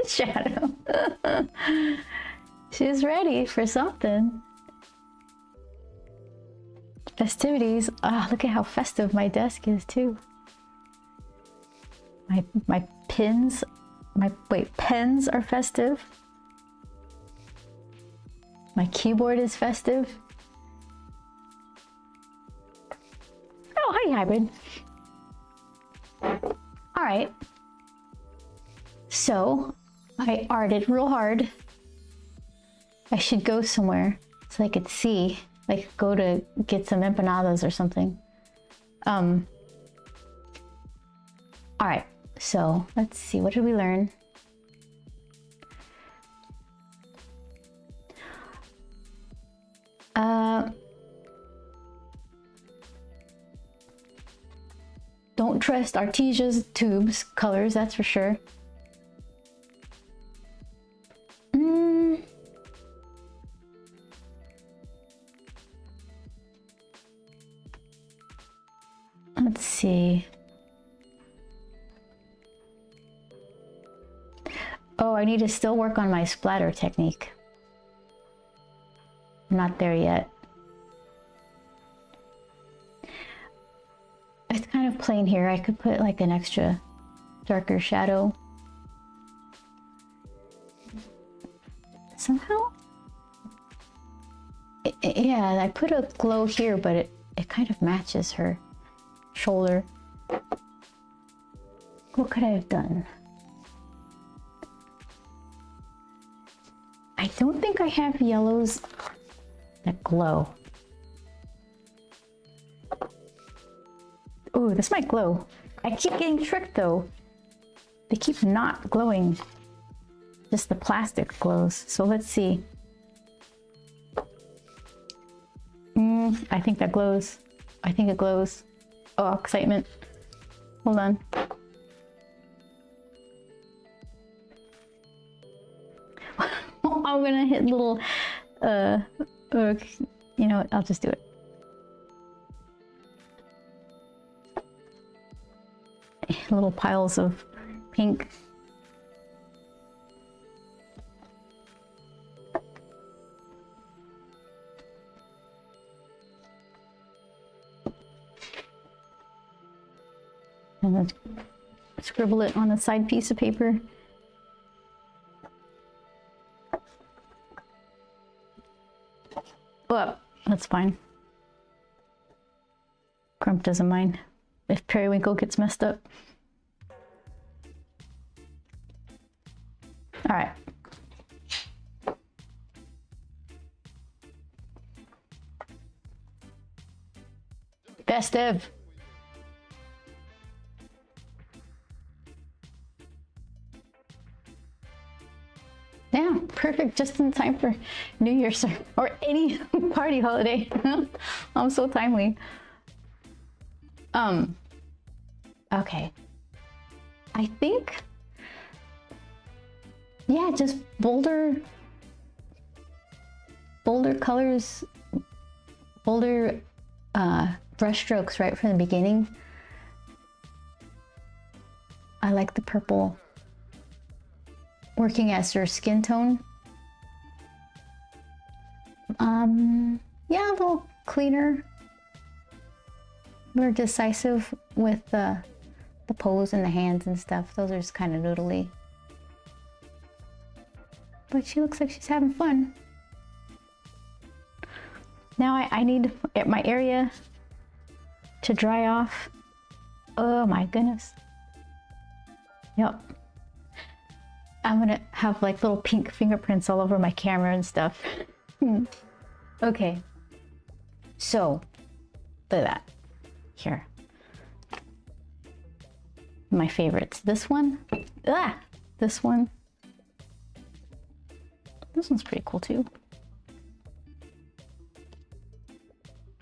Shadow. She's ready for something. Festivities. Ah, look at how festive my desk is too. My pins, pens are festive. My keyboard is festive. Oh, hi, hybrid. All right. So I arted real hard. I should go somewhere so I could see, like go to get some empanadas or something. All right. So let's see. What did we learn? Don't trust Artesia's tubes colors, that's for sure. Let's see. Oh, I need to still work on my splatter technique. I'm not there yet. It's kind of plain here. I could put like an extra darker shadow. Somehow? Yeah, I put a glow here, but it kind of matches her shoulder. What could I have done? I don't think I have yellows that glow. Oh, this might glow. I keep getting tricked though. They keep not glowing. Just the plastic glows. So let's see. I think that glows. I think it glows. Oh, excitement. Hold on. I'm gonna hit little, you know what, I'll just do it. Little piles of pink. And then scribble it on a side piece of paper. But that's fine. Grump doesn't mind if periwinkle gets messed up. All right. Festive. Yeah, perfect. Just in time for New Year's or any party holiday. I'm so timely. Okay. I think, yeah, just bolder colors, bolder brush strokes right from the beginning. I like the purple working as your skin tone. Yeah, a little cleaner, more decisive with the pose and the hands and stuff. Those are just kind of noodly. But she looks like she's having fun. Now I need my area to dry off. Oh my goodness. Yep. I'm gonna have like little pink fingerprints all over my camera and stuff. Okay. So, look at that. Here. My favorites. This one. Ah! This one. This one's pretty cool too.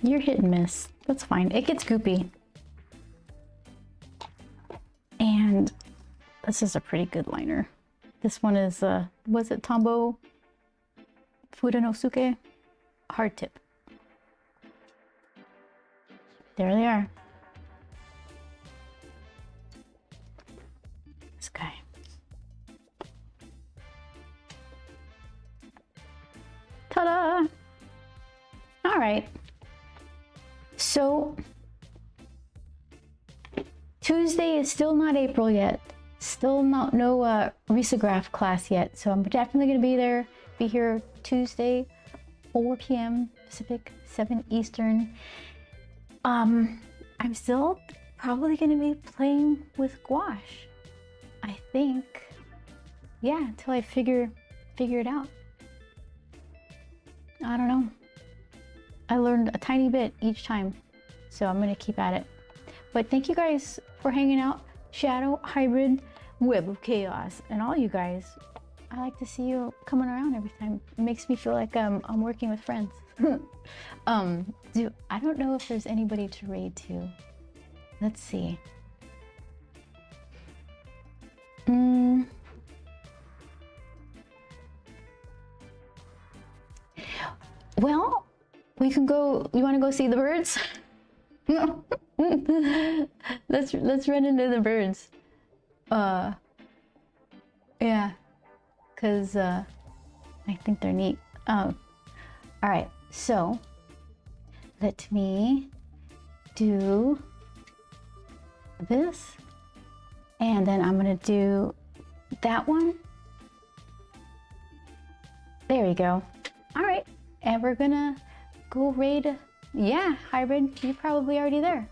You're hit and miss. That's fine. It gets goopy. And this is a pretty good liner. This one is, was it Tombow Fudenosuke? Hard tip. There they are. This guy. Ta-da! All right. So, Tuesday is still not April yet. Still no risograph class yet. So I'm definitely gonna be here Tuesday, 4 p.m. Pacific, 7 Eastern. I'm still probably gonna be playing with gouache. I think, yeah, until I figure it out. I don't know. I learned a tiny bit each time, so I'm gonna keep at it. But thank you guys for hanging out. Shadow, Hybrid, Web of Chaos, and all you guys. I like to see you coming around every time. It makes me feel like I'm working with friends. I don't know if there's anybody to raid to. Let's see. Well, we can go. You want to go see the birds? No. let's run into the birds. Yeah, cause I think they're neat. All right. So let me do this, and then I'm gonna do that one. There we go. All right, and we're gonna go raid. Yeah, Hybrid, you're probably already there.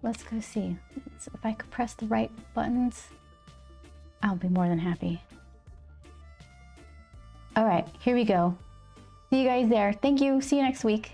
Let's go see. If I could press the right buttons, I'll be more than happy. All right, here we go. See you guys there. Thank you. See you next week.